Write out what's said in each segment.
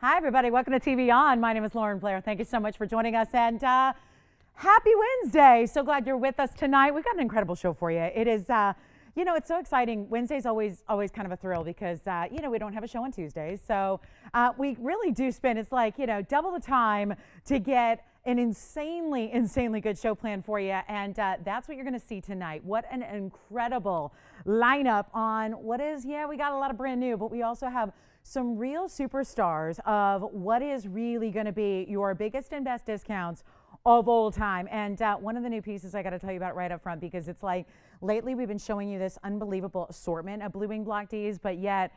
Hi, everybody. Welcome to TVON. My name is Lauren Blair. Thank you so much for joining us, and happy Wednesday. So glad you're with us tonight. We've got an incredible show for you. It is, you know, it's so exciting. Wednesday's always kind of a thrill because, you know, we don't have a show on Tuesdays. So we really do spend, it's like, you know, double the time to get an insanely good show planned for you. And that's what you're going to see tonight. What an incredible lineup on what is, yeah, we got a lot of brand new, but we also have some real superstars of what is really going to be your biggest and best discounts of all time. And one of the new pieces I got to tell you about right up front, because it's like lately we've been showing you this unbelievable assortment of blue wing block Ds, but yet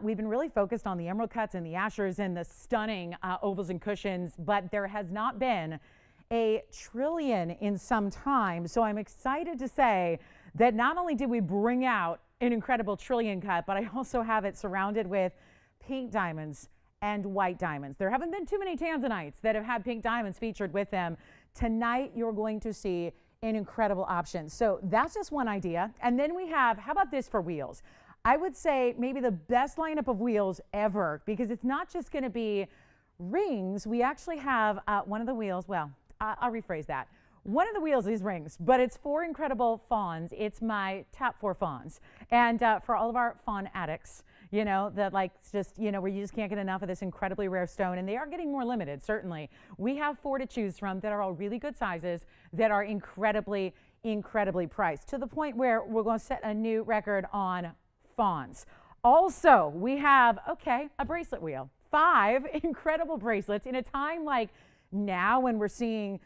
we've been really focused on the emerald cuts and the ashers and the stunning ovals and cushions, but there has not been a trillion in some time. So I'm excited to say that not only did we bring out an incredible trillion cut, but I also have it surrounded with pink diamonds and white diamonds. There haven't been too many Tanzanites that have had pink diamonds featured with them. Tonight, you're going to see an incredible option. So that's just one idea. And then we have, how about this for wheels? I would say maybe the best lineup of wheels ever, because it's not just going to be rings. We actually have one of the wheels, well, I'll rephrase that. One of the wheels is rings, but it's 4 incredible fawns. It's my top 4 fawns. And for all of our fawn addicts, you know, that like just, you know, where you just can't get enough of this incredibly rare stone, and they are getting more limited, certainly. We have 4 to choose from that are all really good sizes that are incredibly priced, to the point where we're going to set a new record on fawns. Also, we have, okay, a bracelet wheel. 5 incredible bracelets in a time like now when we're seeing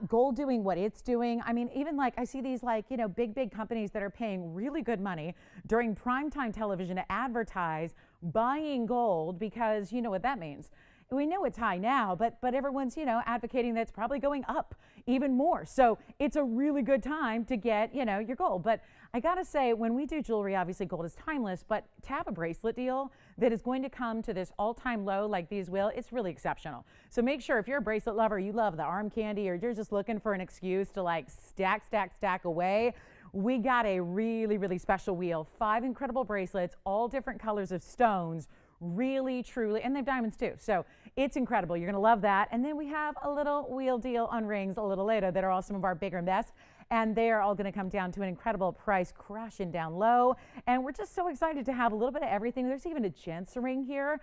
gold doing what it's doing. I mean, even like I see these like, you know, big companies that are paying really good money during primetime television to advertise buying gold, because you know what that means. We know it's high now, but everyone's, you know, advocating that it's probably going up even more. So it's a really good time to get, you know, your gold. But I got to say, when we do jewelry, obviously gold is timeless, but to have a bracelet deal that is going to come to this all-time low like these will, it's really exceptional. So make sure if you're a bracelet lover, you love the arm candy, or you're just looking for an excuse to like stack away, we got a really special wheel. 5 incredible bracelets, all different colors of stones, really, truly, and they have diamonds too. So it's incredible. You're going to love that. And then we have a little wheel deal on rings a little later that are all some of our bigger and best. And they are all going to come down to an incredible price, crashing down low. And we're just so excited to have a little bit of everything. There's even a gents ring here.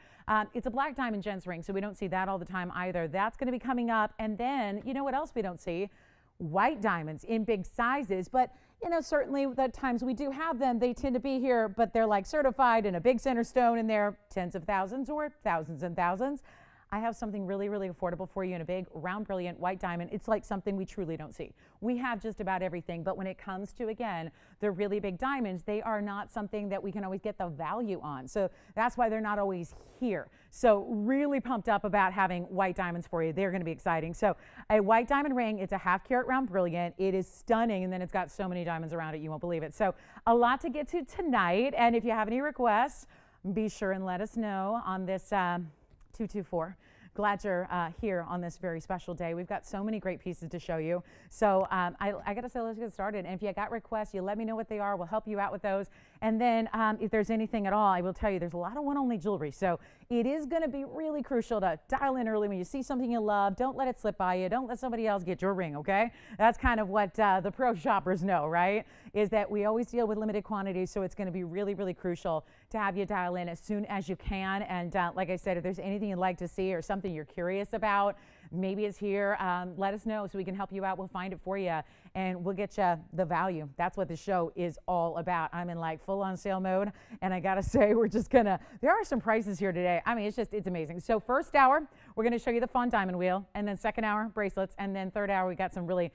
It's a black diamond gents ring, so we don't see that all the time either. That's going to be coming up. And then, you know what else we don't see? White diamonds in big sizes. But you know, certainly the times we do have them, they tend to be here, but they're like certified in a big center stone, and they're tens of thousands or thousands and thousands. I have something really affordable for you in a big, round, brilliant white diamond. It's like something we truly don't see. We have just about everything, but when it comes to, again, the really big diamonds, they are not something that we can always get the value on. So that's why they're not always here. So really pumped up about having white diamonds for you. They're going to be exciting. So a white diamond ring, it's a 1/2 carat round brilliant. It is stunning, and then it's got so many diamonds around it, you won't believe it. So a lot to get to tonight, and if you have any requests, be sure and let us know on this 224. Glad you're here on this very special day. We've got so many great pieces to show you. So I got to say, let's get started. And if you got requests, you let me know what they are. We'll help you out with those. And then if there's anything at all, I will tell you there's a lot of one-only jewelry. So it is going to be really crucial to dial in early when you see something you love. Don't let it slip by you. Don't let somebody else get your ring, okay? That's kind of what the pro shoppers know, right? Is that we always deal with limited quantities. So it's going to be really crucial to have you dial in as soon as you can. And like I said, if there's anything you'd like to see or something you're curious about, maybe it's here, let us know so we can help you out. We'll find it for you, and we'll get you the value. That's what the show is all about. I'm in like full on sale mode, and I gotta say, we're just gonna, there are some prices here today. I mean, it's amazing. So first hour, we're gonna show you the Fawn Diamond wheel, and then second hour, bracelets, and then third hour, we got some really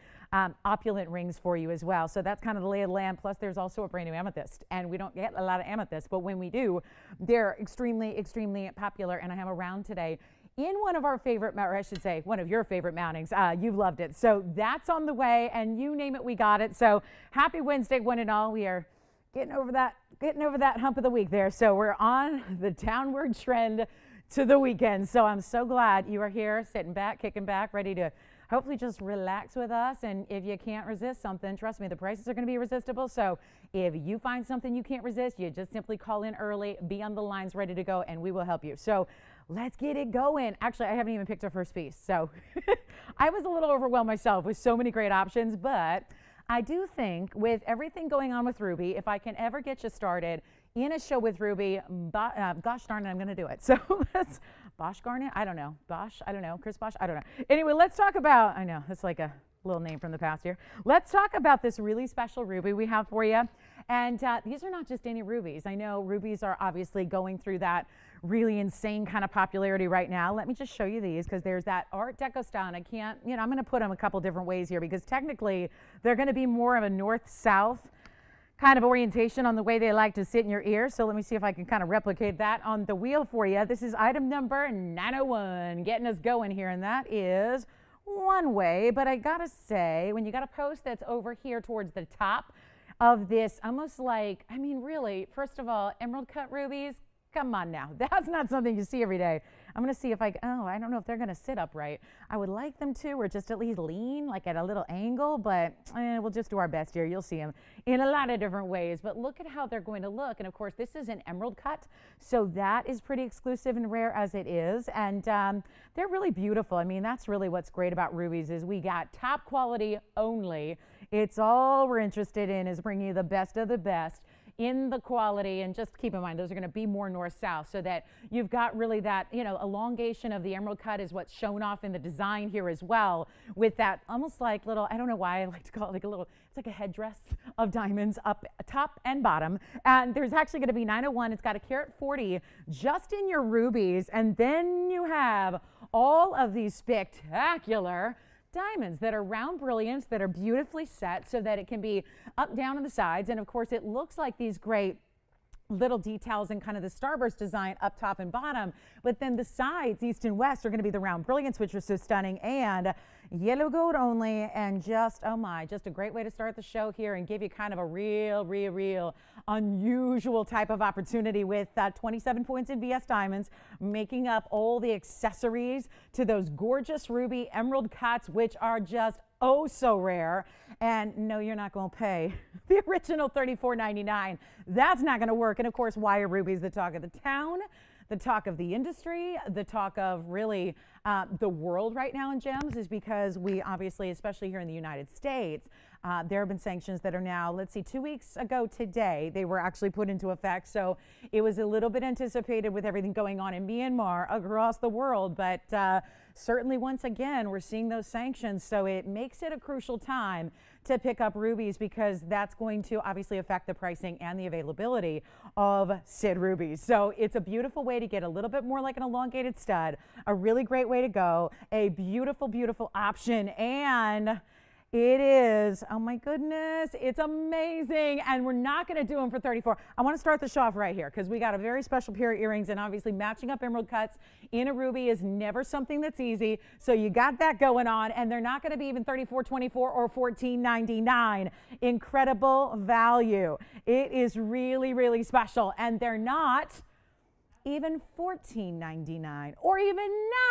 opulent rings for you as well. So that's kind of the lay of the land. Plus there's also a brand new amethyst, and we don't get a lot of amethyst, but when we do, they're extremely popular, and I have a round today in one of our favorite, or I should say, one of your favorite mountings. You've loved it. So that's on the way, and you name it, we got it. So happy Wednesday, one and all. We are getting over that hump of the week there. So we're on the downward trend to the weekend. So I'm so glad you are here, sitting back, kicking back, ready to hopefully just relax with us. And if you can't resist something, trust me, the prices are going to be irresistible. So if you find something you can't resist, you just simply call in early, be on the lines ready to go, and we will help you. So let's get it going. Actually, I haven't even picked our first piece. So I was a little overwhelmed myself with so many great options, but I do think with everything going on with Ruby, if I can ever get you started in a show with Ruby, gosh darn it, I'm going to do it. So let's, Bosch Garnet? I don't know. Bosch? I don't know. Chris Bosch? I don't know. Anyway, let's talk about, I know, it's like a little name from the past here. Let's talk about this really special ruby we have for you. And these are not just any rubies. I know rubies are obviously going through that really insane kind of popularity right now. Let me just show you these because there's that Art Deco style, and I can't, you know, I'm going to put them a couple different ways here because technically they're going to be more of a north-south kind of orientation on the way they like to sit in your ear. So let me see if I can kind of replicate that on the wheel for you. This is item number 901, getting us going here, and that is one way. But I gotta say, when you got a post that's over here towards the top of this, almost like, I mean, really, first of all, emerald cut rubies, come on now. That's not something you see every day. I'm going to see if I don't know if they're going to sit upright. I would like them to, or just at least lean, like at a little angle, but we'll just do our best here. You'll see them in a lot of different ways, but look at how they're going to look. And of course, this is an emerald cut, so that is pretty exclusive and rare as it is. And they're really beautiful. I mean, that's really what's great about rubies is we got top quality only. It's all we're interested in is bringing you the best of the best in the quality, and just keep in mind those are going to be more north-south, so that you've got really that, you know, elongation of the emerald cut is what's shown off in the design here as well, with that almost like little, I don't know why I like to call it like a little, it's like a headdress of diamonds up top and bottom. And there's actually going to be 901. It's got a carat 40 just in your rubies, and then you have all of these spectacular diamonds that are round brilliance, that are beautifully set so that it can be up, down on the sides. And of course, it looks like these great little details in kind of the starburst design up top and bottom, but then the sides, east and west, are going to be the round brilliance, which are so stunning, and yellow gold only. And just, oh my, just a great way to start the show here and give you kind of a real unusual type of opportunity with 27 points in VS diamonds, making up all the accessories to those gorgeous ruby emerald cuts, which are just oh so rare. And no, you're not going to pay the original $34.99. That's not going to work. And of course, why are rubies the talk of the town, the talk of the industry, the talk of really the world right now in gems, is because we obviously, especially here in the United States, there have been sanctions that are now, let's see, 2 weeks ago today, they were actually put into effect. So it was a little bit anticipated with everything going on in Myanmar across the world, but certainly once again, we're seeing those sanctions. So it makes it a crucial time to pick up rubies, because that's going to obviously affect the pricing and the availability of said rubies. So it's a beautiful way to get a little bit more like an elongated stud, a really great way to go, a beautiful option. And it is, oh my goodness, it's amazing. And we're not going to do them for $34. I want to start the show off right here because we got a very special pair of earrings, and obviously matching up emerald cuts in a ruby is never something that's easy. So you got that going on, and they're not going to be even $34.24 or $14.99. Incredible value. It is really special, and they're not even $14.99 or even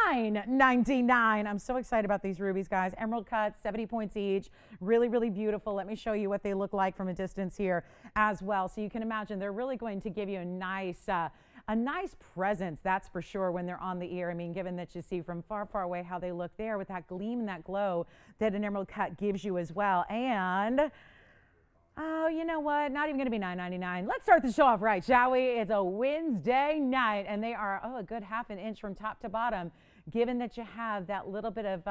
$9.99. I'm so excited about these rubies, guys. Emerald cuts, 70 points each. Really beautiful. Let me show you what they look like from a distance here as well. So you can imagine they're really going to give you a nice presence, that's for sure, when they're on the ear. I mean, given that you see from far away how they look there with that gleam and that glow that an emerald cut gives you as well. And oh, you know what? Not even going to be $9.99. Let's start the show off right, shall we? It's a Wednesday night, and they are, a good half an inch from top to bottom, given that you have that little bit of,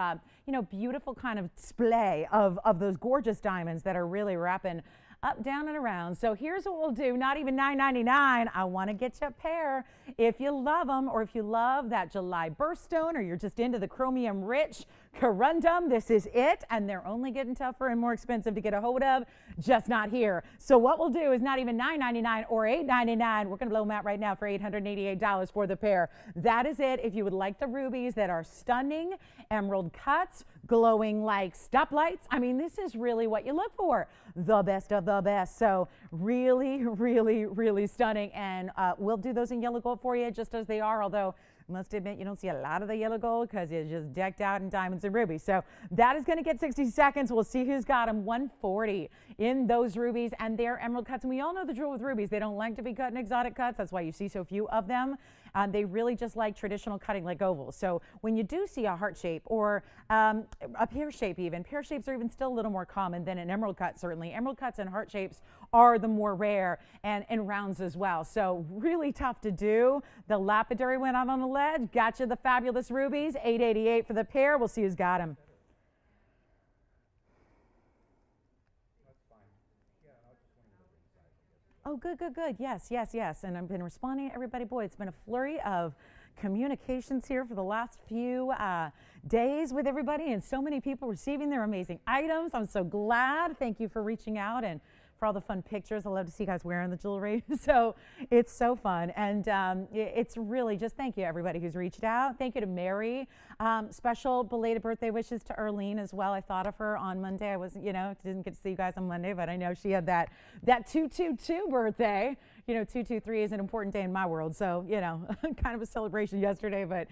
beautiful kind of display of those gorgeous diamonds that are really wrapping up, down, and around. So here's what we'll do. Not even $9.99. I want to get you a pair. If you love them, or if you love that July birthstone, or you're just into the chromium rich corundum, this is it. And they're only getting tougher and more expensive to get a hold of, just not here. So what we'll do is not even $9.99 or $8.99. We're going to blow them out right now for $888 for the pair. That is it. If you would like the rubies that are stunning, emerald cuts, glowing like stoplights, I mean, this is really what you look for. The best of the best. So really stunning. And we'll do those in yellow gold for you just as they are, although I must admit, you don't see a lot of the yellow gold because it's just decked out in diamonds and rubies. So that is going to get 60 seconds. We'll see who's got them. 140 in those rubies and their emerald cuts. And we all know the drill with rubies. They don't like to be cut in exotic cuts. That's why you see so few of them. They really just like traditional cutting, like ovals. So when you do see a heart shape or a pear shape even, pear shapes are even still a little more common than an emerald cut, certainly. Emerald cuts and heart shapes are the more rare, and rounds as well. So really tough to do. The lapidary went out on the ledge. Got you the fabulous rubies, $888 for the pair. We'll see who's got them. Oh, good, good, good. Yes, yes, yes. And I've been responding to everybody. Boy, it's been a flurry of communications here for the last few days with everybody, and so many people receiving their amazing items. I'm so glad. Thank you for reaching out and for all the fun pictures. I love to see you guys wearing the jewelry. So it's so fun. And it's really just thank you everybody who's reached out. Thank you to Mary. Special belated birthday wishes to Erlene as well. I thought of her on Monday. I wasn't, didn't get to see you guys on Monday, but I know she had that 222 birthday. 223 is an important day in my world. So, kind of a celebration yesterday, but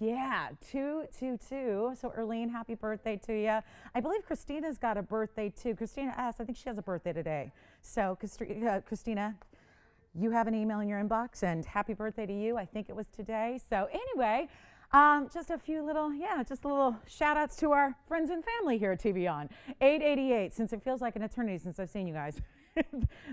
yeah, 222. So Erlene, happy birthday to you. I believe Christina's got a birthday too. Christina S., I think she has a birthday today. So Christina, you have an email in your inbox, and happy birthday to you. I think it was today. So anyway, just a few little, just little shout outs to our friends and family here at TVON. 888, since it feels like an eternity since I've seen you guys.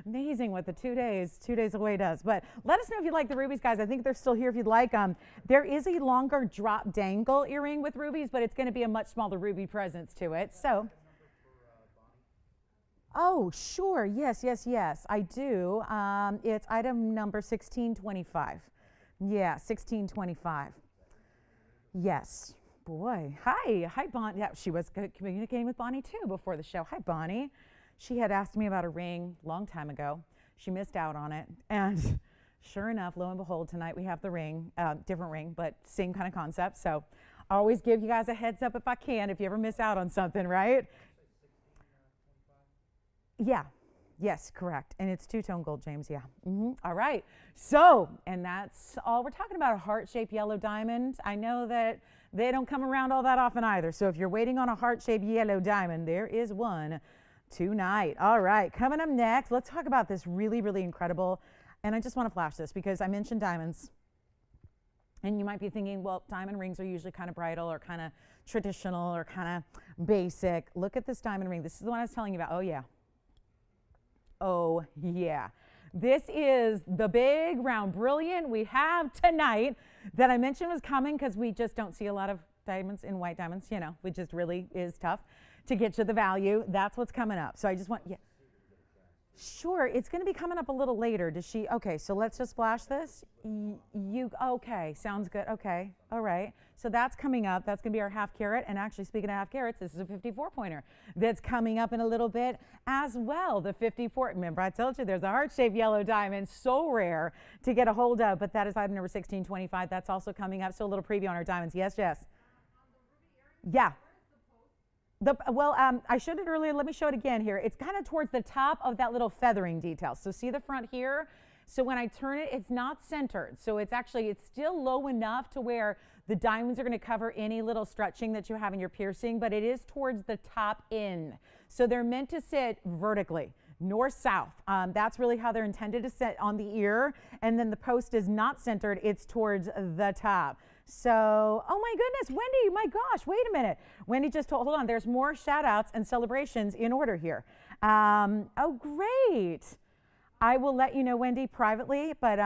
Amazing what the 2 days away does. But let us know if you like the rubies, guys. I think they're still here if you'd like them. There is a longer drop dangle earring with rubies, but it's going to be a much smaller ruby presence to it. So, oh, sure. Yes, I do. It's item number 1625. Yeah, 1625. Yes. Boy. Hi, Bonnie. Yeah, she was communicating with Bonnie too before the show. Hi, Bonnie. She had asked me about a ring a long time ago. She missed out on it. And sure enough, lo and behold, tonight we have the ring, different ring, but same kind of concept. So I always give you guys a heads up if I can, if you ever miss out on something, right? Yeah. Yes, correct. And it's two-tone gold, James. Yeah. All right. So, and that's all we're talking about, a heart-shaped yellow diamond. I know that they don't come around all that often either. So if you're waiting on a heart-shaped yellow diamond, there is one tonight. All right, coming up next, let's talk about this really, really incredible, and I just want to flash this because I mentioned diamonds, and you might be thinking, well, diamond rings are usually kind of bridal or kind of traditional or kind of basic. Look at this diamond ring. This is the one I was telling you about. Oh, yeah. Oh, yeah. This is the big, round, brilliant we have tonight that I mentioned was coming because we just don't see a lot of diamonds in white diamonds. We just really is tough to get you the value. That's what's coming up. So I just want, sure, it's going to be coming up a little later. Does she? Okay, so let's just flash this. Okay, sounds good. Okay, all right. So that's coming up. That's going to be our half carat. And actually, speaking of half carats, this is a 54 pointer that's coming up in a little bit as well. The 54. Remember, I told you there's a heart-shaped yellow diamond, so rare to get a hold of. But that is item number 1625. That's also coming up. So a little preview on our diamonds. Yes, Jess. Yeah. I showed it earlier. Let me show it again here. It's kind of towards the top of that little feathering detail. So see the front here? So when I turn it, it's not centered. So it's still low enough to where the diamonds are going to cover any little stretching that you have in your piercing, but it is towards the top end. So they're meant to sit vertically, north-south. That's really how they're intended to sit on the ear. And then the post is not centered. It's towards the top. So, oh my goodness, Wendy, my gosh, wait a minute. Wendy just told, hold on, there's more shout outs and celebrations in order here. Oh, great. I will let you know, Wendy, privately, but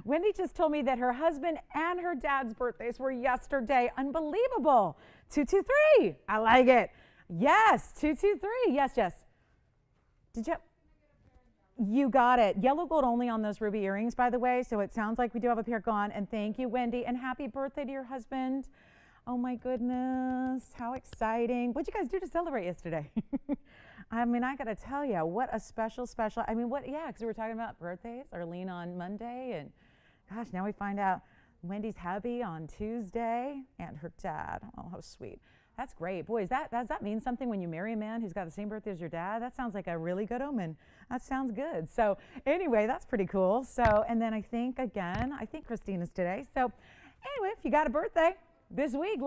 Wendy just told me that her husband and her dad's birthdays were yesterday. Unbelievable. 223. I like it. Yes, 223. Yes, Jess. Did you? You got it. Yellow gold only on those ruby earrings, by the way. So it sounds like we do have a pair gone. And thank you, Wendy. And happy birthday to your husband. Oh, my goodness. How exciting. What'd you guys do to celebrate yesterday? I mean, I got to tell you, what a special. I mean, because we were talking about birthdays. Arlene on Monday. And gosh, now we find out Wendy's hubby on Tuesday and her dad. Oh, how sweet. That's great. Boys, does that mean something when you marry a man who's got the same birthday as your dad? That sounds like a really good omen. That sounds good. So anyway, that's pretty cool. So, and then I think Christina's today. So anyway, if you got a birthday this week,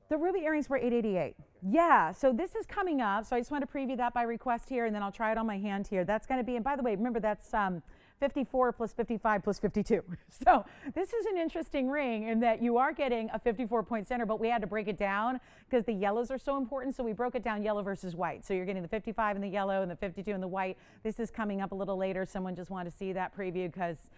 the ruby earrings were $888. Yeah, so this is coming up. So I just want to preview that by request here, and then I'll try it on my hand here. That's going to be, and by the way, remember that's 54 plus 55 plus 52. So this is an interesting ring in that you are getting a 54-point center, but we had to break it down because the yellows are so important. So we broke it down yellow versus white. So you're getting the 55 in the yellow and the 52 in the white. This is coming up a little later. Someone just wanted to see that preview because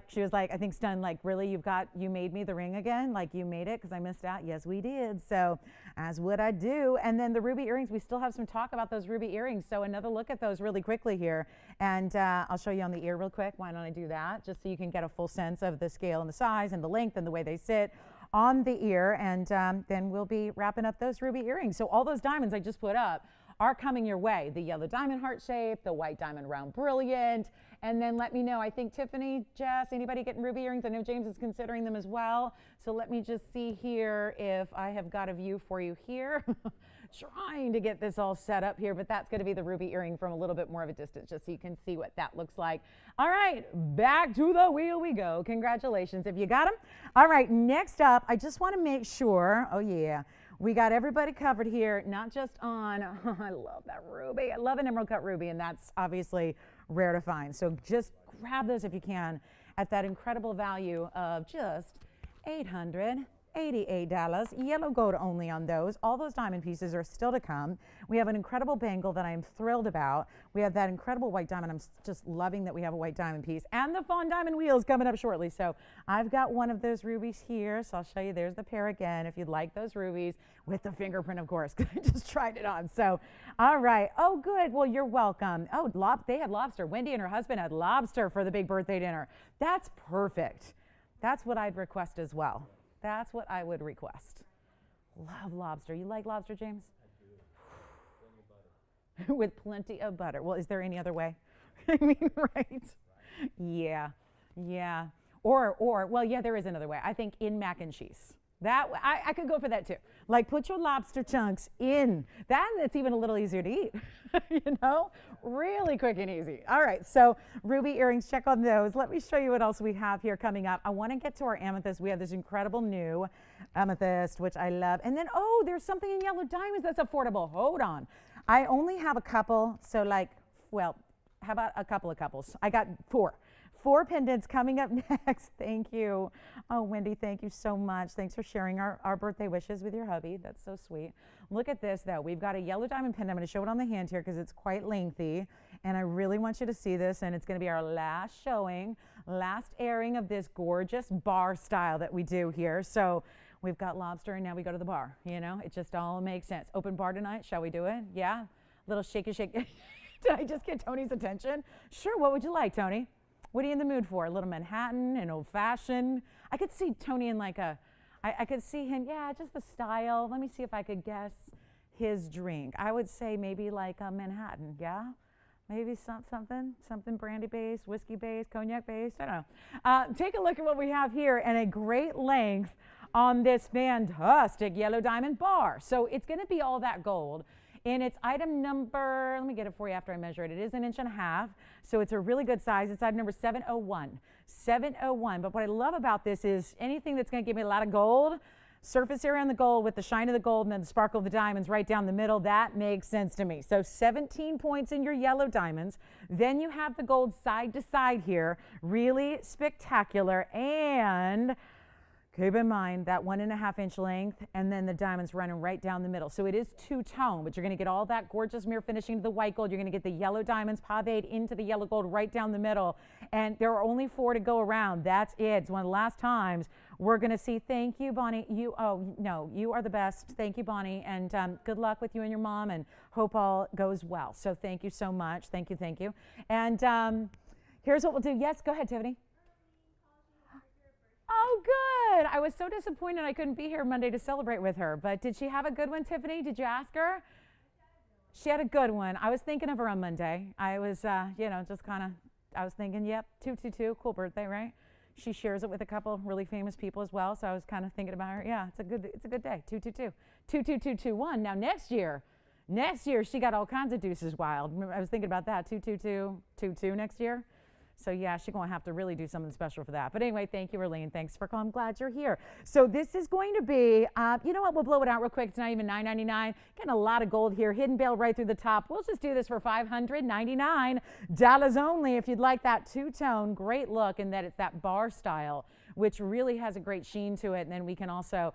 she was like, I think stunned, like, really, you made me the ring again? Like, you made it because I missed out? Yes, we did. So as would I do. And then the ruby earrings, we still have some talk about those ruby earrings. So another look at those really quickly here. And I'll show you on the ear real quick. Why don't I do that? Just so you can get a full sense of the scale and the size and the length and the way they sit on the ear. And then we'll be wrapping up those ruby earrings. So all those diamonds I just put up are coming your way. The yellow diamond heart shape, the white diamond round brilliant, and then let me know. I think Tiffany, Jess, anybody getting ruby earrings? I know James is considering them as well. So let me just see here if I have got a view for you here. Trying to get this all set up here, but that's going to be the ruby earring from a little bit more of a distance, just so you can see what that looks like. All right, back to the wheel we go. Congratulations if you got them. All right, next up, I just want to make sure, oh yeah, we got everybody covered here, not just on, I love that ruby. I love an emerald cut ruby, and that's obviously rare to find. So just grab those if you can at that incredible value of just $888. Yellow gold only on those. All those diamond pieces are still to come. We have an incredible bangle that I'm thrilled about. We have that incredible white diamond. I'm just loving that we have a white diamond piece. And the Fawn Diamond wheels coming up shortly. So I've got one of those rubies here. So I'll show you. There's the pair again if you'd like those rubies with the fingerprint, of course, because I just tried it on. So, all right. Oh, good. Well, you're welcome. Oh, they had lobster. Wendy and her husband had lobster for the big birthday dinner. That's perfect. That's what I'd request as well. That's what I would request. Love lobster. You like lobster, James? I do. With plenty of butter. Well, is there any other way? I mean, right? Yeah. Yeah. Or, well, yeah, there is another way. I think in mac and cheese. That I could go for that too. Like put your lobster chunks in. It's even a little easier to eat. You know? Really quick and easy. All right, so ruby earrings, check on those. Let me show you what else we have here coming up. I want to get to our amethyst. We have this incredible new amethyst, which I love. And then, oh, there's something in yellow diamonds that's affordable. Hold on. I only have a couple, so like, well, how about a couple of couples? I got four pendants coming up next. Thank you. Oh, Wendy, thank you so much. Thanks for sharing our birthday wishes with your hubby. That's so sweet. Look at this, though. We've got a yellow diamond pendant. I'm going to show it on the hand here because it's quite lengthy, and I really want you to see this, and it's going to be our last showing, last airing of this gorgeous bar style that we do here. So we've got lobster, and now we go to the bar. You know, it just all makes sense. Open bar tonight. Shall we do it? Yeah? Little shaky shake. Did I just get Tony's attention? Sure. What would you like, Tony? What are you in the mood for? A little Manhattan, an old fashioned? I could see Tony in like I could see him, yeah, just the style. Let me see if I could guess his drink. I would say maybe like a Manhattan, yeah? Maybe something brandy based, whiskey based, cognac based, I don't know. Take a look at what we have here and a great length on this fantastic yellow diamond bar. So it's gonna be all that gold. And it's item number, let me get it for you after I measure it. It is 1.5 inches, so it's a really good size. It's item number 701. 701. But what I love about this is anything that's going to give me a lot of gold, surface area on the gold with the shine of the gold and then the sparkle of the diamonds right down the middle, that makes sense to me. So 17 points in your yellow diamonds. Then you have the gold side to side here. Really spectacular. And keep in mind that 1.5 inch length and then the diamonds running right down the middle. So it is two-tone, but you're going to get all that gorgeous mirror finishing to the white gold. You're going to get the yellow diamonds paved into the yellow gold right down the middle. And there are only 4 to go around. That's it. It's one of the last times we're going to see. Thank you, Bonnie. You are the best. Thank you, Bonnie. And good luck with you and your mom, and hope all goes well. So thank you so much. Thank you, thank you. And here's what we'll do. Yes, go ahead, Tiffany. Oh, good. I was so disappointed I couldn't be here Monday to celebrate with her. But did she have a good one, Tiffany? Did you ask her? She had a good one. I was thinking of her on Monday. I was, just kind of, I was thinking, yep, 222, cool birthday, right? She shares it with a couple of really famous people as well. So I was kind of thinking about her. Yeah, it's a good day. 222. 22221. Now next year, she got all kinds of deuces wild. I was thinking about that. 22222 next year. So yeah, she's going to have to really do something special for that. But anyway, thank you, Arlene. Thanks for calling. I'm glad you're here. So this is going to be, you know what? We'll blow it out real quick. It's not even $9.99. Getting a lot of gold here. Hidden bale right through the top. We'll just do this for $599 only. If you'd like that two-tone, great look, and that it's that bar style, which really has a great sheen to it. And then we can also,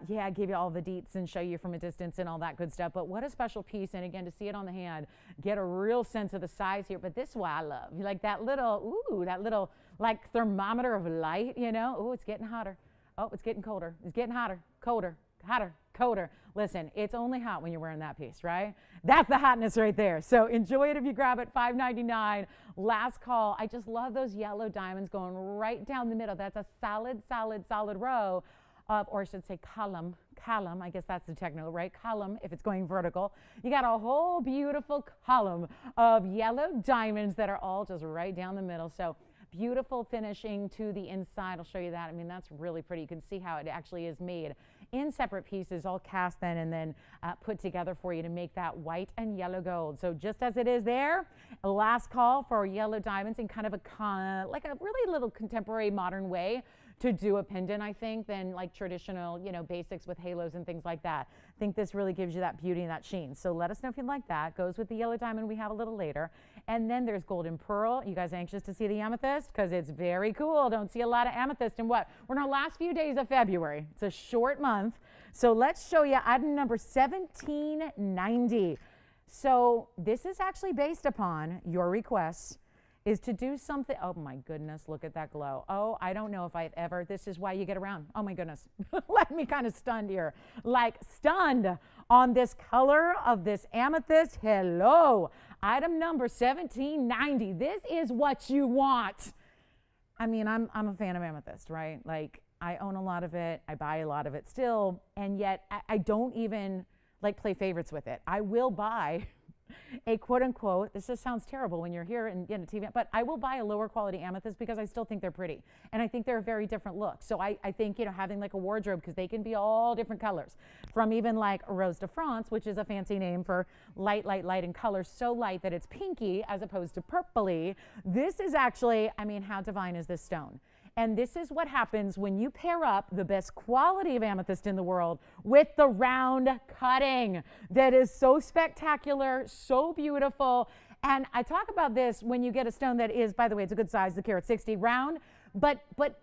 give you all the deets and show you from a distance and all that good stuff. But what a special piece. And again, to see it on the hand, get a real sense of the size here. But this is what I love. You like that little, like thermometer of light, you know? Ooh, it's getting hotter. Oh, it's getting colder. It's getting hotter, colder, hotter, colder. Listen, it's only hot when you're wearing that piece, right? That's the hotness right there. So enjoy it if you grab it, $599. Last call. I just love those yellow diamonds going right down the middle. That's a solid, solid, solid row of, or I should say column, I guess that's the technical, right? Column, if it's going vertical. You got a whole beautiful column of yellow diamonds that are all just right down the middle. So beautiful finishing to the inside. I'll show you that. I mean, that's really pretty. You can see how it actually is made in separate pieces, all cast then and then put together for you to make that white and yellow gold. So just as it is there, a last call for yellow diamonds in kind of like a really little contemporary modern way to do a pendant, I think, than like traditional, basics with halos and things like that. I think this really gives you that beauty and that sheen. So let us know if you like that. Goes with the yellow diamond we have a little later. And then there's golden pearl. You guys anxious to see the amethyst? Because it's very cool. Don't see a lot of amethyst in what? We're in our last few days of February. It's a short month. So let's show you item number 1790. So this is actually based upon your requests, is to do something. Oh my goodness, look at that glow. Oh, I don't know if I've ever, this is why you get around. Oh my goodness, let me kind of stunned here. Like stunned on this color of this amethyst. Hello, item number 1790. This is what you want. I mean, I'm a fan of amethyst, right? Like I own a lot of it. I buy a lot of it still. And yet I don't even like play favorites with it. I will buy a quote unquote, this just sounds terrible when you're here and TV, but I will buy a lower quality amethyst because I still think they're pretty. And I think they're a very different look. So I think, having like a wardrobe, because they can be all different colors, from even like Rose de France, which is a fancy name for light, and color so light that it's pinky as opposed to purpley. This is actually, I mean, how divine is this stone? And this is what happens when you pair up the best quality of amethyst in the world with the round cutting that is so spectacular, so beautiful. And I talk about this when you get a stone that is, by the way, it's a good size, the carat 60 round. But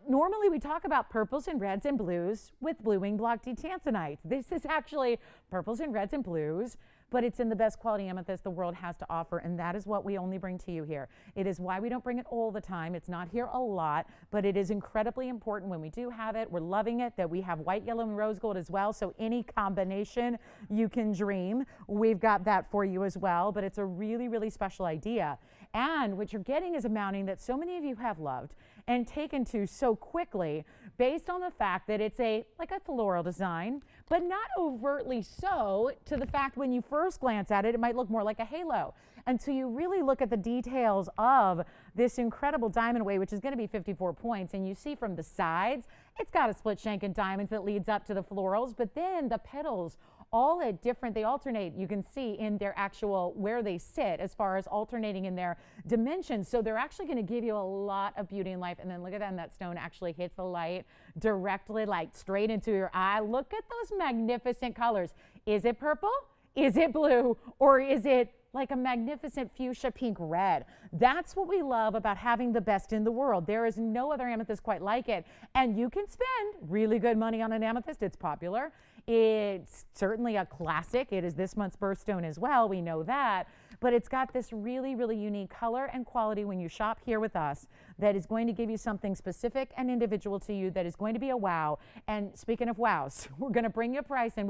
normally we talk about purples and reds and blues with blue wing block D Tanzanite. This is actually purples and reds and blues, but it's in the best quality amethyst the world has to offer, and that is what we only bring to you here. It is why we don't bring it all the time. It's not here a lot, but it is incredibly important when we do have it. We're loving it that we have white, yellow, and rose gold as well, so any combination you can dream, we've got that for you as well, but it's a really, really special idea. And what you're getting is a mounting that so many of you have loved and taken to so quickly based on the fact that it's like a floral design, but not overtly so to the fact when you first glance at it, it might look more like a halo. Until you really look at the details of this incredible diamond weight, which is going to be 54 points, and you see from the sides, it's got a split shank and diamonds that leads up to the florals, but then the petals all at different, they alternate, you can see in their actual, where they sit as far as alternating in their dimensions. So they're actually going to give you a lot of beauty in life. And then look at that, and that stone actually hits the light directly, like straight into your eye. Look at those magnificent colors. Is it purple? Is it blue? Or is it like a magnificent fuchsia pink red? That's what we love about having the best in the world. There is no other amethyst quite like it. And you can spend really good money on an amethyst. It's popular. It's certainly a classic. It is this month's birthstone as well. We know that. But it's got this really, really unique color and quality when you shop here with us that is going to give you something specific and individual to you that is going to be a wow. And speaking of wows, we're going to bring you a price. And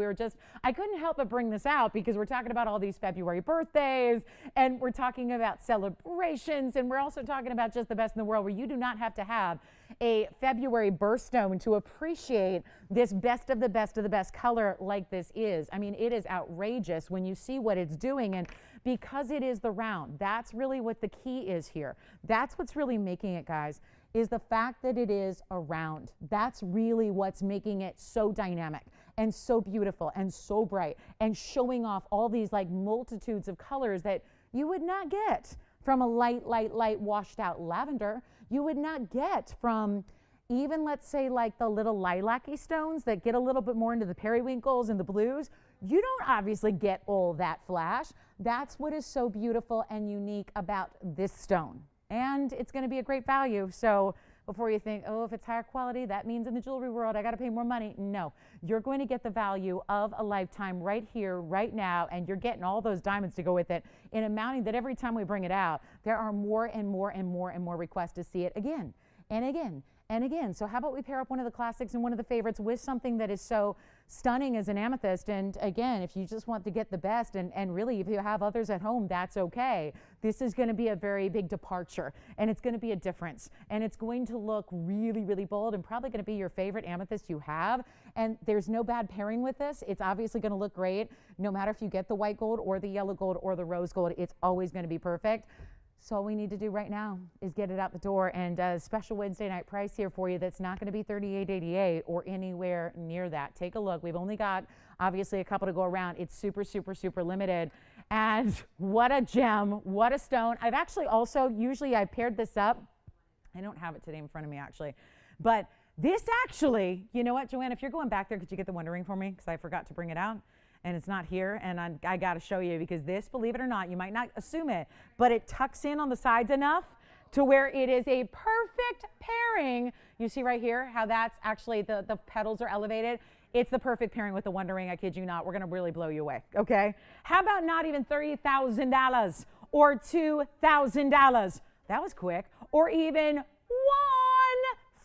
I couldn't help but bring this out because we're talking about all these February birthdays and we're talking about celebrations. And we're also talking about just the best in the world where you do not have to have a February birthstone to appreciate this best of the best of the best color like this is. I mean, it is outrageous when you see what it's doing. And because it is the round, that's really what the key is here. That's what's really making it, guys, is the fact that it is a round. That's really what's making it so dynamic and so beautiful and so bright and showing off all these like multitudes of colors that you would not get from a light washed out lavender. You would not get from even, let's say, like the little lilac-y stones that get a little bit more into the periwinkles and the blues. You don't obviously get all that flash. That's what is so beautiful and unique about this stone. And it's going to be a great value. So before you think, oh, if it's higher quality, that means in the jewelry world, I got to pay more money. No, you're going to get the value of a lifetime right here, right now, and you're getting all those diamonds to go with it in a mounting that every time we bring it out, there are more and more and more and more requests to see it again and again and again. So how about we pair up one of the classics and one of the favorites with something that is so stunning as an amethyst? And again, if you just want to get the best, and really if you have others at home, that's okay. This is going to be a very big departure, and it's going to be a difference, and it's going to look really, really bold, and probably going to be your favorite amethyst you have. And there's no bad pairing with this. It's obviously going to look great no matter if you get the white gold or the yellow gold or the rose gold. It's always going to be perfect. So all we need to do right now is get it out the door, and a special Wednesday night price here for you that's not going to be $38.88 or anywhere near that. Take a look. We've only got obviously a couple to go around. It's super, super, super limited. And what a gem, what a stone. I've actually also, usually I've paired this up. I don't have it today in front of me actually, but this actually, you know what, Joanne, if you're going back there, could you get the Wonder Ring for me? Because I forgot to bring it out. And it's not here, and I got to show you, because this, believe it or not, you might not assume it, but it tucks in on the sides enough to where it is a perfect pairing. You see right here how that's actually, the petals are elevated. It's the perfect pairing with the Wonder Ring. I kid you not. We're going to really blow you away, okay? How about not even $30,000 or $2,000? That was quick. Or even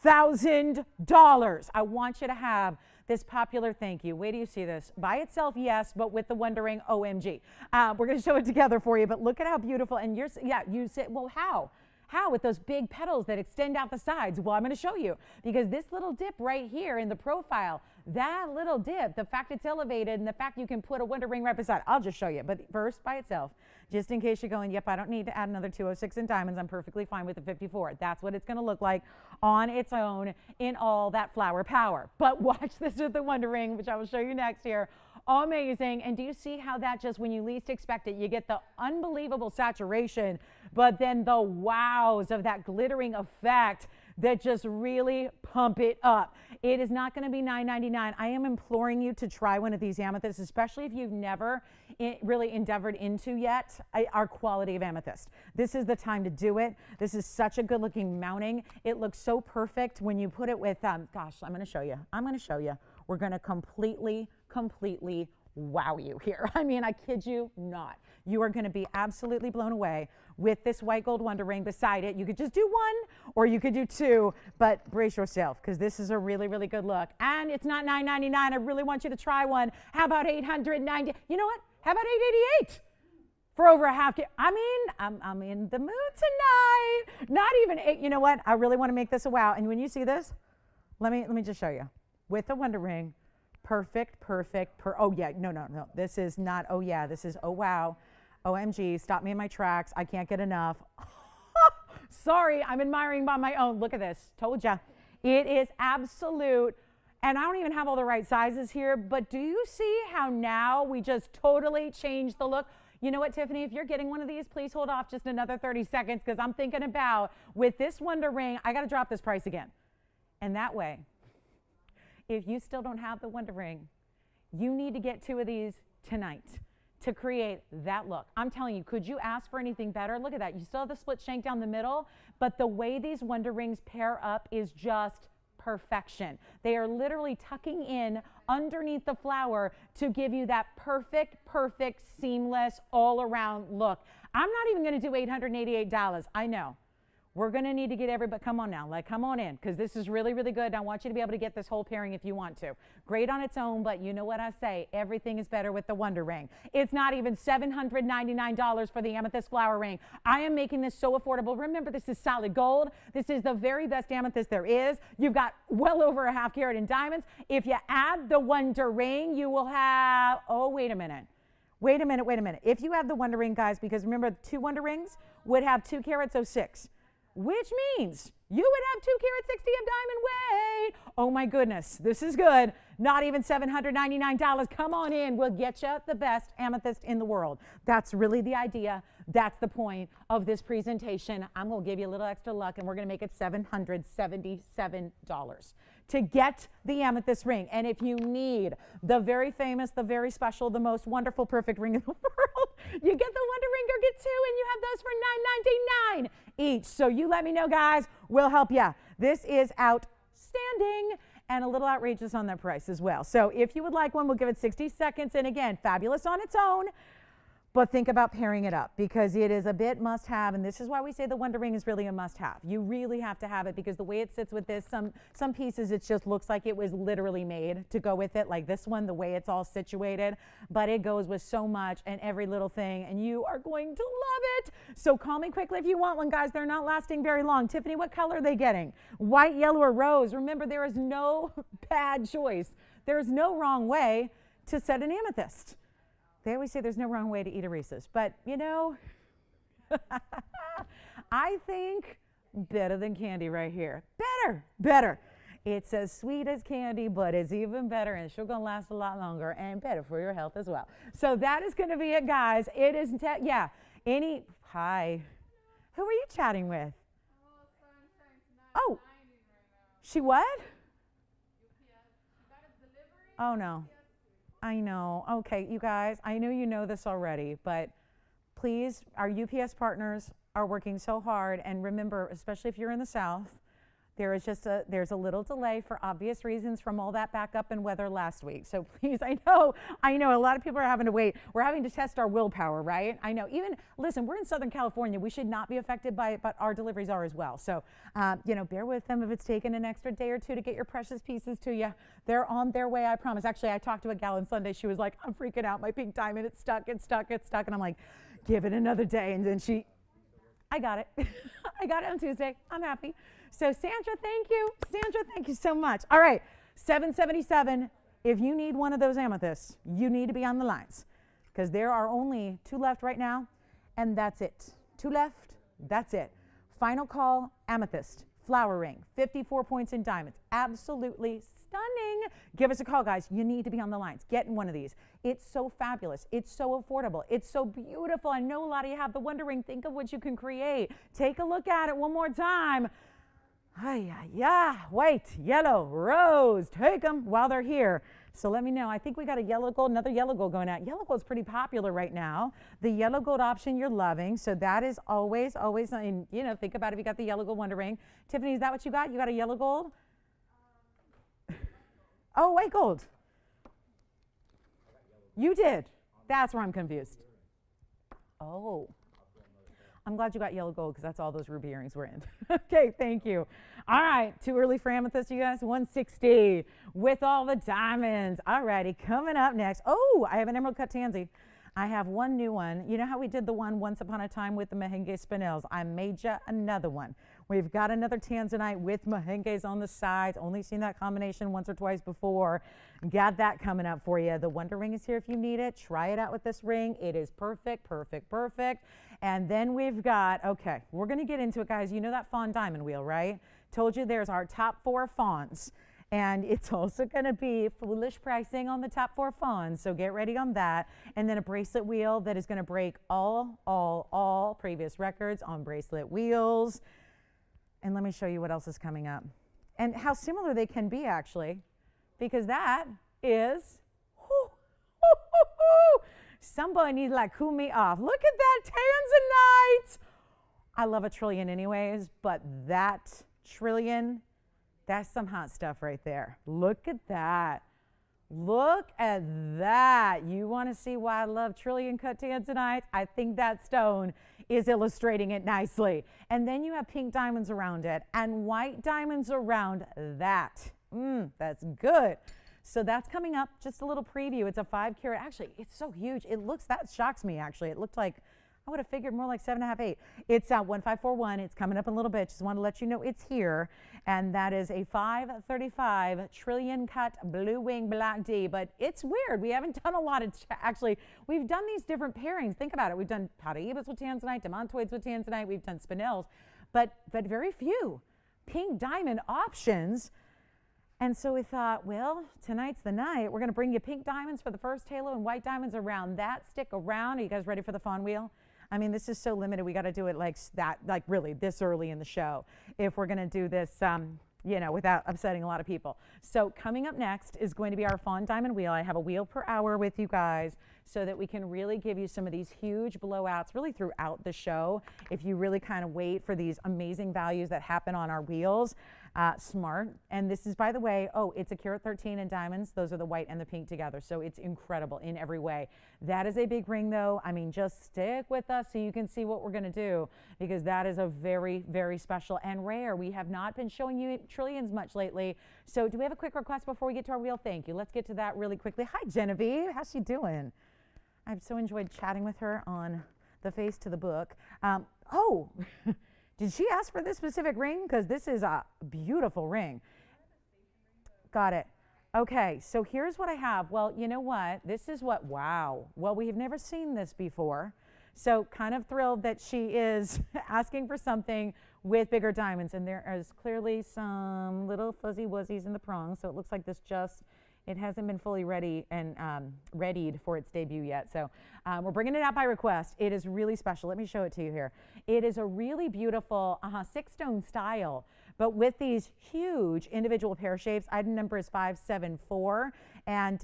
$1,000. I want you to have this popular thank you. Wait till you see this. By itself, yes, but with the Wonder Ring, OMG. We're going to show it together for you, but look at how beautiful. And you say, well, how? How with those big petals that extend out the sides? Well, I'm going to show you, because this little dip right here in the profile, that little dip, the fact it's elevated and the fact you can put a Wonder Ring right beside, I'll just show you. But first, by itself, just in case you're going, yep, I don't need to add another 206 in diamonds. I'm perfectly fine with the 54. That's what it's going to look like on its own in all that flower power. But watch this with the Wonder Ring, which I will show you next here. Amazing. And do you see how that just, when you least expect it, you get the unbelievable saturation, but then the wows of that glittering effect that just really pump it up. It is not going to be $9.99. I am imploring you to try one of these amethysts, especially if you've never really endeavored into yet our quality of amethyst. This is the time to do it. This is such a good looking mounting. It looks so perfect when you put it with, gosh, I'm going to show you. I'm going to show you. We're going to completely wow you here. I mean, I kid you not. You are going to be absolutely blown away with this white gold Wonder Ring beside it. You could just do one or you could do two, but brace yourself, because this is a really, really good look. And it's not $9.99. I really want you to try one. How about $890? You know what? How about $888? For over a half. I mean, I'm in the mood tonight. Not even $8. You know what? I really want to make this a wow. And when you see this, let me just show you. With the Wonder Ring, perfect. Oh yeah, no. This is not, oh yeah, this is, oh wow. OMG, stop me in my tracks. I can't get enough. Sorry, I'm admiring by my own. Look at this. Told ya. It is absolute. And I don't even have all the right sizes here, but do you see how now we just totally changed the look? You know what, Tiffany, if you're getting one of these, please hold off just another 30 seconds, because I'm thinking about, with this Wonder Ring, I got to drop this price again. And that way, if you still don't have the Wonder Ring, you need to get two of these tonight to create that look. I'm telling you, could you ask for anything better? Look at that. You still have the split shank down the middle, but the way these Wonder Rings pair up is just perfection. They are literally tucking in underneath the flower to give you that perfect, seamless, all-around look. I'm not even going to do $888. I know. We're going to need to get everybody, come on now, come on in, because this is really, really good. And I want you to be able to get this whole pairing if you want to. Great on its own, but you know what I say, everything is better with the Wonder Ring. It's not even $799 for the amethyst flower ring. I am making this so affordable. Remember, this is solid gold. This is the very best amethyst there is. You've got well over a half carat in diamonds. If you add the Wonder Ring, you will have, oh, wait a minute. If you have the Wonder Ring, guys, because remember, 2 Wonder Rings would have 2 carats, so 6. which means you would have 2 carat 60 of diamond weight. Oh my goodness, this is good. Not even $799. Come on in. We'll get you the best amethyst in the world. That's really the idea. That's the point of this presentation. I'm going to give you a little extra luck, and we're going to make it $777 to get the amethyst ring. And if you need the very famous, the very special, the most wonderful, perfect ring in the world, you get the Wonder Ring or get 2, and you have those for $9.99 each. So you let me know, guys. We'll help you. This is outstanding and a little outrageous on that price as well. So if you would like one, we'll give it 60 seconds. And again, fabulous on its own. But think about pairing it up because it is a bit must-have, and this is why we say the Wonder Ring is really a must-have. You really have to have it because the way it sits with this, some pieces it just looks like it was literally made to go with it, like this one, the way it's all situated, but it goes with so much and every little thing, and you are going to love it. So call me quickly if you want one, guys. They're not lasting very long. Tiffany, what color are they getting? White, yellow, or rose? Remember, there is no bad choice. There is no wrong way to set an amethyst. They always say there's no wrong way to eat a Reese's, but you know, I think better than candy right here. Better. It's as sweet as candy, but it's even better, and it's sure gonna last a lot longer and better for your health as well. So that is gonna be it, guys. It is, hi. Who are you chatting with? Oh, she what? Oh no. I know. Okay, you guys, I know you know this already, but please, our UPS partners are working so hard. And remember, especially if you're in the South, there's a little delay for obvious reasons from all that backup and weather last week. So please, I know a lot of people are having to wait. We're having to test our willpower, right? I know. Listen, we're in Southern California. We should not be affected by it, but our deliveries are as well. So, bear with them if it's taken an extra day or two to get your precious pieces to you. They're on their way, I promise. Actually, I talked to a gal on Sunday. She was like, I'm freaking out. My pink diamond, it's stuck. And I'm like, give it another day. And then I got it. I got it on Tuesday. I'm happy. So Sandra, thank you. Sandra, thank you so much. All right, $777. If you need one of those amethysts, you need to be on the lines because there are only 2 left right now, and that's it. 2 left, that's it. Final call, amethyst, flower ring, 54 points in diamonds. Absolutely stunning. Give us a call, guys. You need to be on the lines. Get in one of these. It's so fabulous. It's so affordable. It's so beautiful. I know a lot of you have the Wonder Ring. Think of what you can create. Take a look at it one more time. White, yellow, rose, take them while they're here. So let me know. I think we got a yellow gold, another yellow gold going out. Yellow gold's pretty popular right now. The yellow gold option you're loving. So that is always, and think about if you got the yellow gold Wonder Ring. Tiffany, is that what you got? You got a yellow gold? Oh, white gold. You did. That's where I'm confused. Oh. I'm glad you got yellow gold because that's all those ruby earrings were in. Okay, thank you. All right, too early for amethyst, you guys. 160 with all the diamonds. All righty, coming up next. Oh, I have an emerald cut tansy. I have one new one. You know how we did the one once upon a time with the Mahenge spinels? I made you another one. We've got another Tanzanite with Mahenges on the sides. Only seen that combination once or twice before. Got that coming up for you. The Wonder Ring is here if you need it. Try it out with this ring. It is perfect. And then we've got, okay, we're going to get into it, guys. You know that Fawn diamond wheel, right? Told you there's our top 4 fawns. And it's also going to be foolish pricing on the top 4 fawns, so get ready on that. And then a bracelet wheel that is going to break all previous records on bracelet wheels. And let me show you what else is coming up. And how similar they can be, actually, because that is, somebody needs to like cool me off. Look at that Tanzanite. I love a trillion anyways, but that trillion, that's some hot stuff right there. Look at that. Look at that. You want to see why I love trillion cut Tanzanite? I think that stone is illustrating it nicely. And then you have pink diamonds around it and white diamonds around that. That's good. So that's coming up, just a little preview. It's a 5 carat. Actually, it's so huge. That shocks me actually. It looked like, I would have figured more like 7.5, 8. It's 1541. It's coming up in a little bit. Just want to let you know it's here. And that is a 535 trillion cut blue wing black D. But it's weird. We haven't done a lot of, actually, we've done these different pairings. Think about it. We've done Paraibas with Tanzanite, Demontoids with Tanzanite. We've done Spinels. but very few pink diamond options. And so we thought, well, tonight's the night. We're going to bring you pink diamonds for the first halo and white diamonds around that. Stick around. Are you guys ready for the Fawn Wheel? I mean, this is so limited. We got to do it like that, like really this early in the show if we're going to do this, you know, without upsetting a lot of people. So coming up next is going to be our Fawn Diamond Wheel. I have a wheel per hour with you guys so that we can really give you some of these huge blowouts really throughout the show. If you really kind of wait for these amazing values that happen on our wheels, smart. And this is, by the way, oh, it's a carat 13 in diamonds. Those are the white and the pink together. So it's incredible in every way. That is a big ring though. I mean, just stick with us so you can see what we're going to do, because that is a very, very special and rare. We have not been showing you trillions much lately. So do we have a quick request before we get to our wheel? Thank you. Let's get to that really quickly. Hi, Genevieve. How's she doing? I've so enjoyed chatting with her on the face to the book. Oh, did she ask for this specific ring? Because this is a beautiful ring. Got it. Okay, so here's what I have. Well, you know what? This is what, wow. Well, we have never seen this before. So kind of thrilled that she is asking for something with bigger diamonds. And there is clearly some little fuzzy wuzzies in the prongs. So it looks like this just, it hasn't been fully ready and readied for its debut yet. So we're bringing it out by request. It is really special. Let me show it to you here. It is a really beautiful 6-stone style, but with these huge individual pear shapes. Item number is 574. And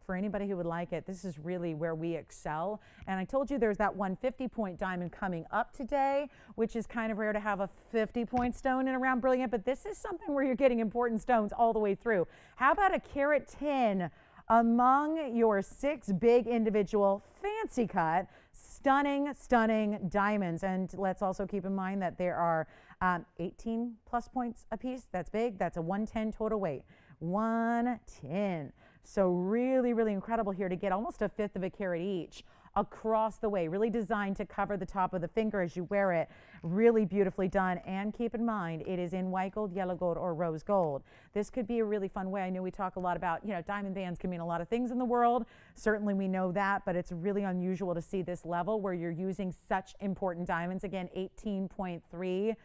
for anybody who would like it, this is really where we excel. And I told you there's that 150-point diamond coming up today, which is kind of rare to have a 50-point stone in a round brilliant, but this is something where you're getting important stones all the way through. How about a carat 10 among your 6 big individual fancy cut, stunning, stunning diamonds? And let's also keep in mind that there are 18 plus points a piece. That's big. That's a 110 total weight. 110. So really, really incredible here to get almost a 1/5 of a carat each across the way, really designed to cover the top of the finger as you wear it. Really beautifully done. And keep in mind, it is in white gold, yellow gold, or rose gold. This could be a really fun way. I know we talk a lot about, you know, diamond bands can mean a lot of things in the world. Certainly we know that, but it's really unusual to see this level where you're using such important diamonds. Again, 18.3.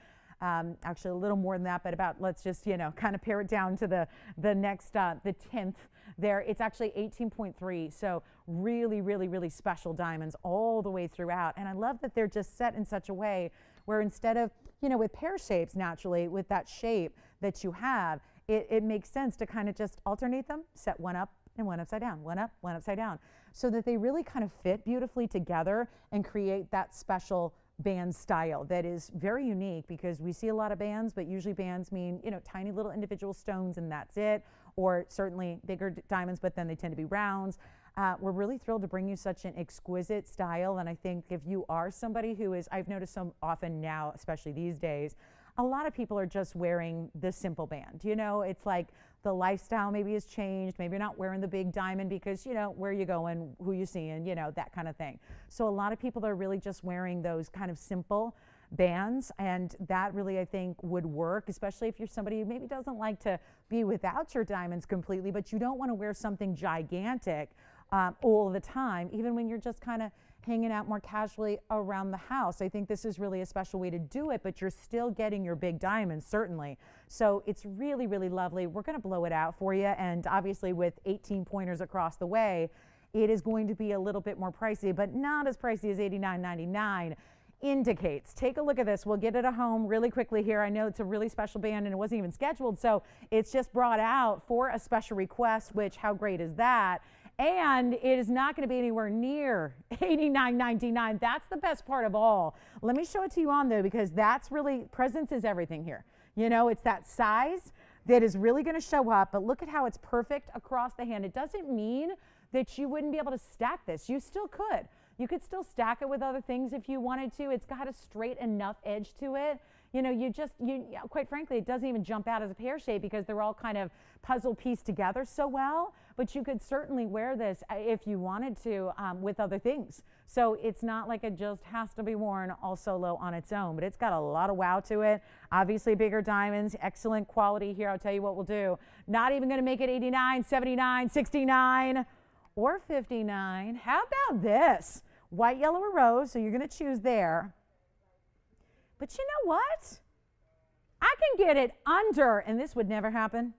Actually a little more than that, but about, let's just, you know, kind of pare it down to the next, the 10th there. It's actually 18.3. So really, really, really special diamonds all the way throughout. And I love that they're just set in such a way where instead of, you know, with pear shapes naturally, with that shape that you have, it makes sense to kind of just alternate them, set one up and one upside down, one up, one upside down, so that they really kind of fit beautifully together and create that special band style that is very unique, because we see a lot of bands, but usually bands mean, you know, tiny little individual stones and that's it, or certainly bigger diamonds, but then they tend to be rounds. We're really thrilled to bring you such an exquisite style. And I think if you are somebody who is, I've noticed so often now, especially these days, a lot of people are just wearing the simple band. You know, it's like the lifestyle maybe has changed. Maybe you're not wearing the big diamond because, you know, where you going, who you seeing, you know, that kind of thing. So a lot of people are really just wearing those kind of simple bands, and that really, I think, would work, especially if you're somebody who maybe doesn't like to be without your diamonds completely, but you don't want to wear something gigantic all the time, even when you're just kind of hanging out more casually around the house. I think this is really a special way to do it, but you're still getting your big diamonds, certainly. So it's really, really lovely. We're going to blow it out for you, and obviously with 18 pointers across the way, it is going to be a little bit more pricey, but not as pricey as $89.99 indicates. Take a look at this. We'll get it at home really quickly here. I know it's a really special band and it wasn't even scheduled, so it's just brought out for a special request, which how great is that? And it is not going to be anywhere near $89.99. That's the best part of all. Let me show it to you on though, because that's really, presence is everything here. You know, it's that size that is really going to show up, but look at how it's perfect across the hand. It doesn't mean that you wouldn't be able to stack this. You still could. You could still stack it with other things if you wanted to. It's got a straight enough edge to it. You know, quite frankly, it doesn't even jump out as a pear shape because they're all kind of puzzle pieced together so well, but you could certainly wear this if you wanted to with other things. So it's not like it just has to be worn all solo on its own, but it's got a lot of wow to it. Obviously bigger diamonds, excellent quality here. I'll tell you what we'll do. Not even gonna make it 89, 79, 69, or 59. How about this? White, yellow, or rose, so you're gonna choose there. But you know what? I can get it under, and this would never happen,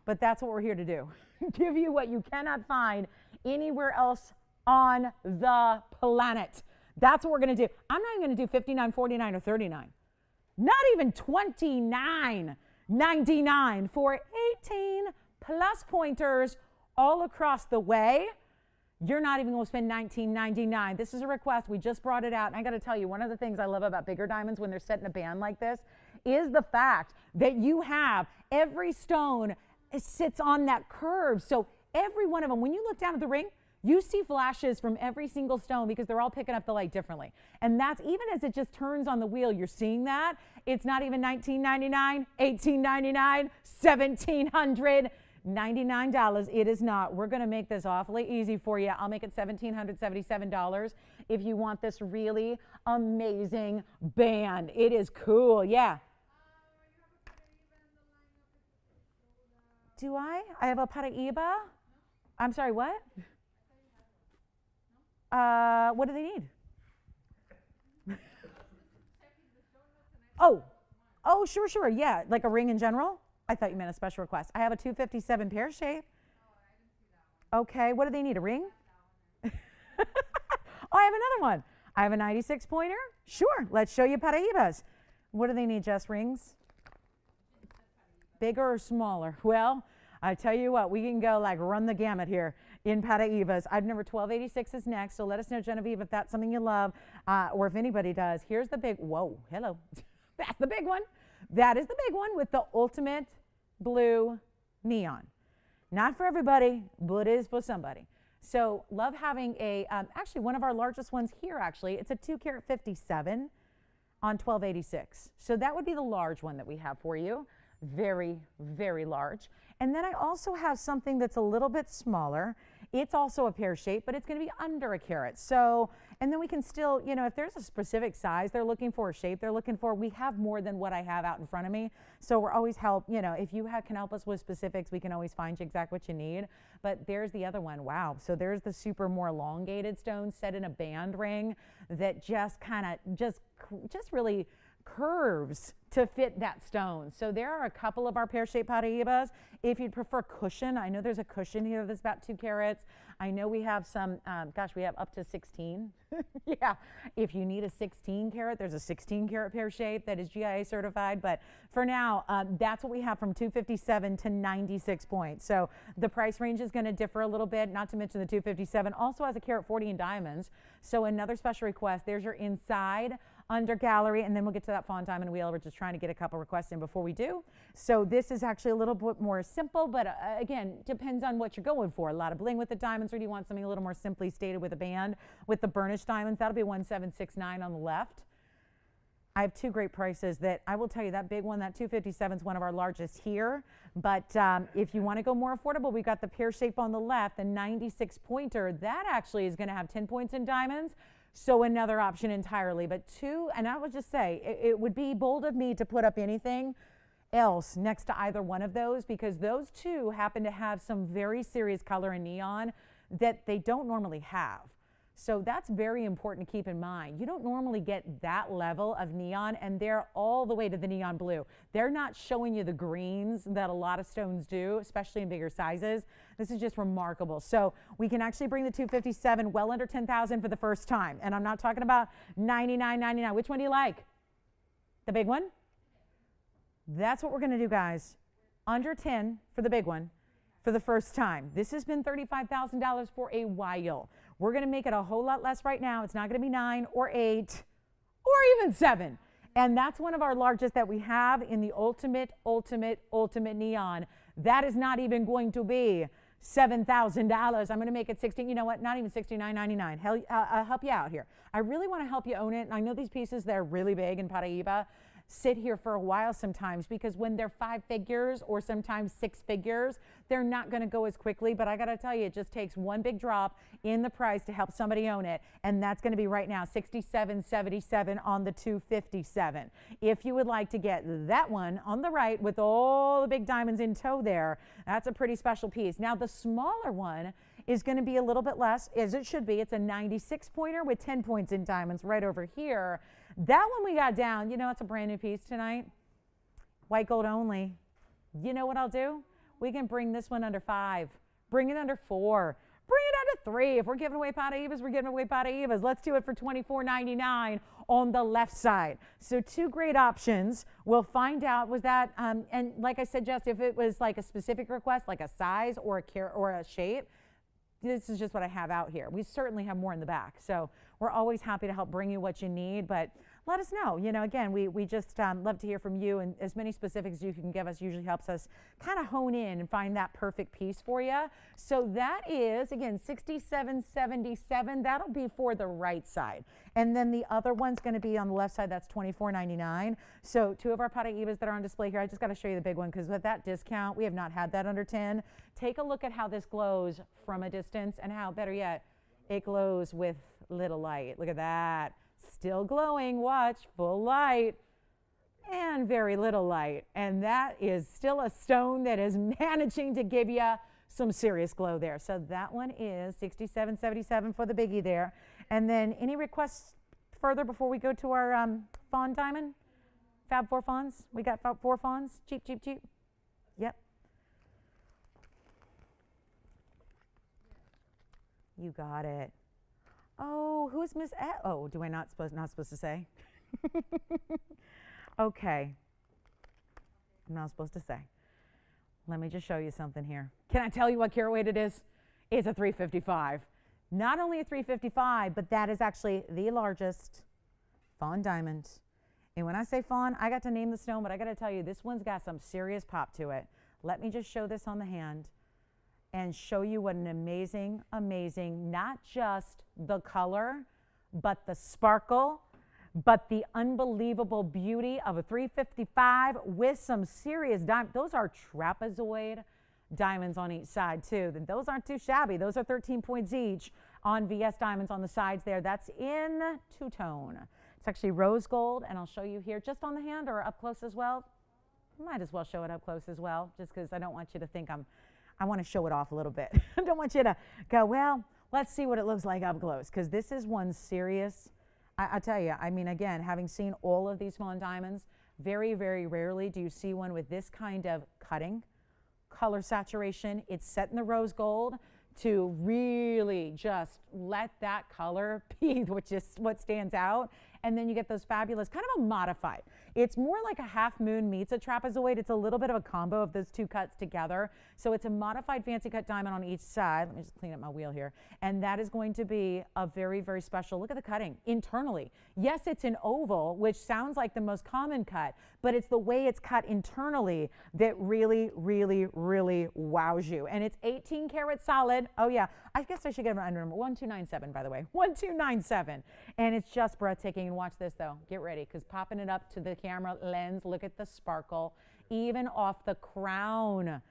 but that's what we're here to do. Give you what you cannot find anywhere else on the planet. That's what we're going to do. I'm not even going to do $59, $49, or $39. Not even $29.99 for 18 plus pointers all across the way. You're not even going to spend $19.99. This is a request. We just brought it out. And I got to tell you, one of the things I love about bigger diamonds when they're set in a band like this is the fact that you have every stone sits on that curve. So every one of them, when you look down at the ring, you see flashes from every single stone because they're all picking up the light differently. And that's even as it just turns on the wheel, you're seeing that. It's not even $19.99, $18.99, $1,799. It is not. We're going to make this awfully easy for you. I'll make it $1,777 if you want this really amazing band. It is cool. Yeah. Do I? I have a Paraiba? I'm sorry, what? What do they need? Oh, sure. Yeah, like a ring in general? I thought you meant a special request. I have a 257 pear shape. Okay, what do they need? A ring? Oh, I have another one. I have a 96 pointer. Sure, let's show you Paraibas. What do they need, Jess? Rings? Bigger or smaller? Well, I tell you what, we can go like run the gamut here in Paraibas. Item number 1286 is next, so let us know, Genevieve, if that's something you love or if anybody does. Here's the big, whoa, hello. That's the big one. That is the big one with the ultimate blue neon. Not for everybody, but it is for somebody. So love having a, actually one of our largest ones here actually, it's a 2 carat 57 on 1286. So that would be the large one that we have for you. Very, very large. And then I also have something that's a little bit smaller. It's also a pear shape, but it's going to be under a carat. So, and then we can still, you know, if there's a specific size they're looking for, a shape they're looking for, we have more than what I have out in front of me. So we're always you know, if you can help us with specifics, we can always find you exactly what you need. But there's the other one. Wow. So there's the super more elongated stone set in a band ring that just kind of just really curves to fit that stone. So there are a couple of our pear-shaped Paraibas. If you'd prefer cushion, I know there's a cushion here that's about 2 carats. I know we have some, we have up to 16. Yeah, if you need a 16 carat, there's a 16 carat pear shape that is GIA certified. But for now, that's what we have from 257 to 96 points. So the price range is going to differ a little bit, not to mention the 257 also has a carat 40 in diamonds. So another special request, there's your inside under gallery, and then we'll get to that Fawn Diamond wheel. We're just trying to get a couple requests in before we do. So this is actually a little bit more simple, but again, depends on what you're going for. A lot of bling with the diamonds, or do you want something a little more simply stated with a band with the burnished diamonds? That'll be 1769 on the left. I have two great prices that I will tell you. That big one, that 257 is one of our largest here. But if you want to go more affordable, we've got the pear shape on the left, the 96 pointer. That actually is going to have 10 points in diamonds. So another option entirely. But and I would just say, it would be bold of me to put up anything else next to either one of those, because those two happen to have some very serious color and neon that they don't normally have. So that's very important to keep in mind. You don't normally get that level of neon, and they're all the way to the neon blue. They're not showing you the greens that a lot of stones do, especially in bigger sizes. This is just remarkable. So we can actually bring the 257 well under 10,000 for the first time. And I'm not talking about $99.99. Which one do you like? The big one? That's what we're going to do, guys. Under 10 for the big one for the first time. This has been $35,000 for a while. We're going to make it a whole lot less right now. It's not going to be 9 or 8 or even 7. And that's one of our largest that we have in the ultimate neon. That is not even going to be $7,000. I'm going to make it 16. You know what? Not even $69.99. I'll help you out here. I really want to help you own it. And I know these pieces, they're really big in Paraiba, sit here for a while sometimes, because when they're 5 figures or sometimes 6 figures, they're not going to go as quickly. But I got to tell you, it just takes one big drop in the price to help somebody own it. And that's going to be right now $67.77 on the 257. If you would like to get that one on the right with all the big diamonds in tow there, that's a pretty special piece. Now the smaller one is going to be a little bit less, as it should be. It's a 96 pointer with 10 points in diamonds right over here. That one we got down. You know, it's a brand new piece tonight. White gold only. You know what I'll do? We can bring this one under 5. Bring it under 4. Bring it under 3. If we're giving away Pataivas, we're giving away Pataivas. Let's do it for $24.99 on the left side. So 2 great options. We'll find out, was that, and like I said, Jess, if it was like a specific request, like a size or a shape, this is just what I have out here. We certainly have more in the back. So we're always happy to help bring you what you need, but let us know. You know, again, we just love to hear from you, and as many specifics as you can give us usually helps us kind of hone in and find that perfect piece for you. So that is, again, $67.77. That'll be for the right side. And then the other one's going to be on the left side. That's $24.99. So 2 of our Pataivas that are on display here. I just got to show you the big one because with that discount, we have not had that under 10. Take a look at how this glows from a distance and how, better yet, it glows with little light. Look at that. Still glowing, watch, full light and very little light. And that is still a stone that is managing to give you some serious glow there. So that one is $67.77 for the biggie there. And then any requests further before we go to our Fawn Diamond? Fab 4 Fawns? We got 4 Fawns? Cheap, cheap, cheap? Yep. You got it. Oh, who's Miss Oh, do I not supposed to say? Okay. I'm not supposed to say. Let me just show you something here. Can I tell you what carat weight it is? It's a 355. Not only a 355, but that is actually the largest fawn diamond. And when I say fawn, I got to name the stone, but I got to tell you, this one's got some serious pop to it. Let me just show this on the hand and show you what an amazing, amazing, not just the color, but the sparkle, but the unbelievable beauty of a 355 with some serious diamonds. Those are trapezoid diamonds on each side too. Those aren't too shabby. Those are 13 points each on VS diamonds on the sides there. That's in two-tone. It's actually rose gold, and I'll show you here just on the hand or up close as well. Might as well show it up close as well, just because I don't want you to think I want to show it off a little bit. I don't want you to go, well, let's see what it looks like up close, because this is one serious. I tell you, I mean, again, having seen all of these fawn diamonds, very, very rarely do you see one with this kind of cutting, color saturation. It's set in the rose gold to really just let that color be what stands out. And then you get those fabulous, kind of a modified. It's more like a half moon meets a trapezoid. It's a little bit of a combo of those two cuts together. So it's a modified fancy cut diamond on each side. Let me just clean up my wheel here. And that is going to be a very, very special. Look at the cutting internally. Yes, it's an oval, which sounds like the most common cut, but it's the way it's cut internally that really, really, really wows you. And it's 18 karat solid. Oh yeah, I guess I should get an under number. 1297, by the way. 1297. And it's just breathtaking. And watch this though. Get ready, because popping it up to the camera lens, look at the sparkle, even off the crown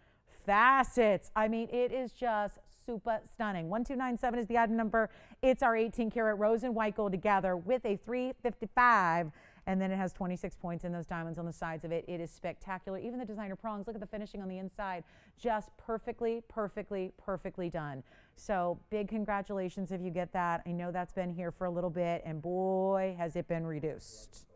facets. I mean, it is just super stunning. 1297 is the item number. It's our 18 karat rose and white gold together with a 355. And then it has 26 points in those diamonds on the sides of it. It is spectacular. Even the designer prongs, look at the finishing on the inside. Just perfectly, perfectly, perfectly done. So big congratulations if you get that. I know that's been here for a little bit, and boy, has it been reduced.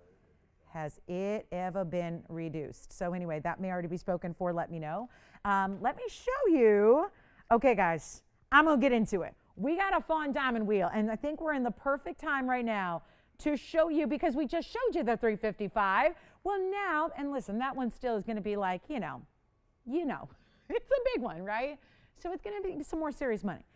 Has it ever been reduced? So anyway, that may already be spoken for. Let me know. Let me show you. Okay, guys, I'm going to get into it. We got a fawn diamond wheel, and I think we're in the perfect time right now to show you, because we just showed you the 355. Well, now, and listen, that one still is going to be like, you know, it's a big one, right? So it's going to be some more serious money.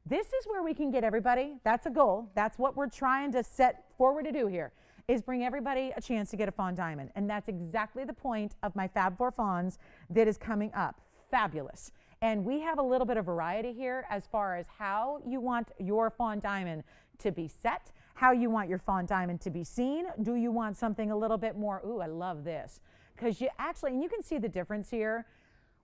This is where we can get everybody. That's a goal. That's what we're trying to set forward to do here, is bring everybody a chance to get a fawn diamond. And that's exactly the point of my Fab 4 Fawns that is coming up. Fabulous. And we have a little bit of variety here as far as how you want your fawn diamond to be set, how you want your fawn diamond to be seen. Do you want something a little bit more, ooh, I love this. Because you actually, and you can see the difference here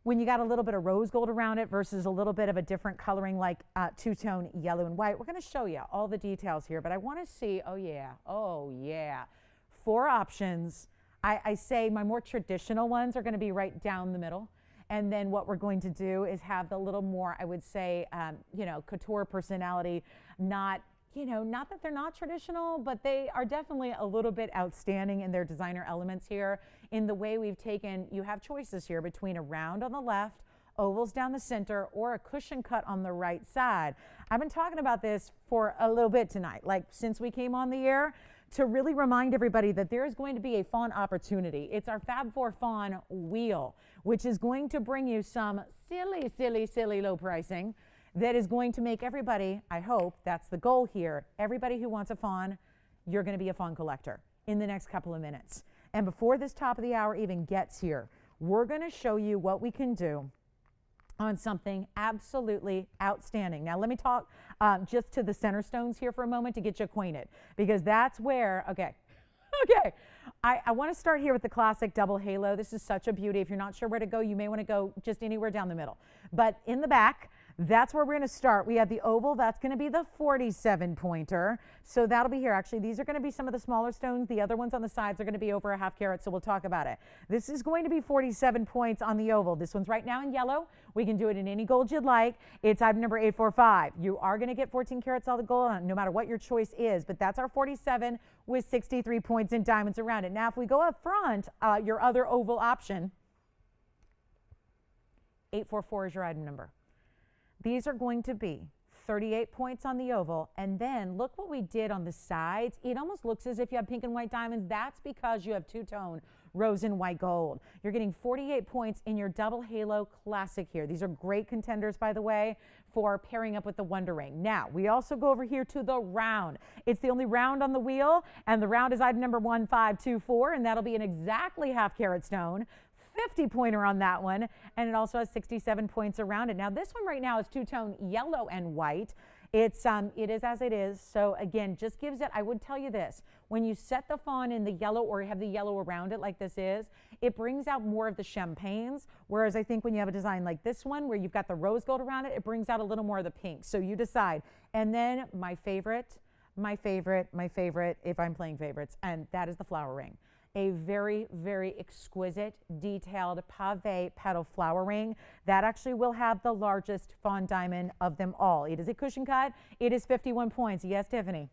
when you got a little bit of rose gold around it versus a little bit of a different coloring like two-tone yellow and white. We're going to show you all the details here, but I want to see, oh yeah. 4 options. I say my more traditional ones are going to be right down the middle. And then what we're going to do is have the little more, I would say, couture personality, not that they're not traditional, but they are definitely a little bit outstanding in their designer elements here in the way we've taken, you have choices here between a round on the left, ovals down the center, or a cushion cut on the right side. I've been talking about this for a little bit tonight, like since we came on the air, to really remind everybody that there is going to be a fawn opportunity. It's our Fab 4 Fawn wheel, which is going to bring you some silly, silly, silly low pricing that is going to make everybody, I hope, that's the goal here, everybody who wants a fawn, you're going to be a fawn collector in the next couple of minutes. And before this top of the hour even gets here, we're going to show you what we can do on something absolutely outstanding. Now let me talk just to the center stones here for a moment to get you acquainted, because that's where, okay, I want to start here with the classic double halo. This is such a beauty. If you're not sure where to go, you may want to go just anywhere down the middle. But in the back, that's where we're going to start. We have the oval. That's going to be the 47 pointer. So that'll be here. Actually, these are going to be some of the smaller stones. The other ones on the sides are going to be over a ½ carat, so we'll talk about it. This is going to be 47 points on the oval. This one's right now in yellow. We can do it in any gold you'd like. It's item number 845. You are going to get 14 carats all the gold on, no matter what your choice is, but that's our 47 with 63 points in diamonds around it. Now, if we go up front, your other oval option, 844 is your item number. These are going to be 38 points on the oval, and then look what we did on the sides. It almost looks as if you have pink and white diamonds. That's because you have two-tone rose and white gold. You're getting 48 points in your double halo classic here. These are great contenders, by the way, for pairing up with the Wonder Ring. Now, we also go over here to the round. It's the only round on the wheel, and the round is item number 1524, and that'll be an exactly ½ carat stone. 50 pointer on that one, and it also has 67 points around it. Now this one right now is two-tone yellow and white. It is as it is. So again, just gives it, I would tell you this, when you set the fawn in the yellow or have the yellow around it like this is, it brings out more of the champagnes, whereas I think when you have a design like this one where you've got the rose gold around it, it brings out a little more of the pink. So you decide. And then my favorite, if I'm playing favorites, and that is the flower ring. A very, very exquisite, detailed pave petal flower ring that actually will have the largest fawn diamond of them all. It is a cushion cut. It is 51 points. Yes, Tiffany?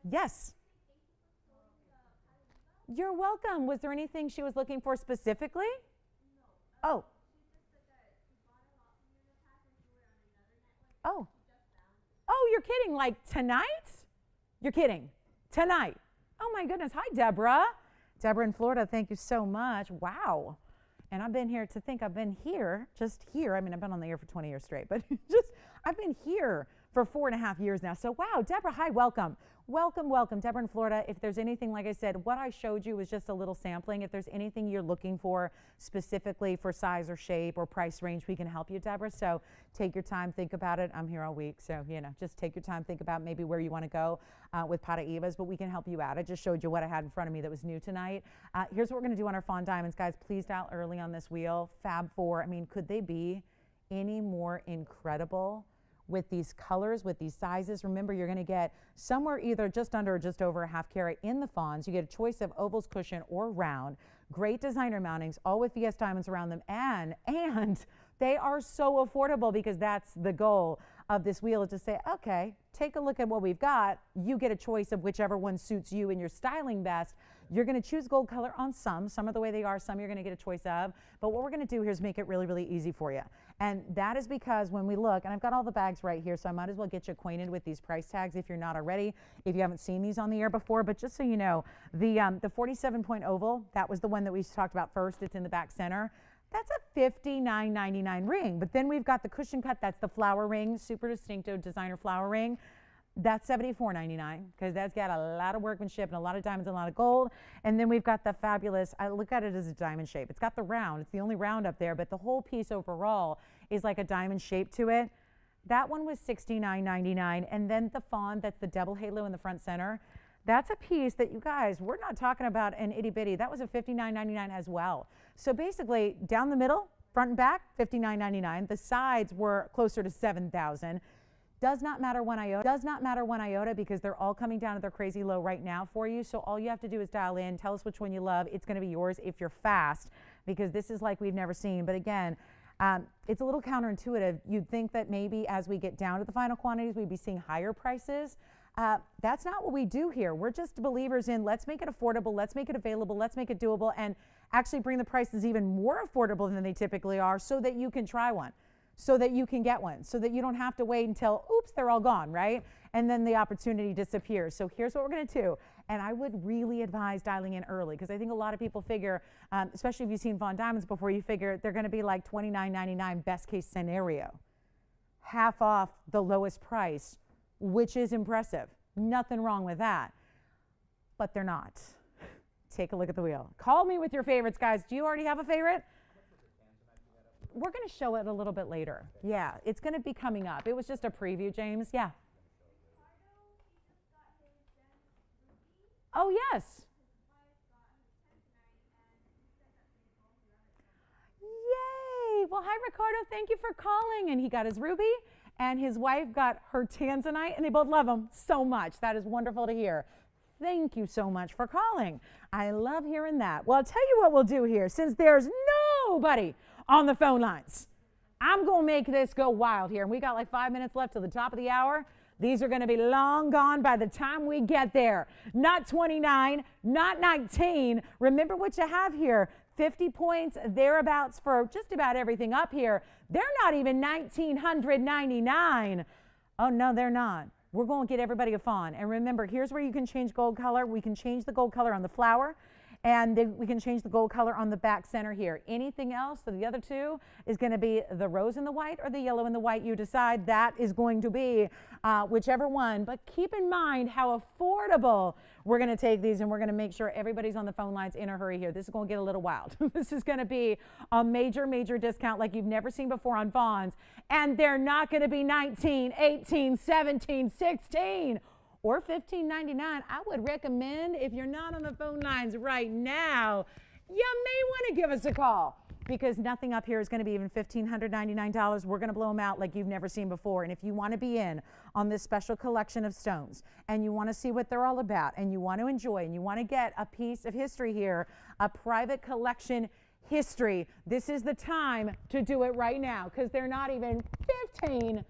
Yes. You're welcome. Was there anything she was looking for specifically? Oh. Oh. Oh, you're kidding. Like tonight? You're kidding. Tonight. Oh my goodness. Hi, Deborah. Deborah in Florida, thank you so much. Wow. And I've been here to think I've been here, just here. I mean, I've been on the air for 20 years straight, but I've been here for 4.5 years now. So wow, Deborah, hi, welcome. Welcome, welcome. Deborah in Florida. If there's anything, like I said, what I showed you was just a little sampling. If there's anything you're looking for specifically for size or shape or price range, we can help you, Deborah. So take your time, think about it. I'm here all week. So, just take your time, think about maybe where you want to go with Paraivas, but we can help you out. I just showed you what I had in front of me that was new tonight. Here's what we're going to do on our Fawn Diamonds, guys. Please dial early on this wheel. Fab 4. I mean, could they be any more incredible? With these colors, with these sizes. Remember, you're going to get somewhere either just under or just over a ½ carat in the fawns. You get a choice of ovals, cushion, or round. Great designer mountings, all with VS diamonds around them, and they are so affordable, because that's the goal of this wheel, is to say, okay, take a look at what we've got. You get a choice of whichever one suits you and your styling best. You're going to choose gold color on some are the way they are, some you're going to get a choice of. But what we're going to do here is make it really, really easy for you. And that is because when we look, and I've got all the bags right here, so I might as well get you acquainted with these price tags if you're not already, if you haven't seen these on the air before. But just so you know, the 47 point oval, that was the one that we talked about first. It's in the back center. That's a $59.99 ring. But then we've got the cushion cut. That's the flower ring, super distinctive designer flower ring. That's $74.99, because that's got a lot of workmanship and a lot of diamonds and a lot of gold. And then we've got the fabulous, I look at it as a diamond shape. It's got the round. It's the only round up there, but the whole piece overall is like a diamond shape to it. That one was $69.99. And then the fawn, that's the double halo in the front center. That's a piece that, you guys, we're not talking about an itty bitty. That was a $59.99 as well. So basically, down the middle, front and back, $59.99. The sides were closer to $7,000. Does not matter one iota, because they're all coming down to their crazy low right now for you. So all you have to do is dial in, tell us which one you love. It's going to be yours if you're fast. because this is like we've never seen. But again, it's a little counterintuitive. You'd think that maybe as we get down to the final quantities, we'd be seeing higher prices. That's not what we do here. We're just believers in let's make it affordable, let's make it available, let's make it doable, and actually bring the prices even more affordable than they typically are so that you can try one, so that you can get one, so that you don't have to wait until, oops, they're all gone, right? And then the opportunity disappears. So here's what we're going to do. And I would really advise dialing in early, because I think a lot of people figure, especially if you've seen Fawn Diamonds before, you figure they're going to be like $29.99 best case scenario, half off the lowest price, which is impressive. Nothing wrong with that. But they're not. Take a look at the wheel. Call me with your favorites, guys. Do you already have a favorite? We're going to show it a little bit later. Yeah, it's going to be coming up. It was just a preview, James. Yeah. Oh, yes. Yay. Well, hi, Ricardo. Thank you for calling. And he got his ruby, and his wife got her Tanzanite, and they both love him so much. That is wonderful to hear. Thank you so much for calling. I love hearing that. Well, I'll tell you what we'll do here. Since there's nobody on the phone lines, I'm going to make this go wild here. And we got like 5 minutes left to the top of the hour. These are going to be long gone by the time we get there. Not 29, not 19. Remember what you have here. 50 points, thereabouts for just about everything up here. They're not even $1,999. Oh, no, they're not. We're going to get everybody a fawn. And remember, here's where you can change gold color. We can change the gold color on the flower, and then we can change the gold color on the back center here. Anything else, so the other two is going to be the rose and the white or the yellow and the white. You decide. That is going to be whichever one. But keep in mind how affordable we're going to take these, and we're going to make sure everybody's on the phone lines in a hurry here. This is going to get a little wild. This is going to be a major, major discount like you've never seen before on Fawns. And they're not going to be 19, 18, 17, 16. Or $15.99. I would recommend, if you're not on the phone lines right now, you may want to give us a call, because nothing up here is going to be even $1,599. We're going to blow them out like you've never seen before. And if you want to be in on this special collection of stones, and you want to see what they're all about, and you want to enjoy, and you want to get a piece of history here, a private collection history, this is the time to do it right now, because they're not even 15.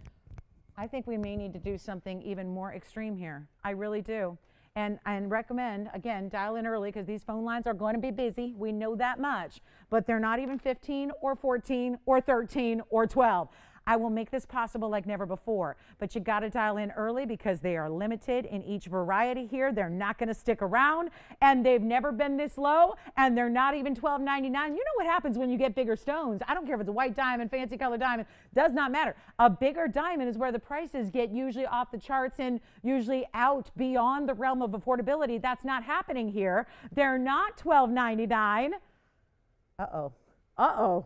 I think we may need to do something even more extreme here. I really do. And recommend, again, dial in early, because these phone lines are going to be busy. We know that much. But they're not even 15 or 14 or 13 or 12. I will make this possible like never before. But you got to dial in early, because they are limited in each variety here. They're not going to stick around, and they've never been this low, and they're not even $12.99. You know what happens when you get bigger stones? I don't care if it's a white diamond, fancy color diamond, does not matter. A bigger diamond is where the prices get usually off the charts and usually out beyond the realm of affordability. That's not happening here. They're not $12.99. Uh-oh. Uh-oh.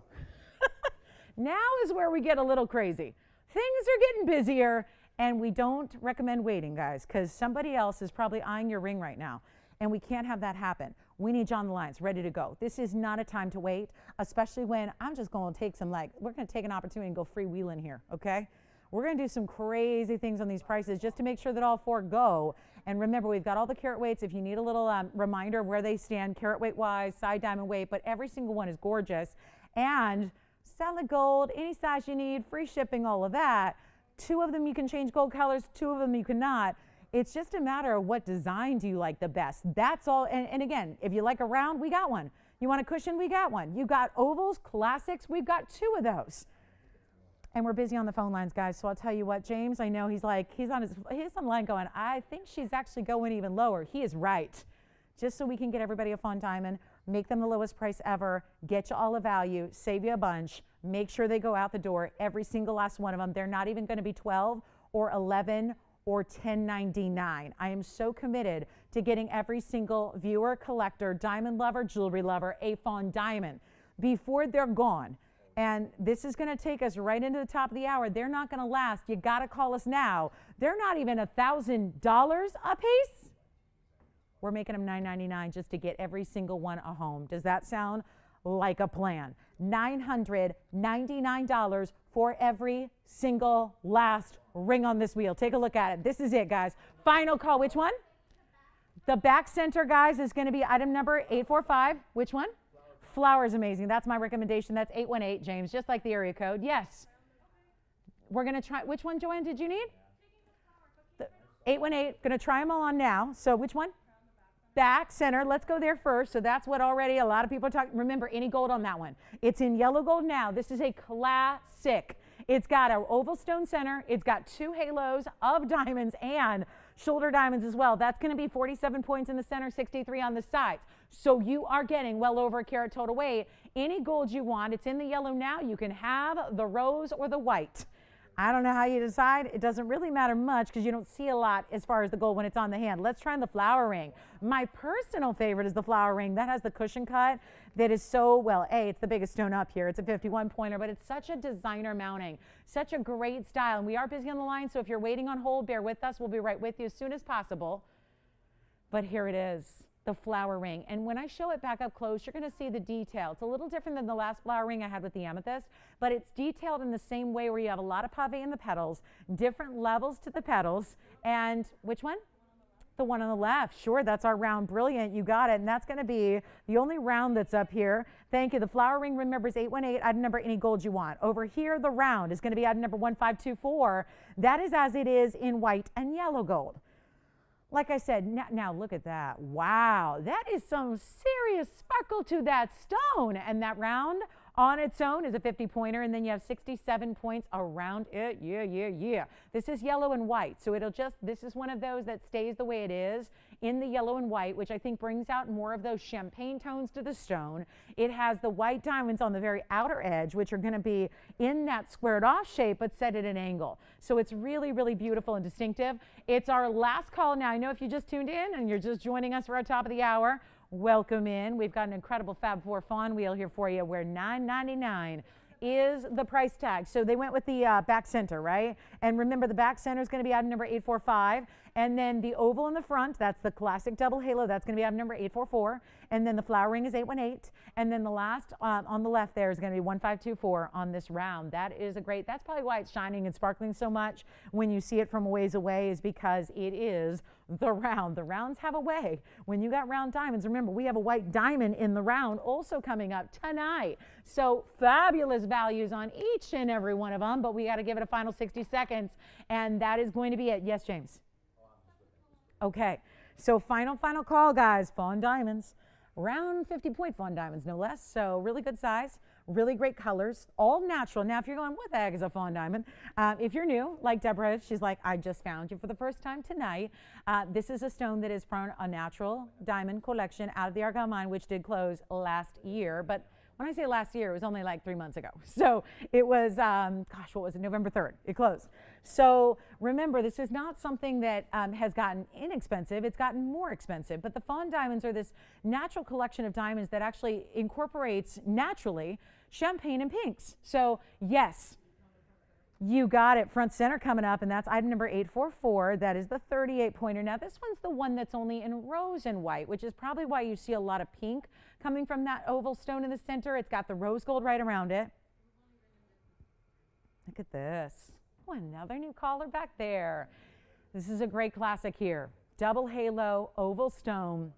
Now is where we get a little crazy. Things are getting busier, and we don't recommend waiting, guys, because somebody else is probably eyeing your ring right now, and we can't have that happen. We need you on the lines, ready to go. This is not a time to wait, especially when I'm just going to take some, we're going to take an opportunity and go freewheeling here, okay? We're going to do some crazy things on these prices just to make sure that all four go. And remember, we've got all the carat weights. If you need a little reminder of where they stand, carat weight wise, side diamond weight, but every single one is gorgeous. And solid gold, any size you need, free shipping, all of that. 2 of them you can change gold colors, 2 of them you cannot. It's just a matter of what design do you like the best. That's all. And again, if you like a round, we got one. You want a cushion, we got one. You got ovals, classics, we've got 2 of those. And we're busy on the phone lines, guys. So I'll tell you what, James, I know he's on the line going, I think she's actually going even lower. He is right. Just so we can get everybody a Fawn Diamond, make them the lowest price ever, get you all a value, save you a bunch, make sure they go out the door, every single last one of them. They're not even going to be 12 or 11 or $10.99. I am so committed to getting every single viewer, collector, diamond lover, jewelry lover a Fawn Diamond before they're gone. And this is going to take us right into the top of the hour. They're not going to last. You got to call us now. They're not even $1,000 a piece. We're making them $9.99 just to get every single one a home. Does that sound like a plan? $999 for every single last ring on this wheel. Take a look at it. This is it, guys. Final call. Which one? The back center, guys, is going to be item number 845. Which one? flower is amazing. That's my recommendation. That's 818, James, just like the area code. Yes. We're going to try. Which one, Joanne, did you need? 818. Going to try them all on now. So which one? Back, center. Let's go there first. So that's what already a lot of people are talking. Remember, any gold on that one. It's in yellow gold now. This is a classic. It's got an oval stone center. It's got 2 halos of diamonds and shoulder diamonds as well. That's going to be 47 points in the center, 63 on the sides. So you are getting well over a carat total weight. Any gold you want, it's in the yellow now. You can have the rose or the white. I don't know how you decide. It doesn't really matter much because you don't see a lot as far as the gold when it's on the hand. Let's try the flower ring. My personal favorite is the flower ring. That has the cushion cut that is so, well, it's the biggest stone up here. It's a 51 pointer, but it's such a designer mounting, such a great style. And we are busy on the line, so if you're waiting on hold, bear with us. We'll be right with you as soon as possible. But here it is, the flower ring. And when I show it back up close, you're going to see the detail. It's a little different than the last flower ring I had with the amethyst, but it's detailed in the same way where you have a lot of pave in the petals, different levels to the petals. And which one? The one on the left. Sure, that's our round. Brilliant. You got it. And that's going to be the only round that's up here. Thank you. The flower ring, remember, is 818. Item number any gold you want. Over here, the round is going to be item number 1524. That is as it is in white and yellow gold. Like I said, now look at that. Wow, that is some serious sparkle to that stone. And that round on its own is a 50 pointer, and then you have 67 points around it. Yeah. This is yellow and white, so this is one of those that stays the way it is in the yellow and white, which I think brings out more of those champagne tones to the stone. It has the white diamonds on the very outer edge, which are going to be in that squared off shape, but set at an angle. So it's really, really beautiful and distinctive. It's our last call now. I know if you just tuned in and you're just joining us for our top of the hour, welcome in. We've got an incredible Fab 4 Fawn wheel here for you where $9.99 is the price tag. So they went with the back center, right? And remember, the back center is going to be item number 845. And then the oval in the front, that's the classic double halo. That's going to be item number 844. And then the flower ring is 818. And then the last on the left there is going to be 1524 on this round. That is that's probably why it's shining and sparkling so much when you see it from a ways away, is because it is the round. The rounds have a way. When you got round diamonds, remember, we have a white diamond in the round also coming up tonight. So fabulous values on each and every one of them, but we got to give it a final 60 seconds. And that is going to be it. Yes, James? Okay, so final call, guys. Fawn Diamonds, around 50-point Fawn Diamonds, no less. So really good size, really great colors, all natural. Now, if you're going, what the heck is a Fawn Diamond? If you're new, like Deborah, she's like, I just found you for the first time tonight. This is a stone that is from a natural diamond collection out of the Argyle mine, which did close last year. But when I say last year, it was only like 3 months ago. So it was, gosh, what was it, November 3rd, it closed. So remember, this is not something that has gotten inexpensive, it's gotten more expensive. But the Fawn Diamonds are this natural collection of diamonds that actually incorporates naturally champagne and pinks. So yes, you got it, front center coming up, and that's item number 844. That is the 38 pointer. Now this one's the one that's only in rose and white, which is probably why you see a lot of pink coming from that oval stone in the center. It's got the rose gold right around it. Look at this. Oh, another new caller back there. This is a great classic here. Double halo, oval stone,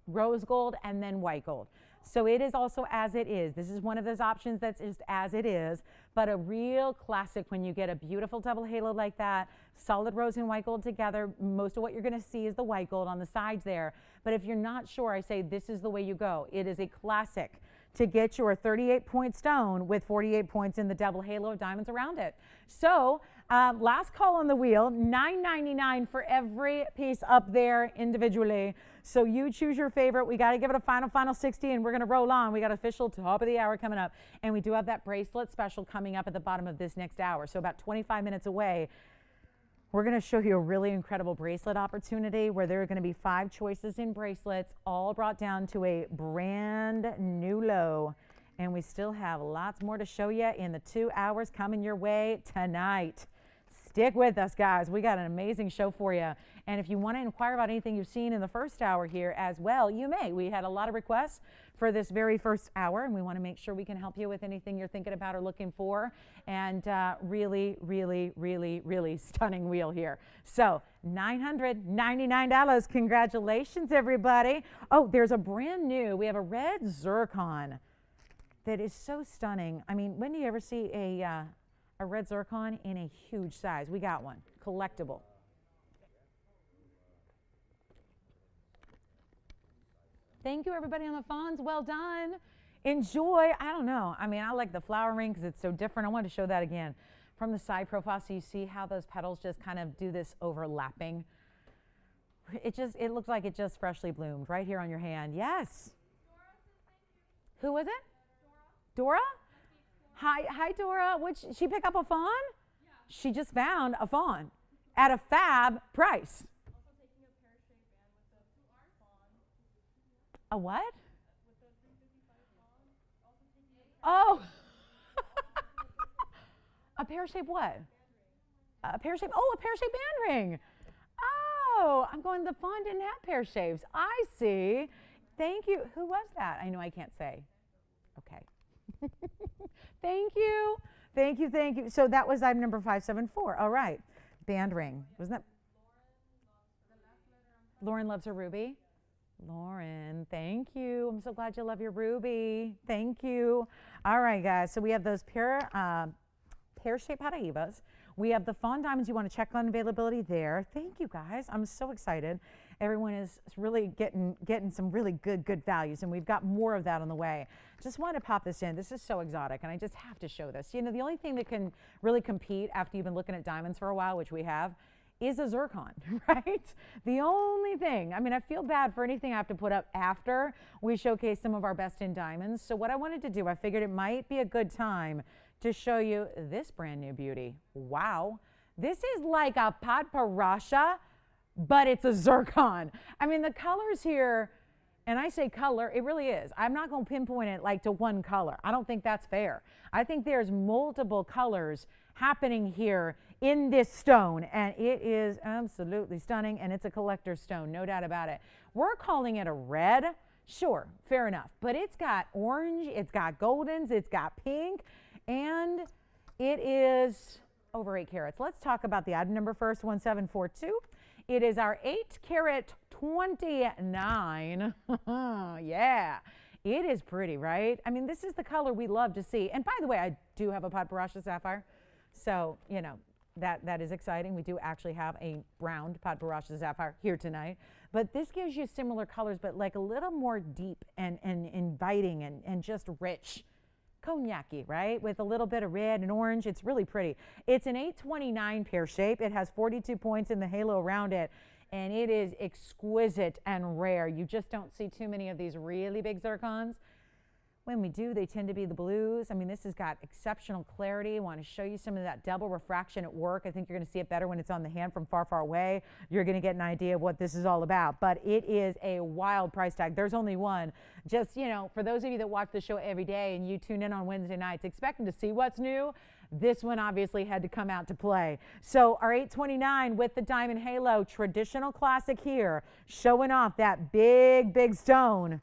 rose gold, and then white gold. So it is also as it is. This is one of those options that's just as it is, but a real classic when you get a beautiful double halo like that, solid rose and white gold together. Most of what you're going to see is the white gold on the sides there. But if you're not sure, I say this is the way you go. It is a classic to get your 38-point stone with 48 points in the double halo of diamonds around it. So last call on the wheel, $9.99 for every piece up there individually. So you choose your favorite. We got to give it a final 60, and we're going to roll on. We got official top of the hour coming up, and we do have that bracelet special coming up at the bottom of this next hour. So about 25 minutes away, we're going to show you a really incredible bracelet opportunity where there are going to be 5 choices in bracelets, all brought down to a brand new low. And we still have lots more to show you in the 2 hours coming your way tonight. Stick with us, guys. We got an amazing show for you. And if you want to inquire about anything you've seen in the first hour here as well, you may. We had a lot of requests for this very first hour, and we want to make sure we can help you with anything you're thinking about or looking for. And really, really, really, really stunning wheel here. So $999. Congratulations, everybody. Oh, there's a brand new. We have a red Zircon that is so stunning. I mean, when do you ever see a red zircon in a huge size? We got one, collectible. Thank you, everybody on the Fawns. Well done. Enjoy. I don't know. I mean, I like the flower ring because it's so different. I wanted to show that again from the side profile so you see how those petals just kind of do this overlapping. It looks like it just freshly bloomed right here on your hand. Yes. Who was it? Dora? Hi, Dora. She pick up a fawn? Yeah. She just found a fawn at a fab price. Also taking a pear-shaped band with the fawn. A what? With the 355 fawn. Also taking a pear-shaped what? A pear-shaped, a pear-shaped band ring. Oh, I'm going, the fawn didn't have pear shapes. I see. Thank you. Who was that? I know I can't say. Okay. Thank you. Thank you. Thank you. So that was item number 574. All right. Band ring. Wasn't that? Lauren loves her ruby. Lauren, thank you. I'm so glad you love your ruby. Thank you. All right, guys. So we have those pear-shaped Paraibas. We have the Fawn Diamonds. You want to check on availability there. Thank you, guys. I'm so excited. Everyone is really getting some really good values, and we've got more of that on the way. Just want to pop this in. This is so exotic, and I just have to show this. You know, the only thing that can really compete after you've been looking at diamonds for a while, which we have, is a zircon, right? The only thing. I mean, I feel bad for anything I have to put up after we showcase some of our best in diamonds. So what I wanted to do, I figured it might be a good time to show you this brand new beauty. Wow. This is like a paparasha, but it's a zircon. I mean, the colors here, and I say color, it really is. I'm not going to pinpoint it like to one color. I don't think that's fair. I think there's multiple colors happening here in this stone, and it is absolutely stunning, and it's a collector's stone, no doubt about it. We're calling it a red. Sure, fair enough. But it's got orange, it's got goldens, it's got pink, and it is over 8 carats. Let's talk about the item number first, 1742. It is our 8 carat 29. Yeah, it is pretty, right? I mean, this is the color we love to see. And by the way, I do have a paparasha sapphire. So, you know, that is exciting. We do actually have a brown paparasha sapphire here tonight. But this gives you similar colors, but like a little more deep and inviting and just rich. Cognac-y, right? With a little bit of red and orange. It's really pretty. It's an 829 pear shape. It has 42 points in the halo around it, and it is exquisite and rare. You just don't see too many of these really big zircons. When we do, they tend to be the blues. I mean, this has got exceptional clarity. I want to show you some of that double refraction at work. I think you're going to see it better when it's on the hand from far away. You're going to get an idea of what this is all about. But it is a wild price tag. There's only one. Just, you know, for those of you that watch the show every day and you tune in on Wednesday nights expecting to see what's new, this one obviously had to come out to play. So our 829 with the diamond halo, traditional classic here, showing off that big stone.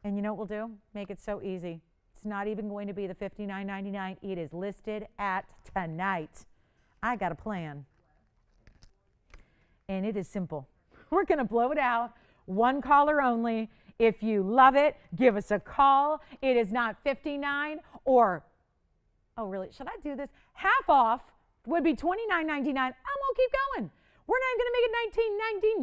And you know what we'll do? Make it so easy. It's not even going to be the $59.99. It is listed at tonight. I got a plan. And it is simple. We're going to blow it out. One caller only. If you love it, give us a call. It is not $59 or, oh really, should I do this? Half off would be $29.99. I'm going to keep going. We're not going to make it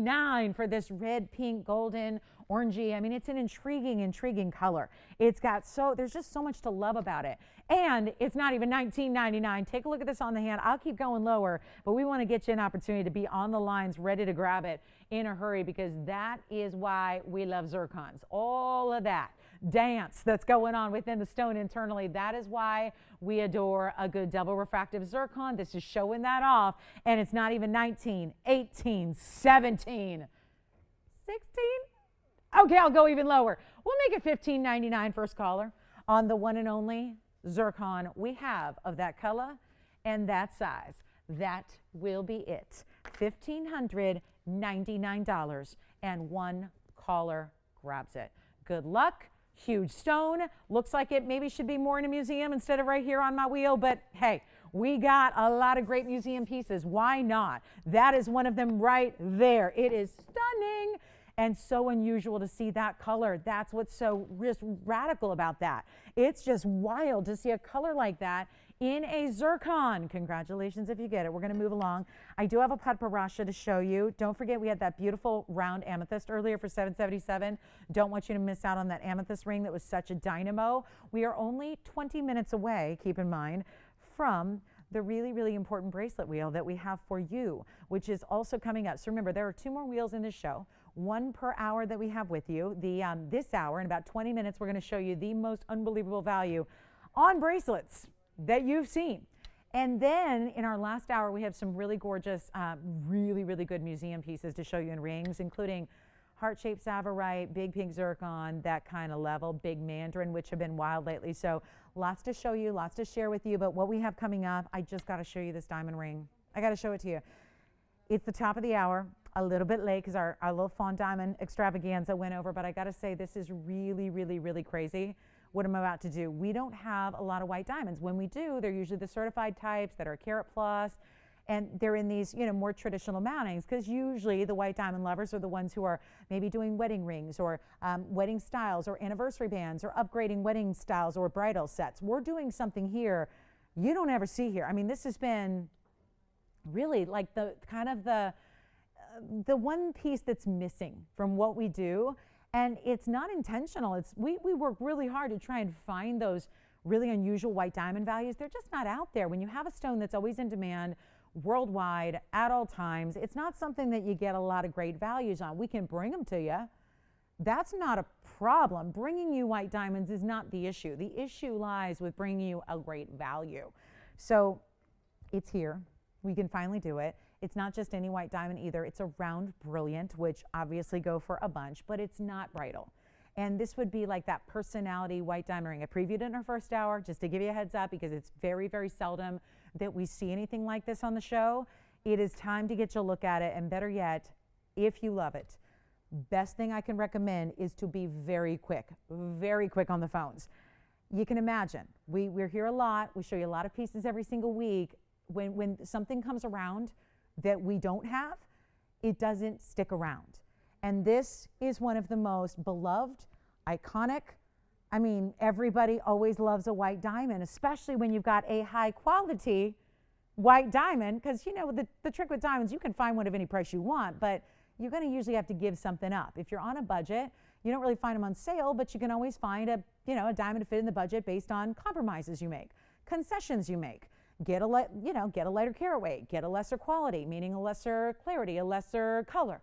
$19.99 for this red, pink, golden, orangey. I mean, it's an intriguing color. It's got there's just so much to love about it. And it's not even $19.99. Take a look at this on the hand. I'll keep going lower, but we want to get you an opportunity to be on the lines, ready to grab it in a hurry, because that is why we love zircons. All of that dance that's going on within the stone internally, that is why we adore a good double refractive zircon. This is showing that off, and it's not even 19, 18, 17, 16. Okay, I'll go even lower. We'll make it $15.99 first caller on the one and only zircon we have of that color and that size. That will be it. $1,599, and one caller grabs it. Good luck. Huge stone. Looks like it maybe should be more in a museum instead of right here on my wheel, but hey, we got a lot of great museum pieces. Why not? That is one of them right there. It is stunning. and so unusual to see that color. That's what's so just radical about that. It's just wild to see a color like that in a zircon. Congratulations if you get it. We're going to move along. I do have a patparasha to show you. Don't forget we had that beautiful round amethyst earlier for $777. Don't want you to miss out on that amethyst ring that was such a dynamo. We are only 20 minutes away, keep in mind, from the really, really important bracelet wheel that we have for you, which is also coming up. So remember, there are 2 more wheels in this show, 1 per hour that we have with you. This hour, in about 20 minutes, we're going to show you the most unbelievable value on bracelets that you've seen. And then in our last hour, we have some really gorgeous, really, really good museum pieces to show you in rings, including heart-shaped tsavorite, big pink zircon, that kind of level, big mandarin, which have been wild lately. So lots to show you, lots to share with you. But what we have coming up, I just got to show you this diamond ring. I got to show it to you. It's the top of the hour, a little bit late because our little Fawn Diamond extravaganza went over. But I got to say, this is really, really, really crazy what I'm about to do. We don't have a lot of white diamonds. When we do, they're usually the certified types that are carat plus, and they're in these, more traditional mountings, because usually the white diamond lovers are the ones who are maybe doing wedding rings or wedding styles or anniversary bands or upgrading wedding styles or bridal sets. We're doing something here you don't ever see here. I mean, this has been really like the one piece that's missing from what we do. And it's not intentional. We work really hard to try and find those really unusual white diamond values. They're just not out there. When you have a stone that's always in demand worldwide at all times, it's not something that you get a lot of great values on. We can bring them to you. That's not a problem. Bringing you white diamonds is not the issue. The issue lies with bringing you a great value. So it's here. We can finally do it. It's not just any white diamond either. It's a round brilliant, which obviously go for a bunch, but it's not bridal. And this would be like that personality white diamond ring. I previewed it in our first hour just to give you a heads up, because it's very, very seldom that we see anything like this on the show. It is time to get you a look at it, and better yet, if you love it, best thing I can recommend is to be very quick on the phones. You can imagine, we're here a lot. We show you a lot of pieces every single week. When something comes around that we don't have, it doesn't stick around. And this is one of the most beloved, iconic. I mean, everybody always loves a white diamond, especially when you've got a high quality white diamond, because the trick with diamonds, you can find one of any price you want, but you're going to usually have to give something up. If you're on a budget, you don't really find them on sale, but you can always find a diamond to fit in the budget based on compromises you make, concessions you make. Get a lighter carat weight, get a lesser quality, meaning a lesser clarity, a lesser color.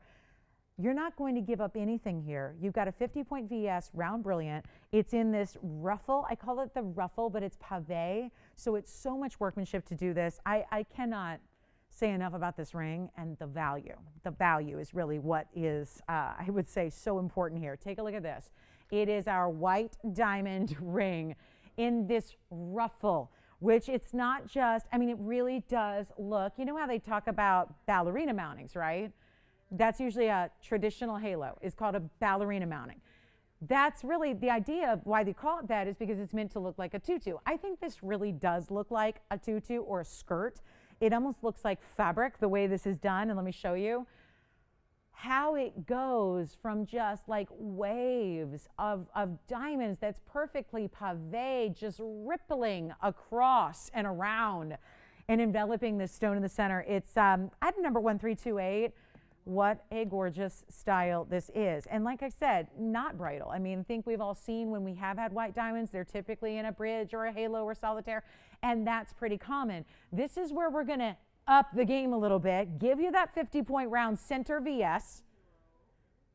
You're not going to give up anything here. You've got a 50-point VS, round brilliant. It's in this ruffle. I call it the ruffle, but it's pavé. So it's so much workmanship to do this. I cannot say enough about this ring and the value. The value is really what is, I would say, so important here. Take a look at this. It is our white diamond ring in this ruffle, which it's not just, it really does look, you know how they talk about ballerina mountings, right? That's usually a traditional halo. It's called a ballerina mounting. That's really the idea of why they call it that, is because it's meant to look like a tutu. I think this really does look like a tutu or a skirt. It almost looks like fabric the way this is done. And let me show you how it goes from just like waves of diamonds that's perfectly pavé, just rippling across and around and enveloping this stone in the center. It's item number 1328. What a gorgeous style this is. And like I said, not bridal. I think we've all seen when we have had white diamonds, they're typically in a bridge or a halo or solitaire, and that's pretty common. This is where we're going to up the game a little bit, give you that 50-point round center VS.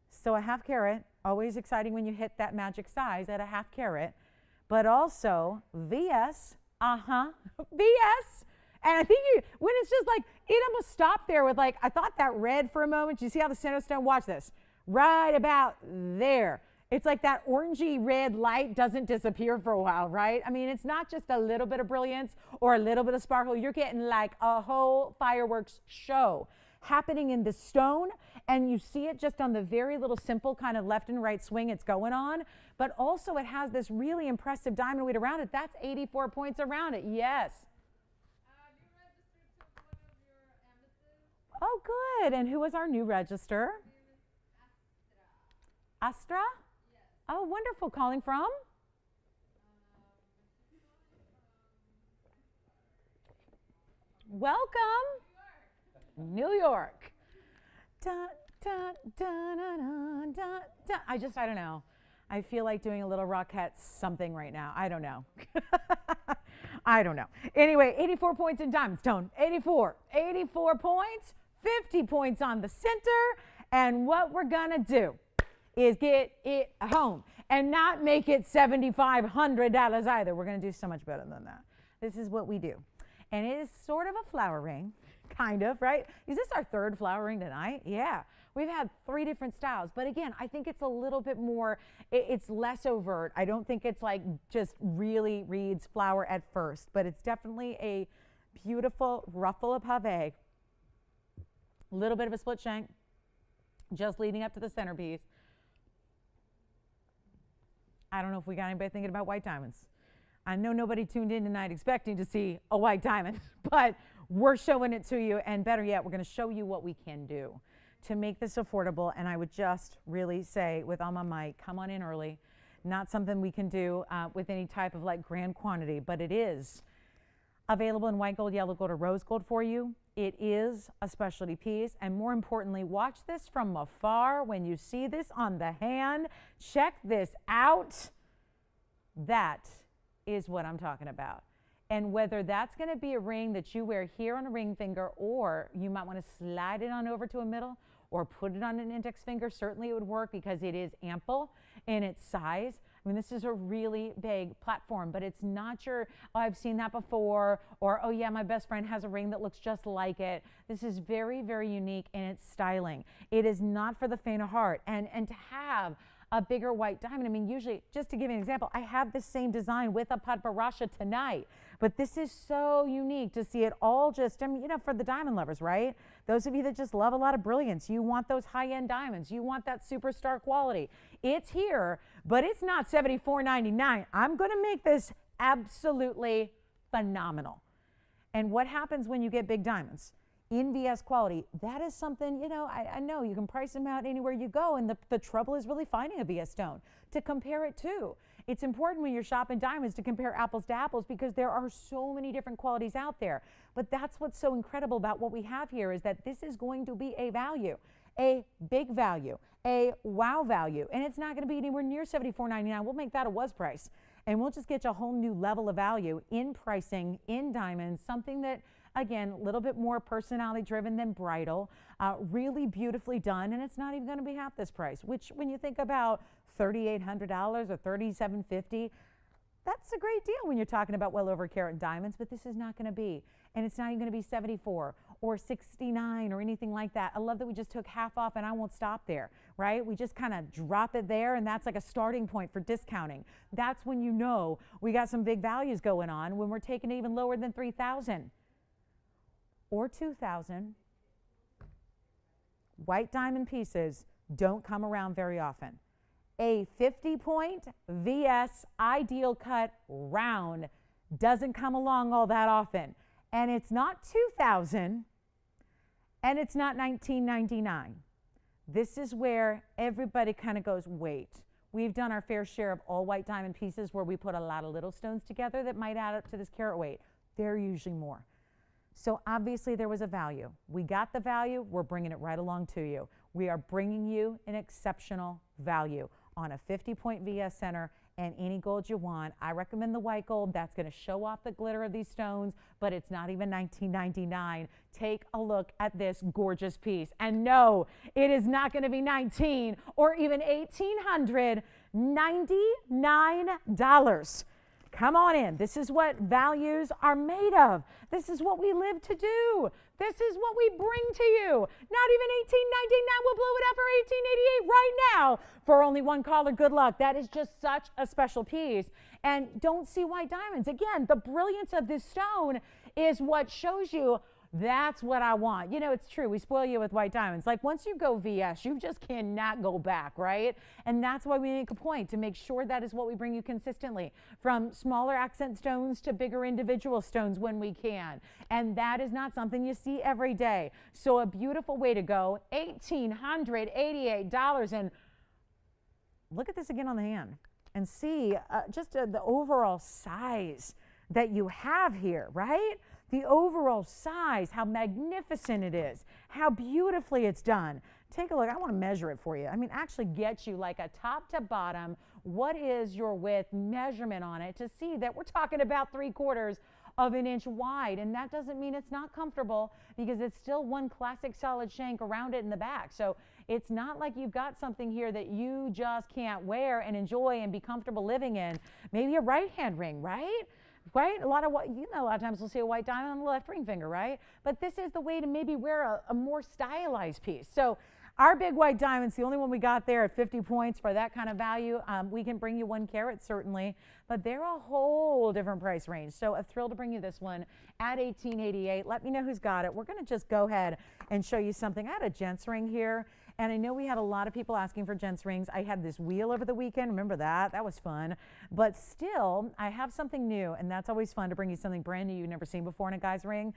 So a half carat, always exciting when you hit that magic size at a half carat, but also VS, VS. And I think when it's just like, it almost stopped there with like, I thought that red for a moment. You see how the center stone, watch this, right about there. It's like that orangey red light doesn't disappear for a while, right? It's not just a little bit of brilliance or a little bit of sparkle. You're getting like a whole fireworks show happening in the stone, and you see it just on the very little simple kind of left and right swing it's going on, but also it has this really impressive diamond weight around it. That's 84 points around it, yes. You registered to one of your amethysts. Oh, good. And who was our new register? Her name is Astra? Oh, wonderful. Calling from? Welcome. New York. Da, da, da, da, da, da, da. I don't know. I feel like doing a little Rockette something right now. I don't know. I don't know. Anyway, 84 points in diamond stone. 84 points, 50 points on the center. And what we're going to do is get it home and not make it $7,500 either. We're going to do so much better than that. This is what we do. And it is sort of a flower ring, kind of, right? Is this our third flower ring tonight? Yeah. We've had 3 different styles. But again, I think it's a little bit more, it's less overt. I don't think it's like just really reads flower at first. But it's definitely a beautiful ruffle of pave. A little bit of a split shank, just leading up to the centerpiece. I don't know if we got anybody thinking about white diamonds. I know nobody tuned in tonight expecting to see a white diamond, but we're showing it to you, and better yet, we're going to show you what we can do to make this affordable. And I would just really say with all my might, come on in early. Not something we can do with any type of like grand quantity, but it is available in white gold, yellow gold, or rose gold for you. It is a specialty piece, and more importantly, watch this from afar. When you see this on the hand, check this out. That is what I'm talking about. And whether that's going to be a ring that you wear here on a ring finger, or you might want to slide it on over to a middle or put it on an index finger, certainly it would work because it is ample in its size. I mean, this is a really big platform, but it's not your, oh, I've seen that before, or, oh yeah, my best friend has a ring that looks just like it. This is very, very unique in its styling. It is not for the faint of heart. And to have a bigger white diamond, I mean, usually, just to give you an example, I have the same design with a Padbarasha tonight, but this is so unique to see it all just, I mean, you know, for the diamond lovers, right? Those of you that just love a lot of brilliance, you want those high-end diamonds, you want that superstar quality. It's here, but it's not $74.99. I'm going to make this absolutely phenomenal. And what happens when you get big diamonds? In VS quality, that is something, you know, I know you can price them out anywhere you go, and the trouble is really finding a VS stone to compare it to. It's important when you're shopping diamonds to compare apples to apples because there are so many different qualities out there. But that's what's so incredible about what we have here is that this is going to be a value, a big value, a wow value, and it's not going to be anywhere near $74.99. We'll make that a was price, and we'll just get you a whole new level of value in pricing, in diamonds, something that, again, a little bit more personality driven than bridal, really beautifully done, and it's not even going to be half this price, which when you think about $3,800 or $3,750, that's a great deal when you're talking about well over a carat in diamonds, but this is not going to be, and it's not even going to be 74 or 69 or anything like that. I love that we just took half off, and I won't stop there, right? We just kind of drop it there, and that's like a starting point for discounting. That's when you know we got some big values going on when we're taking it even lower than 3,000 or 2,000. White diamond pieces don't come around very often. A 50-point VS ideal cut round doesn't come along all that often. And it's not 2,000 and it's not $19.99. This is where everybody kind of goes, wait, we've done our fair share of all white diamond pieces where we put a lot of little stones together that might add up to this carat weight. They're usually more. So obviously there was a value. We got the value, we're bringing it right along to you. We are bringing you an exceptional value on a 50-point VS center and any gold you want. I recommend the white gold. That's going to show off the glitter of these stones, but it's not even $19.99. Take a look at this gorgeous piece. And no, it is not going to be $1,900 or even $1,899. Come on in. This is what values are made of. This is what we live to do. This is what we bring to you. Not even $18.99. We'll blow it up for $18.88 right now for only one caller. Good luck. That is just such a special piece. And don't see white diamonds. Again, the brilliance of this stone is what shows you that's what I want. You know, it's true. We spoil you with white diamonds. Like once you go VS, you just cannot go back, right? And that's why we make a point to make sure that is what we bring you consistently, from smaller accent stones to bigger individual stones when we can. And that is not something you see every day. So a beautiful way to go, $1,888. And look at this again on the hand and see just the overall size that you have here, right? The overall size, how magnificent it is, how beautifully it's done. Take a look. I want to measure it for you. I mean, actually get you like a top to bottom, what is your width measurement on it to see that we're talking about 3/4 of an inch wide. And that doesn't mean it's not comfortable because it's still one classic solid shank around it in the back. So it's not like you've got something here that you just can't wear and enjoy and be comfortable living in. Maybe a right hand ring, right? Right? A lot of times we'll see a white diamond on the left ring finger, right? But this is the way to maybe wear a more stylized piece. So our big white diamond's the only one we got there at 50 points for that kind of value. We can bring you 1 carat certainly, but they're a whole different price range. So a thrill to bring you this one at $18.88. Let me know who's got it. We're going to just go ahead and show you something. I had a gents ring here, and I know we had a lot of people asking for gents rings. I had this wheel over the weekend. Remember that? That was fun. But still, I have something new, and that's always fun to bring you something brand new you've never seen before in a guy's ring.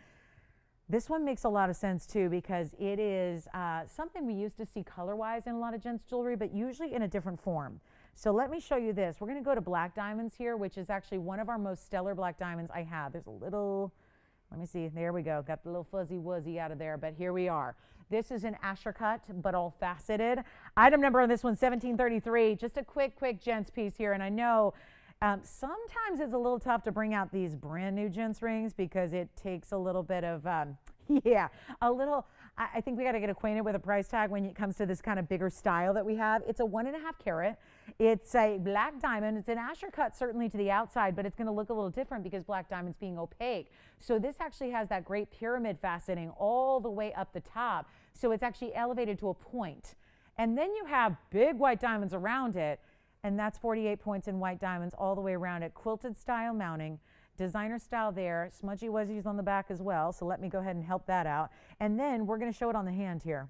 This one makes a lot of sense too because it is something we used to see color-wise in a lot of gents jewelry, but usually in a different form. So let me show you this. We're going to go to black diamonds here, which is actually one of our most stellar black diamonds I have. There's a little, let me see, there we go. Got the little fuzzy wuzzy out of there, but here we are. This is an Asher cut, but all faceted. Item number on this one, 1733. Just a quick gents piece here, and I know sometimes it's a little tough to bring out these brand new gents rings because it takes a little bit of, I think we got to get acquainted with a price tag when it comes to this kind of bigger style that we have. It's a 1.5 carat. It's a black diamond. It's an Asher cut certainly to the outside, but it's going to look a little different because black diamond's being opaque. So this actually has that great pyramid faceting all the way up the top. So it's actually elevated to a point. And then you have big white diamonds around it. And that's 48 points in white diamonds all the way around it. Quilted style mounting, designer style there, smudgy wuzzies on the back as well. So let me go ahead and help that out. And then we're going to show it on the hand here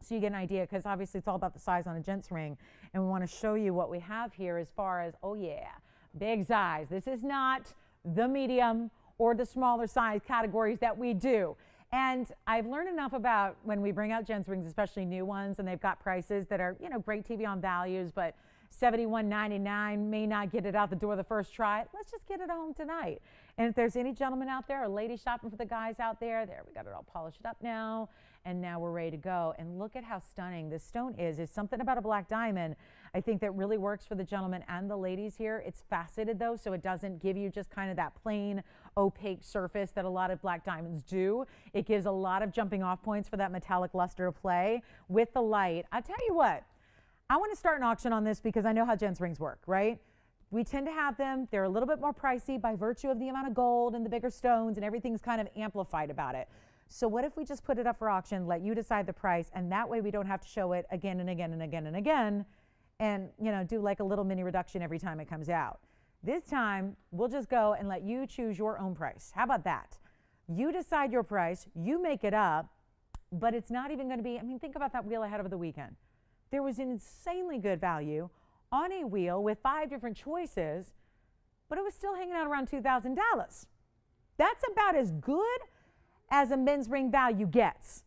so you get an idea because obviously it's all about the size on a gents ring. And we want to show you what we have here as far as, oh yeah, big size. This is not the medium or the smaller size categories that we do. And I've learned enough about when we bring out gents rings, especially new ones, and they've got prices that are, great TVON values, but $71.99 may not get it out the door the first try. Let's just get it home tonight. And if there's any gentlemen out there or ladies shopping for the guys out there, we got it all polished up now, and now we're ready to go. And look at how stunning this stone is. There's something about a black diamond I think that really works for the gentlemen and the ladies here. It's faceted though, so it doesn't give you just kind of that plain opaque surface that a lot of black diamonds do. It gives a lot of jumping off points for that metallic luster of play with the light. I tell you what, I want to start an auction on this because I know how gents rings work, right? We tend to have them. They're a little bit more pricey by virtue of the amount of gold and the bigger stones, and everything's kind of amplified about it. So what if we just put it up for auction, let you decide the price, and that way we don't have to show it again and again and again and again and, do like a little mini reduction every time it comes out. This time, we'll just go and let you choose your own price. How about that? You decide your price, you make it up, but it's not even going to be, think about that wheel I had over the weekend. There was an insanely good value on a wheel with 5 different choices, but it was still hanging out around $2,000. That's about as good as a men's ring value gets.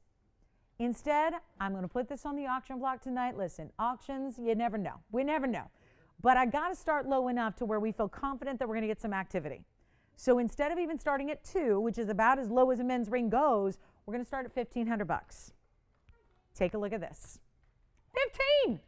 Instead, I'm going to put this on the auction block tonight. Listen, auctions, you never know. We never know. But I got to start low enough to where we feel confident that we're going to get some activity. So instead of even starting at 2, which is about as low as a men's ring goes, we're going to start at $1,500. Take a look at this. 15,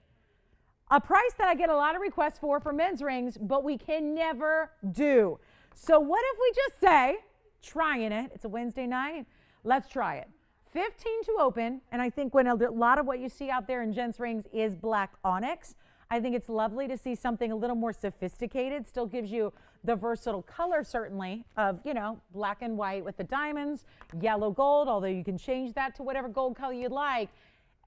a price that I get a lot of requests for men's rings, but we can never do. So what if we just say, trying it, it's a Wednesday night, let's try it. 15 to open, and I think when a lot of what you see out there in gents rings is black onyx, I think it's lovely to see something a little more sophisticated, still gives you the versatile color certainly of, black and white with the diamonds, yellow gold, although you can change that to whatever gold color you'd like.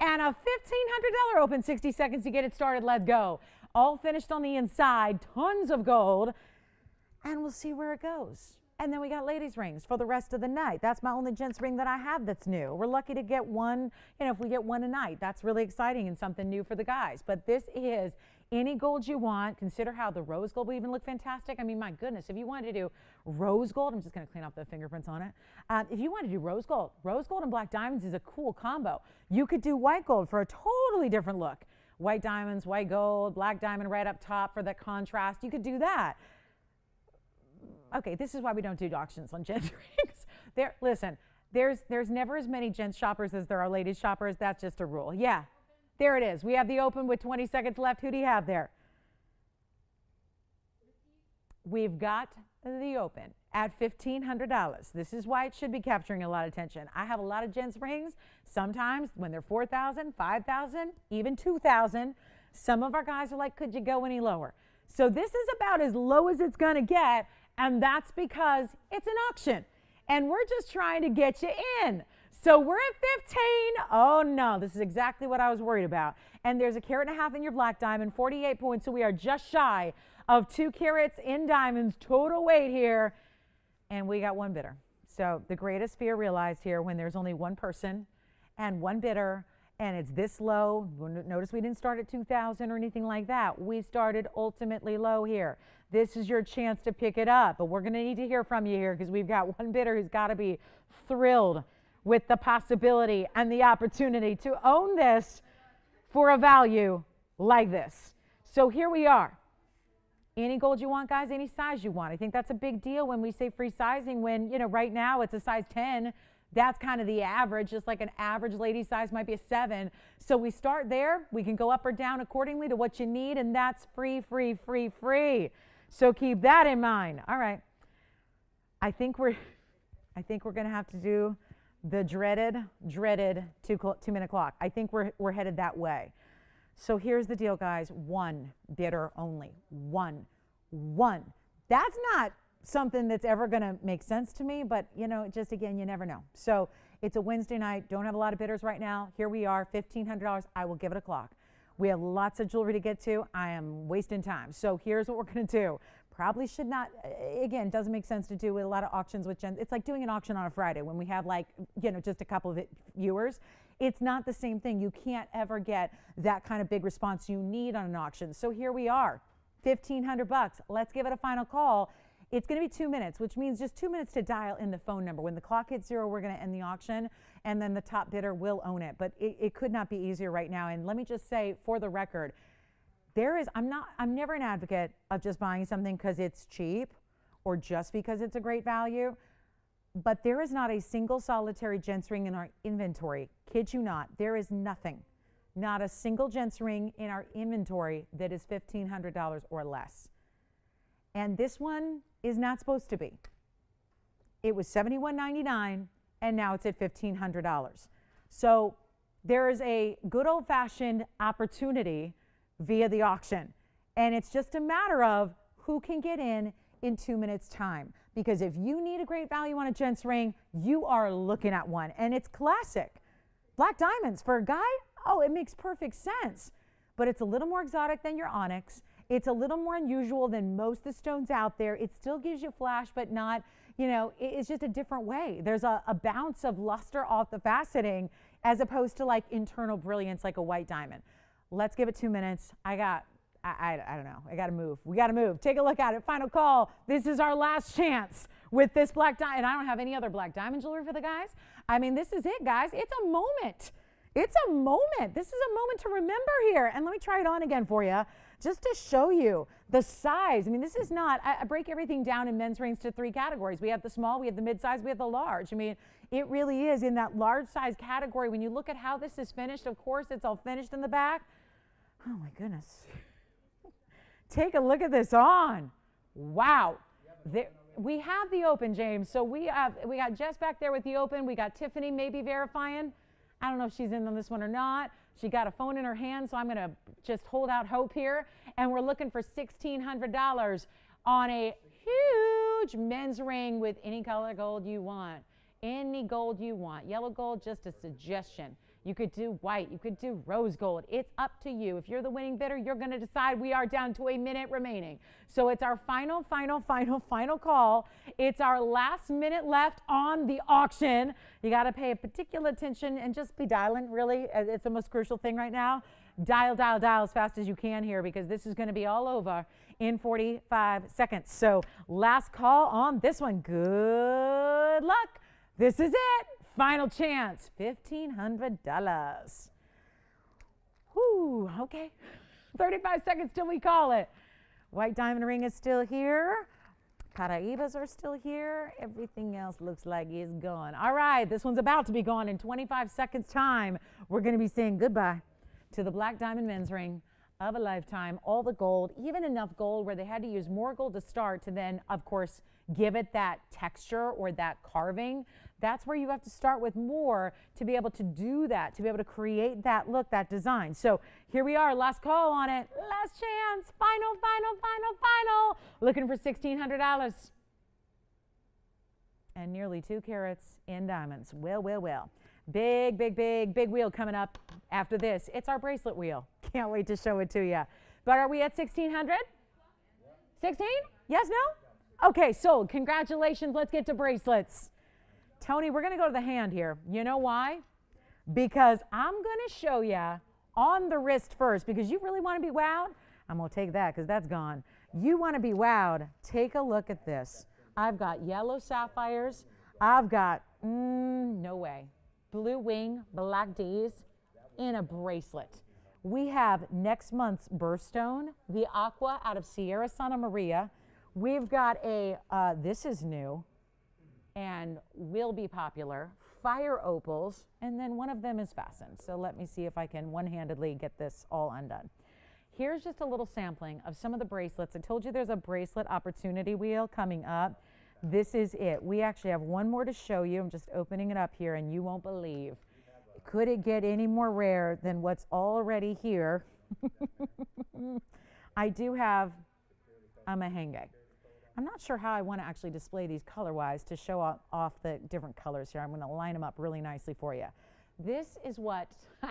And a $1,500 open, 60 seconds to get it started. Let's go. All finished on the inside, tons of gold, and we'll see where it goes. And then we got ladies' rings for the rest of the night. That's my only gents ring that I have that's new. We're lucky to get one, if we get one a night. That's really exciting and something new for the guys. But this is any gold you want. Consider how the rose gold will even look fantastic. My goodness, if you wanted to do rose gold, I'm just going to clean up the fingerprints on it. If you wanted to do rose gold and black diamonds is a cool combo. You could do white gold for a totally different look. white diamonds, white gold, black diamond right up top for the contrast. You could do that. Okay, this is why we don't do auctions on gents rings. Listen, there's never as many gents shoppers as there are ladies shoppers. That's just a rule. Yeah, there it is. We have the open with 20 seconds left. Who do you have there? We've got the open at $1,500. This is why it should be capturing a lot of attention. I have a lot of gents rings. Sometimes when they're $4,000, $5,000, even $2,000, some of our guys are like, could you go any lower? So this is about as low as it's going to get, and that's because it's an auction, and we're just trying to get you in. So we're at 15. Oh no, this is exactly what I was worried about. And there's 1.5 carats in your black diamond, 48 points. So we are just shy of 2 carats in diamonds total weight here, and we got one bidder. So the greatest fear realized here when there's only one person and one bidder, and it's this low. Notice we didn't start at 2,000 or anything like that. We started ultimately low here. This is your chance to pick it up, but we're going to need to hear from you here because we've got one bidder who's got to be thrilled with the possibility and the opportunity to own this for a value like this. So here we are. Any gold you want, guys, any size you want. I think that's a big deal when we say free sizing, when, you know, right now it's a size 10. That's kind of the average, just like an average lady size might be a 7. So we start there. We can go up or down accordingly to what you need, and that's free, free, free, free. So keep that in mind. All right. I think we're going to have to do the dreaded 2-minute clock. I think we're headed that way. So here's the deal, guys. One bidder only. One. That's not something that's ever going to make sense to me, but, you know, just again, you never know. So it's a Wednesday night. Don't have a lot of bidders right now. Here we are, $1,500. I will give it a clock. We have lots of jewelry to get to. I am wasting time. So here's what we're going to do. Probably should not, again, doesn't make sense to do a lot of auctions with gens. It's like doing an auction on a Friday when we have, like, you know, just a couple of viewers. It's not the same thing. You can't ever get that kind of big response you need on an auction. So here we are, $1,500. Let's give it a final call. It's going to be 2 minutes, which means just 2 minutes to dial in the phone number. When the clock hits 0, we're going to end the auction, and then the top bidder will own it. But it could not be easier right now. And let me just say, for the record, I'm never an advocate of just buying something because it's cheap or just because it's a great value. But there is not a single solitary gents ring in our inventory. Kid you not, there is nothing. Not a single gents ring in our inventory that is $1,500 or less. And this one is not supposed to be. It was $71.99, and now it's at $1,500. So there is a good old-fashioned opportunity via the auction. And it's just a matter of who can get in 2 minutes time. Because if you need a great value on a gents ring, you are looking at one. And it's classic. Black diamonds for a guy, oh, it makes perfect sense. But it's a little more exotic than your onyx. It's a little more unusual than most of the stones out there. It still gives you flash, but not, you know, it's just a different way. There's a bounce of luster off the faceting as opposed to like internal brilliance like a white diamond. Let's give it 2 minutes. I don't know. I got to move. We got to move. Take a look at it. Final call. This is our last chance with this black diamond. And I don't have any other black diamond jewelry for the guys. I mean, this is it, guys. It's a moment. It's a moment. This is a moment to remember here. And let me try it on again for you, just to show you the size. I mean, this is not, I break everything down in men's rings to 3 categories. We have the small, we have the mid-size, we have the large. I mean, it really is in that large size category. When you look at how this is finished, of course, it's all finished in the back. Oh my goodness. Take a look at this on. Wow. We have the open, James. So we got Jess back there with the open. We got Tiffany maybe verifying. I don't know if she's in on this one or not. She got a phone in her hand, so I'm going to just hold out hope here. And we're looking for $1,600 on a huge men's ring with any color gold you want. Any gold you want. Yellow gold, just a suggestion. You could do white. You could do rose gold. It's up to you. If you're the winning bidder, you're going to decide. We are down to a minute remaining. So it's our final call. It's our last minute left on the auction. You got to pay particular attention and just be dialing, really. It's the most crucial thing right now. Dial as fast as you can here because this is going to be all over in 45 seconds. So last call on this one. Good luck. This is it. Final chance, $1,500. Whew, okay. 35 seconds till we call it. White diamond ring is still here. Caraibas are still here. Everything else looks like it's gone. All right, this one's about to be gone in 25 seconds time. We're going to be saying goodbye to the black diamond men's ring of a lifetime. All the gold, even enough gold where they had to use more gold to start to then, of course, give it that texture or that carving. That's where you have to start with more to be able to do that, to be able to create that look, that design. So here we are, last call on it, last chance, final. Looking for $1,600 and nearly 2 carats in diamonds. Well. Big wheel coming up after this. It's our bracelet wheel. Can't wait to show it to you. But are we at 1,600? 16? Yes, no? Okay, sold. Congratulations. Let's get to bracelets. Tony, we're going to go to the hand here. You know why? Because I'm going to show you on the wrist first, because you really want to be wowed. I'm going to take that because that's gone. You want to be wowed. Take a look at this. I've got yellow sapphires. I've got, no way, blue wing, black D's in a bracelet. We have next month's birthstone, the aqua out of Sierra Santa Maria. We've got a, this is new and will be popular, fire opals, and then one of them is fastened. So let me see if I can one-handedly get this all undone. Here's just a little sampling of some of the bracelets. I told you there's a bracelet opportunity wheel coming up. This is it. We actually have one more to show you. I'm just opening it up here, and you won't believe. Could it get any more rare than what's already here? I do have a merengue. I'm not sure how I want to actually display these color-wise to show off the different colors here. I'm going to line them up really nicely for you. This is what,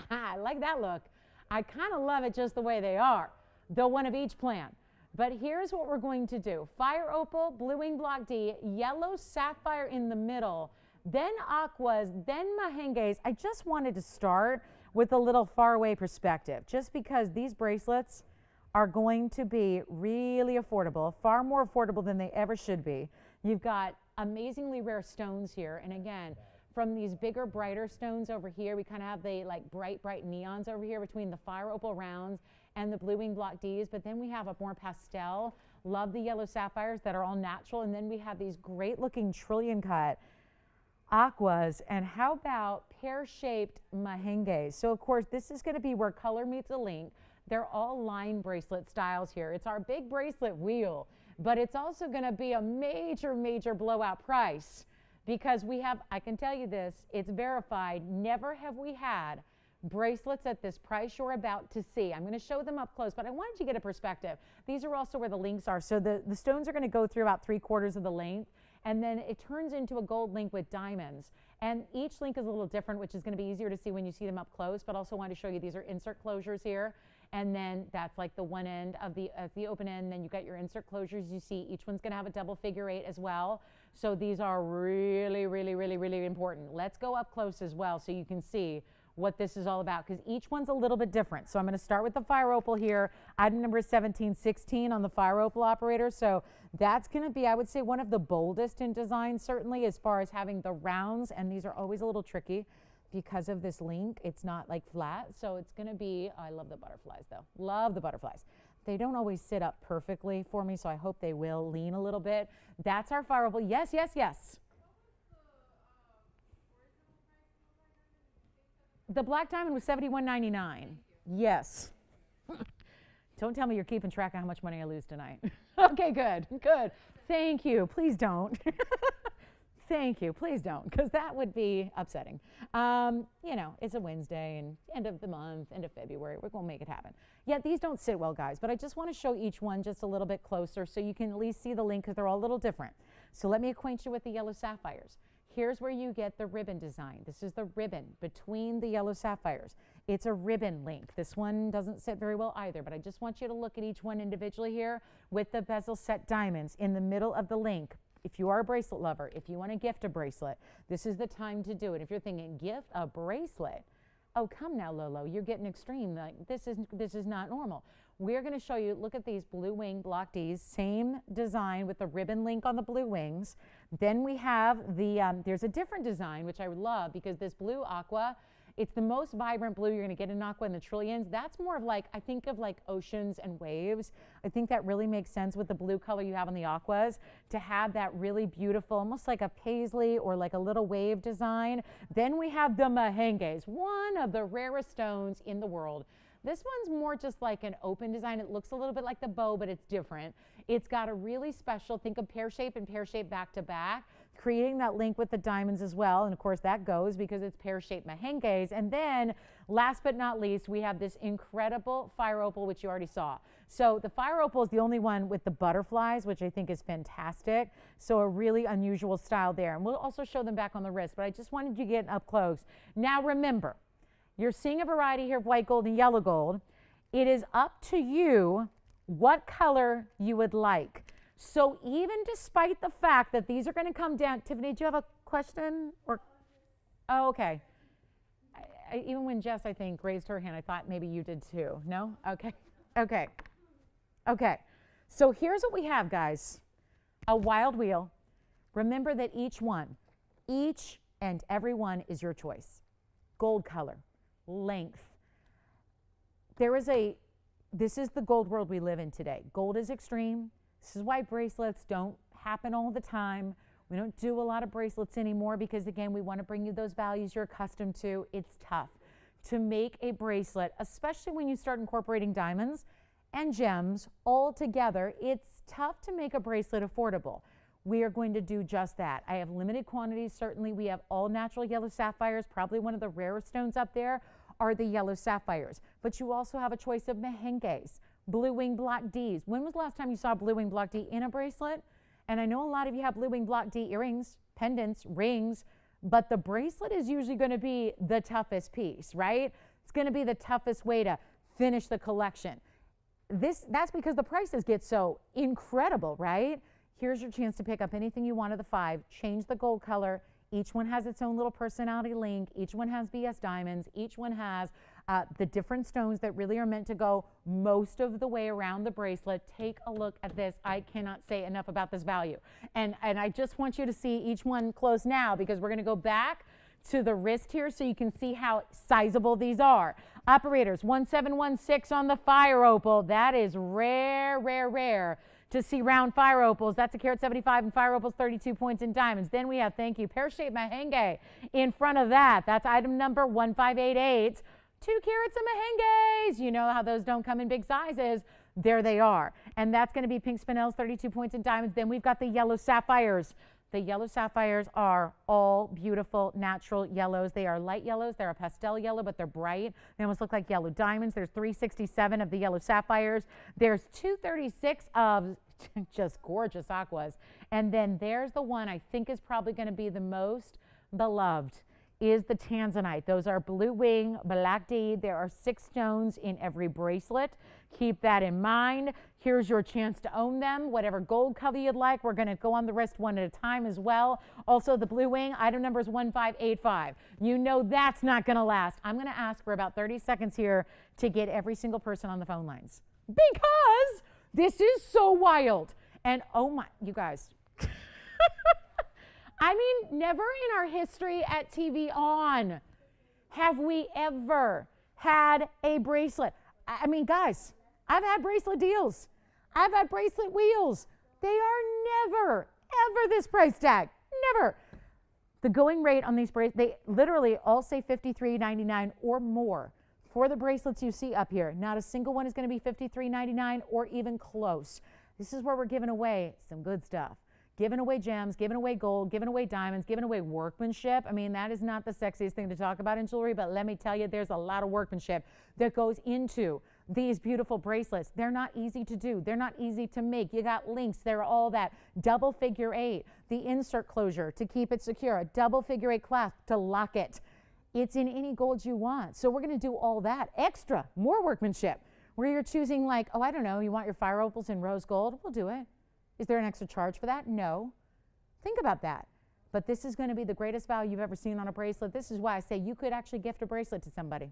I like that look. I kind of love it just the way they are, though one of each plant. But here's what we're going to do. Fire opal, blue wing block D, yellow sapphire in the middle, then aquas, then merengues. I just wanted to start with a little faraway perspective, just because these bracelets are going to be really affordable, far more affordable than they ever should be. You've got amazingly rare stones here. And again, from these bigger, brighter stones over here, we kind of have the like bright neons over here between the fire opal rounds and the blue wing block Ds. But then we have a more pastel. Love the yellow sapphires that are all natural. And then we have these great looking trillion cut aquas. And how about pear-shaped merengues? So of course, this is going to be where color meets a link. They're all line bracelet styles here. It's our big bracelet wheel, but it's also going to be a major blowout price, because we have, I can tell you this, it's verified. Never have we had bracelets at this price you're about to see. I'm going to show them up close, but I wanted you to get a perspective. These are also where the links are. So the stones are going to go through about 3/4 of the length, and then it turns into a gold link with diamonds. And each link is a little different, which is going to be easier to see when you see them up close, but also wanted to show you these are insert closures here. And then that's like the one end of the open end. Then you got your insert closures. You see each one's going to have a double figure 8 as well. So these are really important. Let's go up close as well so you can see what this is all about, because each one's a little bit different. So I'm going to start with the fire opal here. Item number 1716 on the fire opal operator. So that's going to be, I would say, one of the boldest in design, certainly, as far as having the rounds. And these are always a little tricky because of this link. It's not like flat. So it's going to be, oh, I love the butterflies though. Love the butterflies. They don't always sit up perfectly for me, so I hope they will lean a little bit. That's our fire opal. Yes. The black diamond was $71.99. Yes. Don't tell me you're keeping track of how much money I lose tonight. Okay, good. Thank you. Please don't. Thank you. Please don't, because that would be upsetting. You know, it's a Wednesday and end of the month, end of February. We're going to make it happen. Yeah, these don't sit well, guys, but I just want to show each one just a little bit closer so you can at least see the link, because they're all a little different. So let me acquaint you with the yellow sapphires. Here's where you get the ribbon design. This is the ribbon between the yellow sapphires. It's a ribbon link. This one doesn't sit very well either, but I just want you to look at each one individually here with the bezel set diamonds in the middle of the link. If you are a bracelet lover, if you want to gift a bracelet, this is the time to do it. If you're thinking, gift a bracelet, oh, come now, Lolo, you're getting extreme. Like, this is not normal. We're going to show you, look at these blue wing block Ds, same design with the ribbon link on the blue wings. Then we have the, there's a different design, which I love, because this blue aqua It's the most vibrant blue you're going to get in aqua in the trillions. That's more of like, I think of like oceans and waves. I think that really makes sense with the blue color you have on the aquas to have that really beautiful, almost like a paisley or like a little wave design. Then we have the mehenges, one of the rarest stones in the world. This one's more just like an open design. It looks a little bit like the bow, but it's different. It's got a really special, think of pear shape and pear shape back to back, creating that link with the diamonds as well. And of course that goes because it's pear-shaped mehenges. And then last but not least, we have this incredible fire opal, which you already saw. So the fire opal is the only one with the butterflies, which I think is fantastic. So a really unusual style there. And we'll also show them back on the wrist, but I just wanted you to get up close. Now remember, you're seeing a variety here of white gold and yellow gold. It is up to you what color you would like. So even despite the fact that these are going to come down, Tiffany, do you have a question? Or, oh, okay. Even when Jess, I think, raised her hand, I thought maybe you did too. No? Okay. Okay. Okay. So here's what we have, guys. A wild wheel. Remember that each and every one is your choice. Gold color, length. This is the gold world we live in today. Gold is extreme. This is why bracelets don't happen all the time. We don't do a lot of bracelets anymore because, again, we want to bring you those values you're accustomed to. It's tough to make a bracelet, especially when you start incorporating diamonds and gems all together. It's tough to make a bracelet affordable. We are going to do just that. I have limited quantities, certainly. We have all natural yellow sapphires. Probably one of the rarest stones up there are the yellow sapphires. But you also have a choice of mehenges, blue wing block Ds. When was the last time you saw blue wing block D in a bracelet? And I know a lot of you have blue wing block D earrings, pendants, rings, but the bracelet is usually going to be the toughest piece, right? It's going to be the toughest way to finish the collection. That's because the prices get so incredible, right? Here's your chance to pick up anything you want of the 5. Change the gold color. Each one has its own little personality link. Each one has BS diamonds. Each one has the different stones that really are meant to go most of the way around the bracelet. Take a look at this. I cannot say enough about this value. And I just want you to see each one close now because we're going to go back to the wrist here so you can see how sizable these are. Operators, 1716 on the fire opal. That is rare, rare, rare to see round fire opals. That's a carat 75 and fire opals, 32 points in diamonds. Then we have, thank you, pear-shaped mehenge in front of that. That's item number 1588. 2 carats of mehenges. You know how those don't come in big sizes. There they are. And that's going to be pink spinels, 32 points in diamonds. Then we've got the yellow sapphires. The yellow sapphires are all beautiful natural yellows. They are light yellows. They're a pastel yellow, but they're bright. They almost look like yellow diamonds. There's 367 of the yellow sapphires. There's 236 of just gorgeous aquas. And then there's the one I think is probably going to be the most beloved is the Tanzanite. Those are blue wing, black D. There are 6 stones in every bracelet. Keep that in mind. Here's your chance to own them. Whatever gold color you'd like, we're going to go on the wrist one at a time as well. Also, the blue wing, item number is 1585. You know that's not going to last. I'm going to ask for about 30 seconds here to get every single person on the phone lines because this is so wild. And oh my, you guys. I mean, never in our history at TVON have we ever had a bracelet. I mean, guys, I've had bracelet deals. I've had bracelet wheels. They are never, ever this price tag. Never. The going rate on these bracelets, they literally all say $53.99 or more for the bracelets you see up here. Not a single one is going to be $53.99 or even close. This is where we're giving away some good stuff. Giving away gems, giving away gold, giving away diamonds, giving away workmanship. I mean, that is not the sexiest thing to talk about in jewelry, but let me tell you, there's a lot of workmanship that goes into these beautiful bracelets. They're not easy to do. They're not easy to make. You got links. They're all that double figure 8, the insert closure to keep it secure, a double figure 8 clasp to lock it. It's in any gold you want. So we're going to do all that extra, more workmanship, where you're choosing like, oh, I don't know, you want your fire opals in rose gold? We'll do it. Is there an extra charge for that? No. Think about that. But this is going to be the greatest value you've ever seen on a bracelet. This is why I say you could actually gift a bracelet to somebody.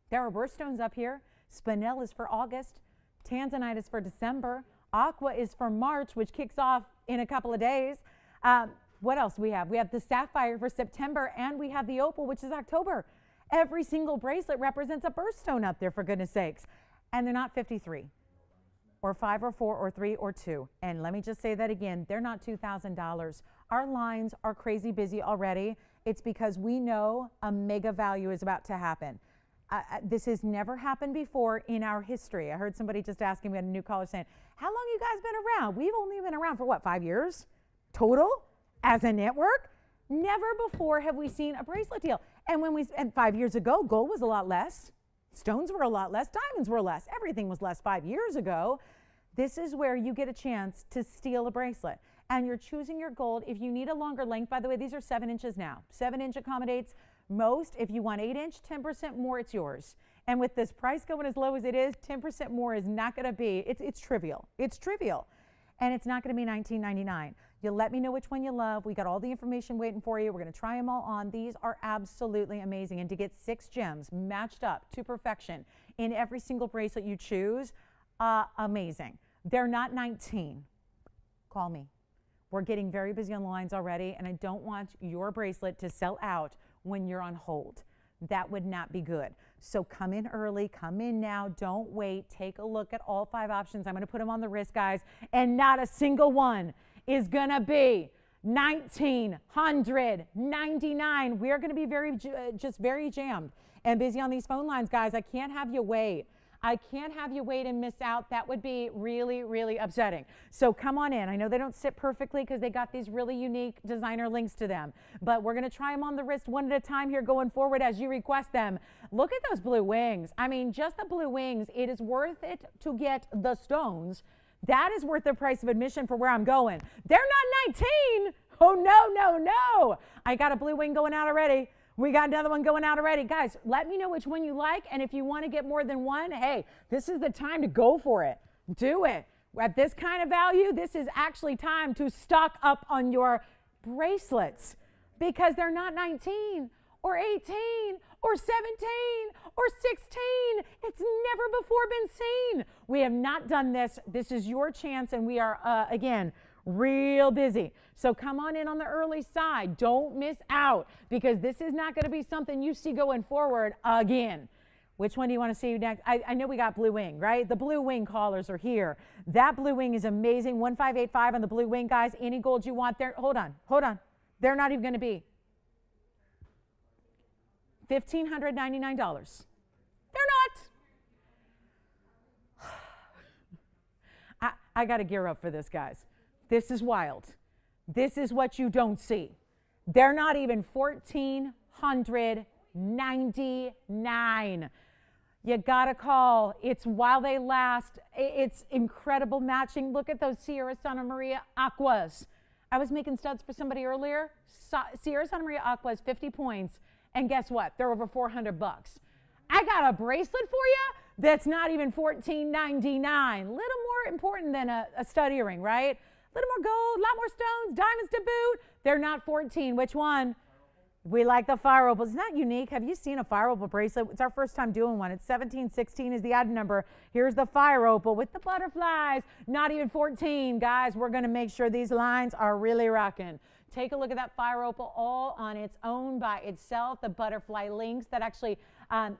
There are birthstones up here. Spinel is for August. Tanzanite is for December. Aqua is for March, which kicks off in a couple of days. What else do we have? We have the sapphire for September, and we have the opal, which is October. Every single bracelet represents a birthstone up there, for goodness sakes. And they're not 53 or 5 or 4 or 3 or 2. And let me just say that again, they're not $2,000. Our lines are crazy busy already. It's because we know a mega value is about to happen. This has never happened before in our history. I heard somebody just asking, we had a new caller saying, how long you guys been around? We've only been around for what, 5 years total as a network? Never before have we seen a bracelet deal. And 5 years ago, gold was a lot less. Stones were a lot less. Diamonds were less. Everything was less 5 years ago. This is where you get a chance to steal a bracelet. And you're choosing your gold. If you need a longer length, by the way, these are 7 inches now. 7 inch accommodates most. If you want 8 inch, 10% more, it's yours. And with this price going as low as it is, 10% more is not going to be, it's trivial. It's trivial. And it's not going to be $19.99. You let me know which one you love. We got all the information waiting for you. We're going to try them all on. These are absolutely amazing. And to get 6 gems matched up to perfection in every single bracelet you choose, amazing. They're not 19. Call me. We're getting very busy on the lines already, and I don't want your bracelet to sell out when you're on hold. That would not be good. So come in early, come in now, don't wait. Take a look at all 5 options. I'm going to put them on the wrist, guys, and not a single one is going to be $1,999. We're going to be very jammed and busy on these phone lines, guys. I can't have you wait. I can't have you wait and miss out. That would be really, really upsetting. So come on in. I know they don't sit perfectly because they got these really unique designer links to them, but we're going to try them on the wrist one at a time here going forward as you request them. Look at those blue wings. I mean, just the blue wings, it is worth it to get the stones. That is worth the price of admission for where I'm going. They're not 19. Oh, no. I got a blue wing going out already. We got another one going out already. Guys, let me know which one you like, and if you want to get more than one, hey, this is the time to go for it. Do it. At this kind of value, this is actually time to stock up on your bracelets because they're not 19 or 18 or 17 or 16. It's never before been seen. We have not done this. This is your chance, and we are, again, real busy. So come on in on the early side. Don't miss out because this is not going to be something you see going forward again. Which one do you want to see next? I know we got blue wing, right? The blue wing callers are here. That blue wing is amazing. 1585 on the blue wing, guys. Any gold you want there. Hold on. They're not even going to be $1,599. They're not. I got to gear up for this, guys. This is wild. This is what you don't see. They're not even $1,499. You gotta call. It's while they last. It's incredible matching. Look at those Sierra Santa Maria Aquas. I was making studs for somebody earlier. Sierra Santa Maria Aquas, 50 points. And guess what? They're over $400. I got a bracelet for you that's not even $14.99. Little more important than a stud earring, right? A little more gold, a lot more stones, diamonds to boot. They're not 14. Which one? We like the fire opal. Isn't that unique? Have you seen a fire opal bracelet? It's our first time doing one. It's 1716 is the item number. Here's the fire opal with the butterflies. Not even 14. Guys, we're going to make sure these lines are really rocking. Take a look at that fire opal all on its own by itself. The butterfly links that actually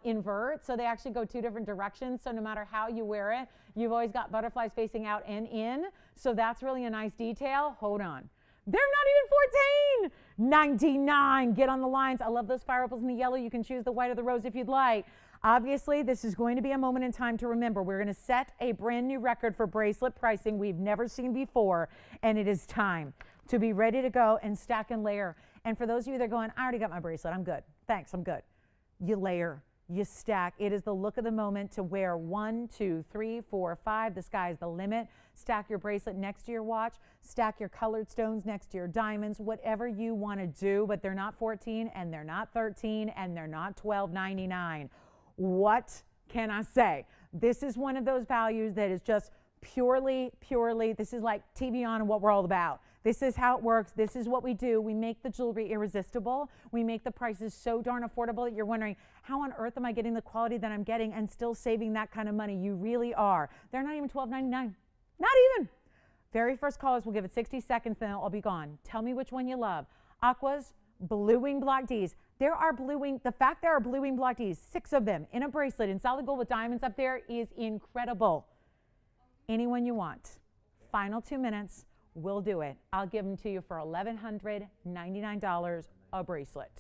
invert, so they actually go 2 different directions. So no matter how you wear it, you've always got butterflies facing out and in. So that's really a nice detail. Hold on. They're not even $14.99. Get on the lines. I love those fire opals in the yellow. You can choose the white or the rose if you'd like. Obviously, this is going to be a moment in time to remember. We're going to set a brand new record for bracelet pricing we've never seen before, and it is time to be ready to go and stack and layer. And for those of you that are going, I already got my bracelet. I'm good. Thanks. I'm good. You layer. You stack. It is the look of the moment to wear 1, 2, 3, 4, 5. The sky is the limit. Stack your bracelet next to your watch. Stack your colored stones next to your diamonds. Whatever you want to do, but they're not 14 and they're not 13 and they're not $12.99. What can I say? This is one of those values that is just purely, this is like TVON and what we're all about. This is how it works. This is what we do. We make the jewelry irresistible. We make the prices so darn affordable that you're wondering, how on earth am I getting the quality that I'm getting and still saving that kind of money? You really are. They're not even $12.99. Not even. Very first callers, we'll give it 60 seconds, then it'll all be gone. Tell me which one you love. Aquas, blue wing block Ds. There are blue wing, the fact there are blue wing block Ds, 6 of them in a bracelet in solid gold with diamonds up there is incredible. Anyone you want. Final 2 minutes, we'll do it. I'll give them to you for $1,199 a bracelet.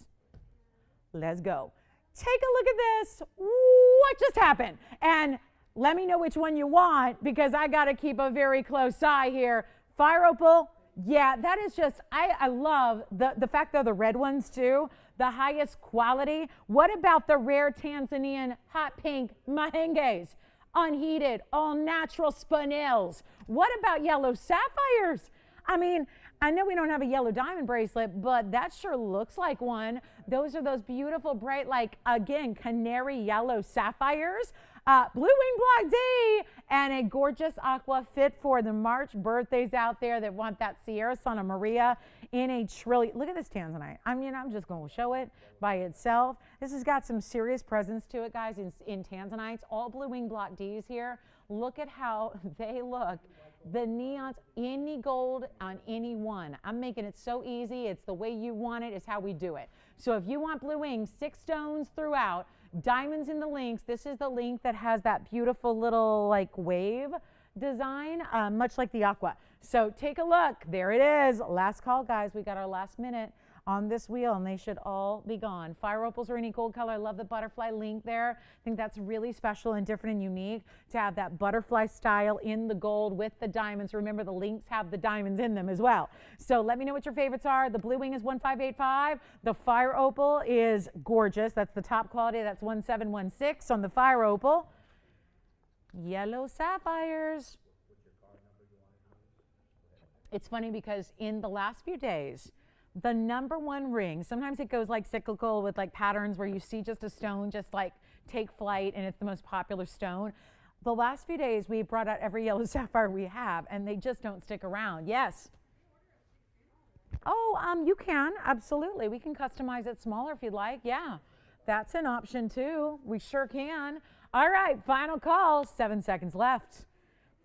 Let's go. Take a look at this. What just happened? And let me know which one you want because I got to keep a very close eye here. Fire Opal, yeah, that is just, I love the fact they're the red ones too, the highest quality. What about the rare Tanzanian hot pink mahenges? Unheated, all natural spinels. What about yellow sapphires? I mean, I know we don't have a yellow diamond bracelet, but that sure looks like one. Those are those beautiful, bright, like, again, canary yellow sapphires. Blue wing block D and a gorgeous aqua fit for the March birthdays out there that want that Sierra Santa Maria in a trillion. Look at this Tanzanite. I mean, I'm just going to show it by itself. This has got some serious presence to it, guys, in Tanzanites. All blue wing block Ds here. Look at how they look. The neons, any gold on any one. I'm making it so easy. It's the way you want it. It's how we do it. So if you want blue wings, 6 stones throughout, diamonds in the links. This is the link that has that beautiful little like wave design, much like the aqua. So take a look. There it is. Last call, guys. We got our last minute on this wheel, and they should all be gone. Fire opals are any gold color. I love the butterfly link there. I think that's really special and different and unique to have that butterfly style in the gold with the diamonds. Remember, the links have the diamonds in them as well. So let me know what your favorites are. The blue wing is 1585. The fire opal is gorgeous. That's the top quality. That's 1716 on the fire opal. Yellow sapphires. It's funny because in the last few days, the #1 ring, sometimes it goes like cyclical with like patterns where you see just a stone just like take flight and it's the most popular stone. The last few days we brought out every yellow sapphire we have and they just don't stick around. Yes. Oh, you can, absolutely. We can customize it smaller if you'd like. Yeah, that's an option too. We sure can. All right, final call, 7 seconds left.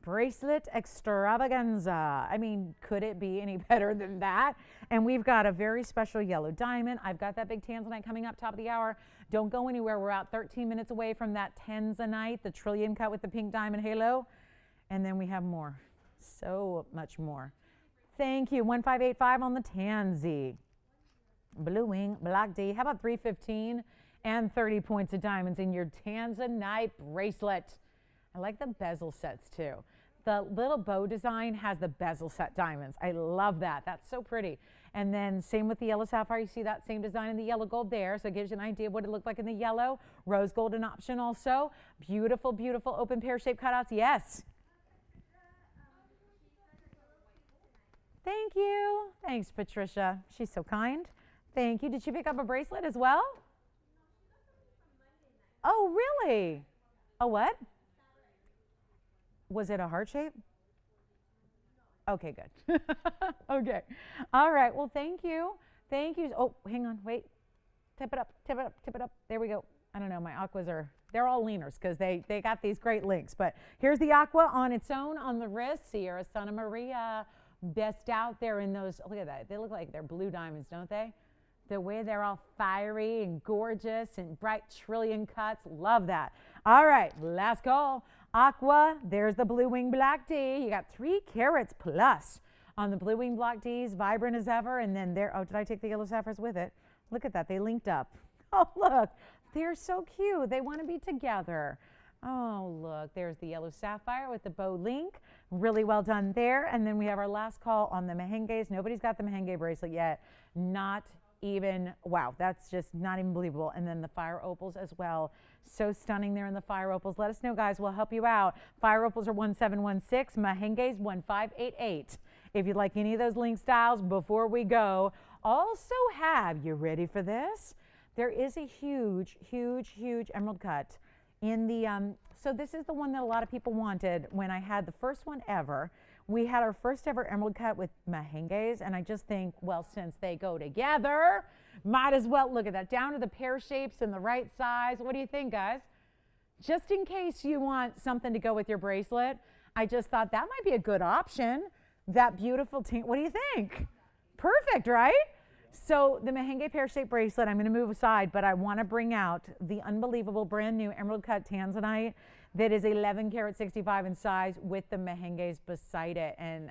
Bracelet extravaganza. I mean, could it be any better than that? And we've got a very special yellow diamond. I've got that big Tanzanite coming up top of the hour. Don't go anywhere. We're out 13 minutes away from that Tanzanite, the trillion cut with the pink diamond halo. And then we have more, so much more. Thank you. 1585 on the Tanzy. Blue wing, block D. How about 315 and 30 points of diamonds in your Tanzanite bracelet? I like the bezel sets too. The little bow design has the bezel set diamonds. I love that. That's so pretty. And then same with the yellow sapphire. You see that same design in the yellow gold there. So it gives you an idea of what it looked like in the yellow. Rose gold an option also. Beautiful, beautiful open pear-shaped cutouts. Yes. Thank you. Thanks, Patricia. She's so kind. Thank you. Did she pick up a bracelet as well? Oh, really? A what? Was it a heart shape? Okay, good. Okay. All right. Well, thank you. Thank you. Oh, hang on. Wait. Tip it up. Tip it up. Tip it up. There we go. I don't know. My aquas are, they're all leaners because they got these great links. But here's the aqua on its own on the wrist. Sierra Santa Maria. Best out there in those. Look at that. They look like they're blue diamonds, don't they? The way they're all fiery and gorgeous and bright trillion cuts. Love that. All right. Last call. Aqua, there's the blue wing block D. You got 3 carats plus on the blue wing block Ds, vibrant as ever. And then there, oh, did I take the yellow sapphires with it? Look at that, they linked up. Oh, look, they're so cute. They want to be together. Oh, look, there's the yellow sapphire with the bow link. Really well done there. And then we have our last call on the mehenges. Nobody's got the mehenge bracelet yet. Not even, wow, that's just not even believable. And then the fire opals as well. So stunning there in the fire opals. Let us know, guys. We'll help you out. Fire opals are 1716, mehenges 1588. If you'd like any of those link styles before we go, also have, you ready for this? There is a huge, huge, huge emerald cut in the, so this is the one that a lot of people wanted when I had the first one ever. We had our first ever emerald cut with mehenges, and I just think, well, since they go together, might as well, look at that, down to the pear shapes and the right size. What do you think, guys? Just in case you want something to go with your bracelet, I just thought that might be a good option. that beautiful what do you think? Perfect, right? So the Mahenge pear-shaped bracelet, I'm going to move aside, but I want to bring out the unbelievable brand new emerald cut Tanzanite that is 11 karat 65 in size with the Mahenges beside it. And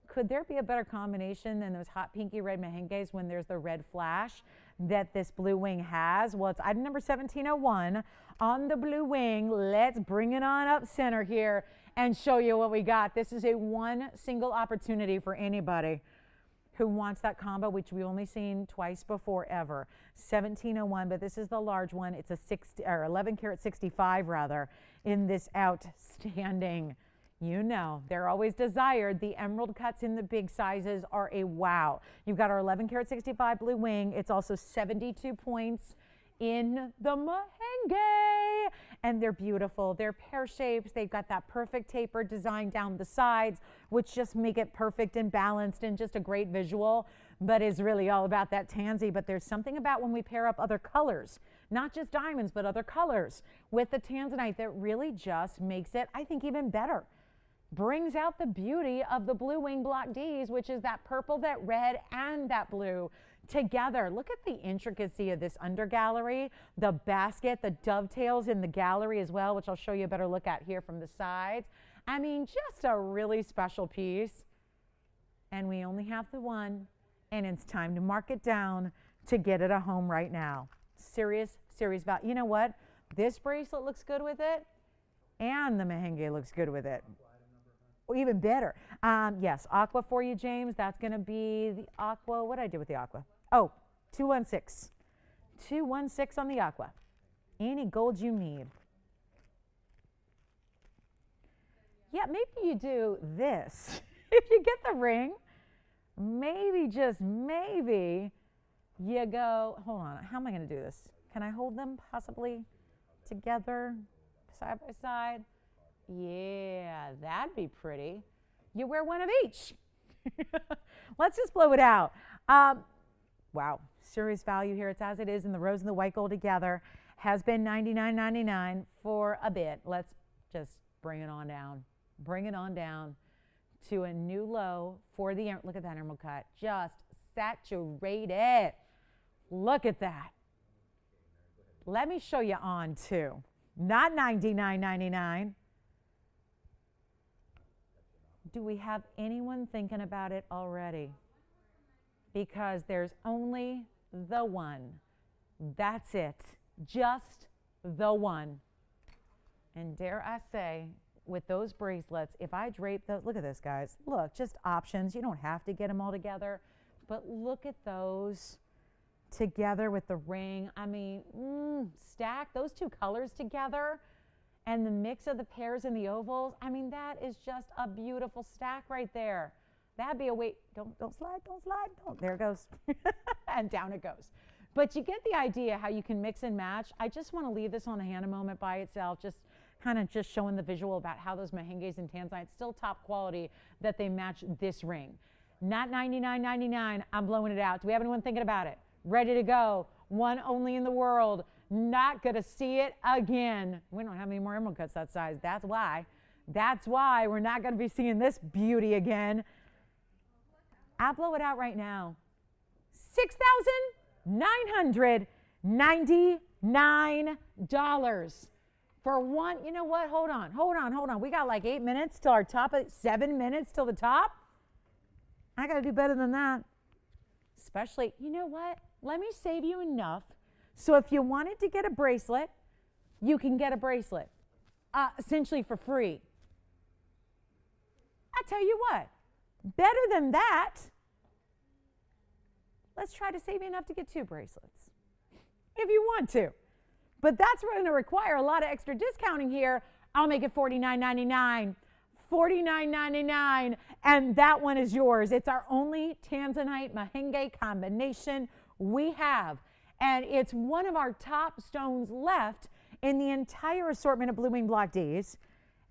could there be a better combination than those hot pinky red Mahenges when there's the red flash that this blue wing has? Well, it's item number 1701 on the blue wing. Let's bring it on up center here and show you what we got. This is a one single opportunity for anybody who wants that combo, which we've only seen twice before ever. 1701, but this is the large one. It's a 11 karat 65 rather, in this outstanding, you know, they're always desired. The emerald cuts in the big sizes are a wow. You've got our 11 karat 65 blue wing. It's also 72 points in the Mahenge, and they're beautiful. They're pear shapes. They've got that perfect taper design down the sides, which just make it perfect and balanced and just a great visual, but is really all about that tansy. But there's something about when we pair up other colors, not just diamonds, but other colors with the Tanzanite that really just makes it, I think, even better. Brings out the beauty of the blue wing block Ds, which is that purple, that red, and that blue together. Look at the intricacy of this under gallery, the basket, the dovetails in the gallery as well, which I'll show you a better look at here from the sides. I mean, just a really special piece. And we only have the one, and it's time to mark it down to get it a home right now. Serious value. You know what? This bracelet looks good with it, and the Mahenge looks good with it. Even better. Yes, aqua for you, James. That's going to be the aqua. What did I do with the aqua? Oh, 216. 216 on the aqua. Any gold you need. Yeah, maybe you do this. If you get the ring, maybe, just maybe, you go, hold on, how am I going to do this? Can I hold them possibly together, side by side? Yeah, that'd be pretty. You wear one of each. Let's just blow it out. Wow, serious value here. It's as it is in the rose and the white gold together. Has been $99.99 for a bit. Let's just bring it on down. Bring it on down to a new low for the, look at that emerald cut. Just saturated. Look at that. Let me show you on too. Not $99.99. Do we have anyone thinking about it already? Because there's only the one. That's it. Just the one. And dare I say, with those bracelets, if I drape those, look at this, guys. Look, just options. You don't have to get them all together. But look at those together with the ring. I mean, stack those two colors together. And the mix of the pairs and the ovals, I mean, that is just a beautiful stack right there. That'd be a wait. Don't slide, don't slide. Don't. There it goes. And down it goes. But you get the idea how you can mix and match. I just want to leave this on the hand a moment by itself, just kind of just showing the visual about how those Mahenges and Tanzanite, still top quality, that they match this ring. Not $99.99. I'm blowing it out. Do we have anyone thinking about it? Ready to go. One only in the world. Not going to see it again. We don't have any more emerald cuts that size. That's why. That's why we're not going to be seeing this beauty again. I'll blow it out right now. $6,999 for one. You know what? Hold on. We got like 8 minutes till our top, 7 minutes till the top. I got to do better than that. Especially, you know what? Let me save you enough. So if you wanted to get a bracelet, you can get a bracelet, essentially for free. I tell you what, better than that, let's try to save you enough to get 2 bracelets, if you want to. But that's going to require a lot of extra discounting here. I'll make it $49.99. $49.99, and that one is yours. It's our only Tanzanite Mahenge combination we have. And it's one of our top stones left in the entire assortment of Blue Wing Block Ds.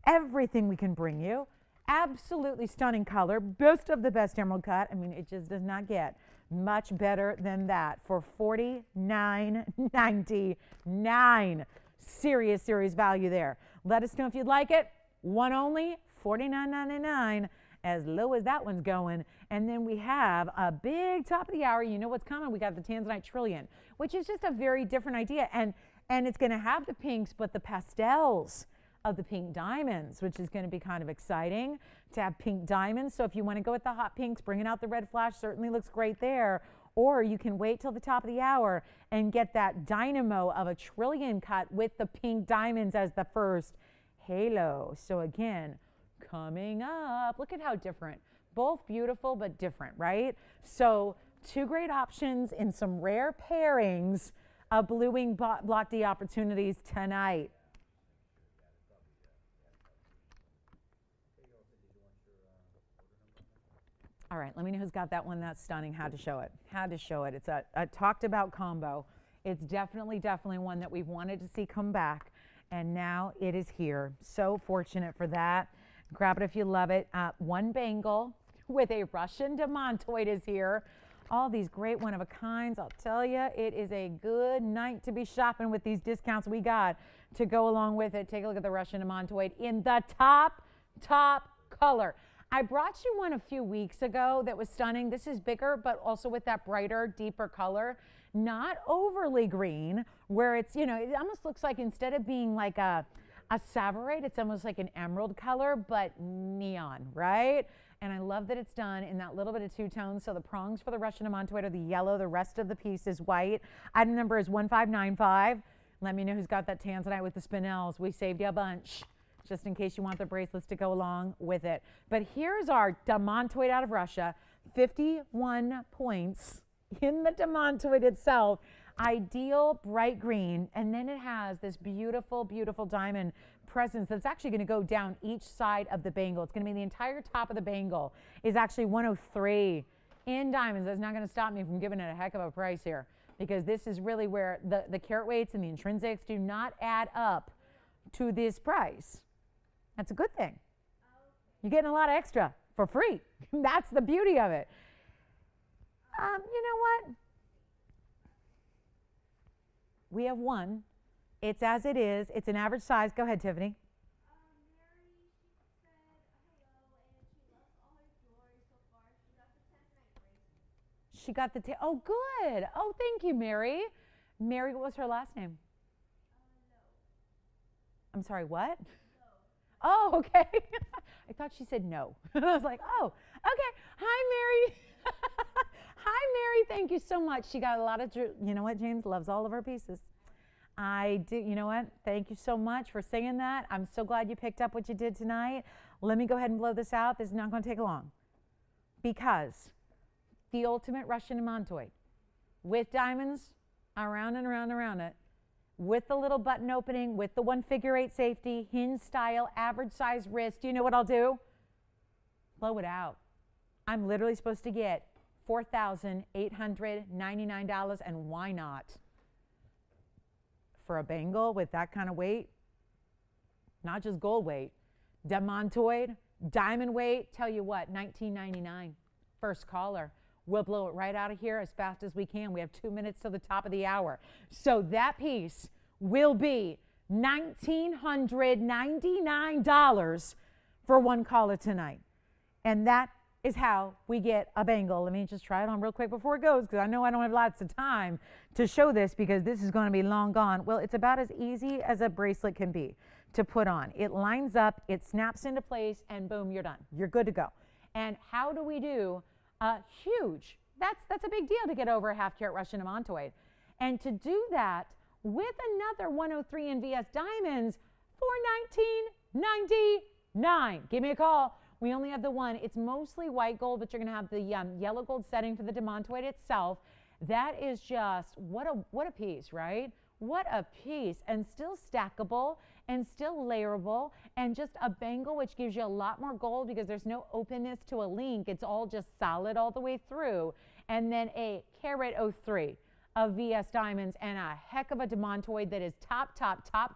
Everything we can bring you. Absolutely stunning color. Best of the best emerald cut. I mean, it just does not get much better than that for $49.99. Serious value there. Let us know if you'd like it. One only, $49.99. as low as that one's going. And then we have a big top of the hour. You know what's coming. We got the Tanzanite Trillion, which is just a very different idea. And it's going to have the pinks, but the pastels of the pink diamonds, which is going to be kind of exciting to have pink diamonds. So if you want to go with the hot pinks, bringing out the red flash certainly looks great there. Or you can wait till the top of the hour and get that dynamo of a trillion cut with the pink diamonds as the first halo. So again, coming up, look at how different. Both beautiful but different, right? So two great options in some rare pairings of bluing block D opportunities tonight. All right, let me know who's got that one that's stunning. Had to show it. Had to show it. It's a talked about combo. It's definitely one that we've wanted to see come back, and now it is here. So fortunate for that. Grab it if you love it. One bangle with a Russian demantoid is here. All these great one-of-a-kinds. I'll tell you, it is a good night to be shopping with these discounts we got to go along with it. Take a look at the Russian demantoid in the top color. I brought you one a few weeks ago that was stunning. This is bigger, but also with that brighter, deeper color. Not overly green, where it's, you know, it almost looks like instead of being like a Savorite, it's almost like an emerald color, but neon, right? And I love that it's done in that little bit of two-tone. So the prongs for the Russian demantoid are the yellow. The rest of the piece is white. Item number is 1595. Let me know who's got that Tanzanite with the spinels. We saved you a bunch, just in case you want the bracelets to go along with it. But here's our demantoid out of Russia, 51 points in the demantoid itself. Ideal bright green, and then it has this beautiful, beautiful diamond presence that's actually going to go down each side of the bangle. It's going to be the entire top of the bangle is actually 103 in diamonds. That's not going to stop me from giving it a heck of a price here, because this is really where the carat weights and the intrinsics do not add up to this price. That's a good thing. You're getting a lot of extra for free. That's the beauty of it. You know what? We have one. It's as it is. It's an average size. Go ahead, Tiffany. Mary, she said hello, and she loves all her jewelry so far. She got the Tanzanite bracelet. She got the oh, good. Oh, thank you, Mary. Mary, what was her last name? No. I'm sorry, what? No. Oh, okay. I thought she said no. I was like, oh, okay. Hi, Mary. Hi, Mary. Thank you so much. She got a lot of, you know what, James loves all of her pieces. I do. You know what? Thank you so much for saying that. I'm so glad you picked up what you did tonight. Let me go ahead and blow this out. This is not going to take long, because the ultimate Russian demantoid with diamonds around and around and around it, with the little button opening, with the one figure-8 safety, hinge style, average size wrist. Do you know what I'll do? Blow it out. I'm literally supposed to get $4,899, and why not? For a bangle with that kind of weight, not just gold weight, demantoid, diamond weight, tell you what, $19.99. First caller. We'll blow it right out of here as fast as we can. We have 2 minutes to the top of the hour. So that piece will be $1,999 for one caller tonight. And that is how we get a bangle. Let me just try it on real quick before it goes, because I know I don't have lots of time to show this, because this is going to be long gone. Well, it's about as easy as a bracelet can be to put on. It lines up, it snaps into place, and boom, you're done. You're good to go. And how do we do huge? That's a big deal to get over a half-carat Russian demantoid. And to do that with another 103 in VS Diamonds for $19.99. Give me a call. We only have the one. It's mostly white gold, but you're going to have the yellow gold setting for the demantoid itself. That is just, what a piece, right? What a piece. And still stackable and still layerable, and just a bangle which gives you a lot more gold because there's no openness to a link. It's all just solid all the way through. And then a carat 03 of VS Diamonds, and a heck of a demantoid that is top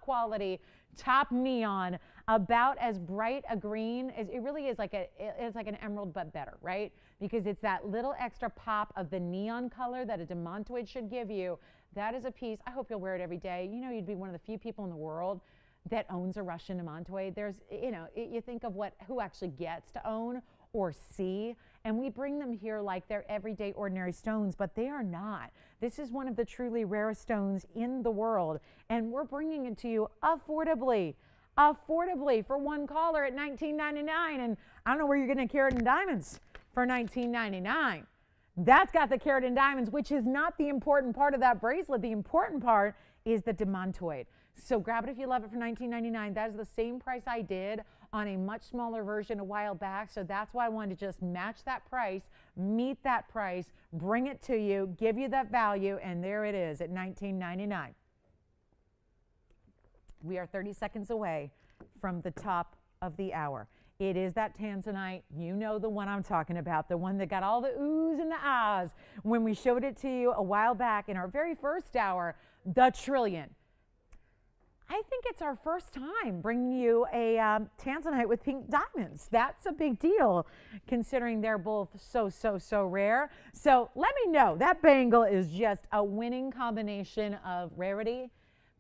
quality, top neon, about as bright a green as it really is. It's like an emerald, but better, right? Because it's that little extra pop of the neon color that a demantoid should give you. That is a piece. I hope you'll wear it every day. You know, you'd be one of the few people in the world that owns a Russian demantoid. There's, you know, you think of who actually gets to own or see, and we bring them here like they're everyday ordinary stones, but they are not. This is one of the truly rarest stones in the world, and we're bringing it to you affordably for one caller at $19.99. And I don't know where you're getting a carat in diamonds for $19.99. That's got the carat in diamonds, which is not the important part of that bracelet. The important part is the demantoid. So grab it if you love it for $19.99. That is the same price I did on a much smaller version a while back. So that's why I wanted to just match that price, meet that price, bring it to you, give you that value, and there it is at $19.99. We are 30 seconds away from the top of the hour. It is that Tanzanite. You know the one I'm talking about, the one that got all the oohs and the ahs when we showed it to you a while back in our very first hour, the Trillion. I think it's our first time bringing you a Tanzanite with pink diamonds. That's a big deal considering they're both so rare. So let me know. That bangle is just a winning combination of rarity,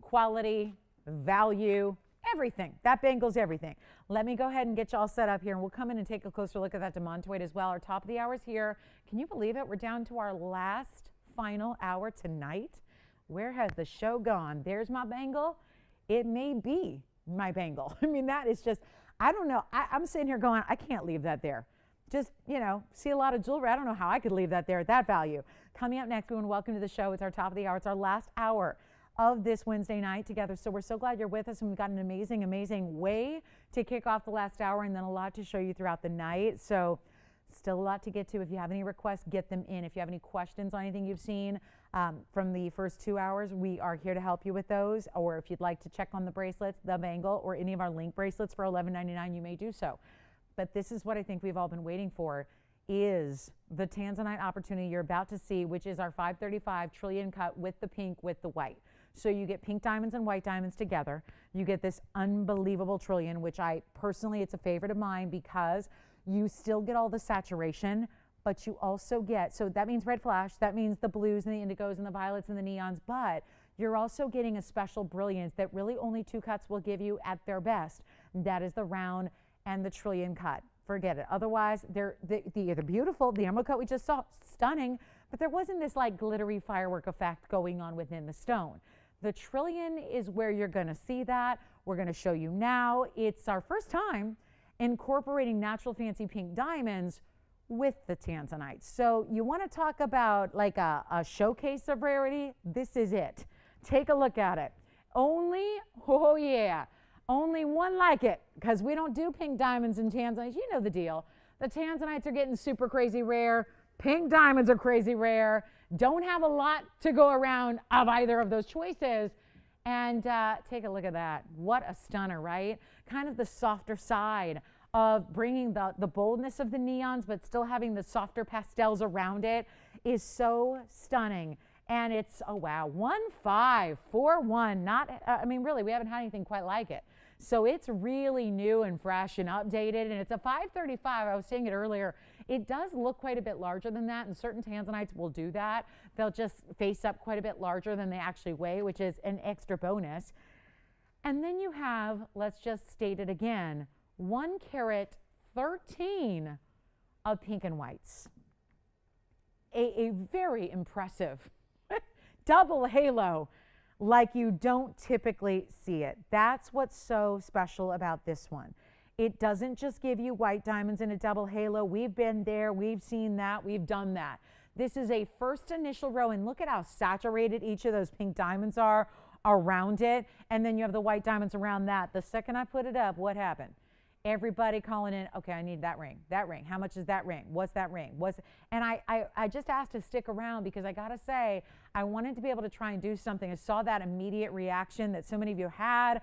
quality, value, everything. That bangle's everything. Let me go ahead and get you all set up here, and we'll come in and take a closer look at that demantoid as well. Our top of the hour is here. Can you believe it? We're down to our last final hour tonight. Where has the show gone? There's my bangle. It may be my bangle. I mean, that is just, I don't know. I'm sitting here going, I can't leave that there. Just, you know, see a lot of jewelry. I don't know how I could leave that there at that value. Coming up next, we want to welcome to the show. It's our top of the hour. It's our last hour of this Wednesday night together. So we're so glad you're with us, and we've got an amazing way to kick off the last hour, and then a lot to show you throughout the night. So still a lot to get to. If you have any requests, get them in. If you have any questions on anything you've seen from the first 2 hours, we are here to help you with those. Or if you'd like to check on the bracelets, the bangle, or any of our link bracelets for $11.99, you may do so. But this is what I think we've all been waiting for, is the Tanzanite opportunity you're about to see, which is our 535 trillion cut with the pink with the white. So you get pink diamonds and white diamonds together. You get this unbelievable trillion, which I personally, it's a favorite of mine because you still get all the saturation, but you also get, so that means red flash, that means the blues and the indigos and the violets and the neons, but you're also getting a special brilliance that really only two cuts will give you at their best. That is the round and the trillion cut. Forget it. Otherwise, they're beautiful. The emerald cut we just saw, stunning, but there wasn't this like glittery firework effect going on within the stone. The trillion is where you're going to see that. We're going to show you now. It's our first time incorporating natural fancy pink diamonds with the Tanzanite. So you want to talk about like a showcase of rarity? This is it. Take a look at it. Only one like it, because we don't do pink diamonds and Tanzanites. You know the deal. The Tanzanites are getting super crazy rare. Pink diamonds are crazy rare. Don't have a lot to go around of either of those choices. And take a look at that. What a stunner, right? Kind of the softer side of bringing the boldness of the neons, but still having the softer pastels around it is so stunning. And it's, oh wow, 1541. Not, I mean, really, we haven't had anything quite like it. So it's really new and fresh and updated, and it's a 535. I was saying it earlier. It does look quite a bit larger than that, and certain Tanzanites will do that. They'll just face up quite a bit larger than they actually weigh, which is an extra bonus. And then you have, let's just state it again, 1 carat 13 of pink and whites. A very impressive double halo, like you don't typically see it. That's what's so special about this one. It doesn't just give you white diamonds in a double halo. We've been there, we've seen that, we've done that. This is a first initial row, and look at how saturated each of those pink diamonds are around it. And then you have the white diamonds around that. The second I put it up, what happened? Everybody calling in, okay, I need that ring. That ring. How much is that ring? What's that ring? And I just asked to stick around because I got to say, I wanted to be able to try and do something. I saw that immediate reaction that so many of you had,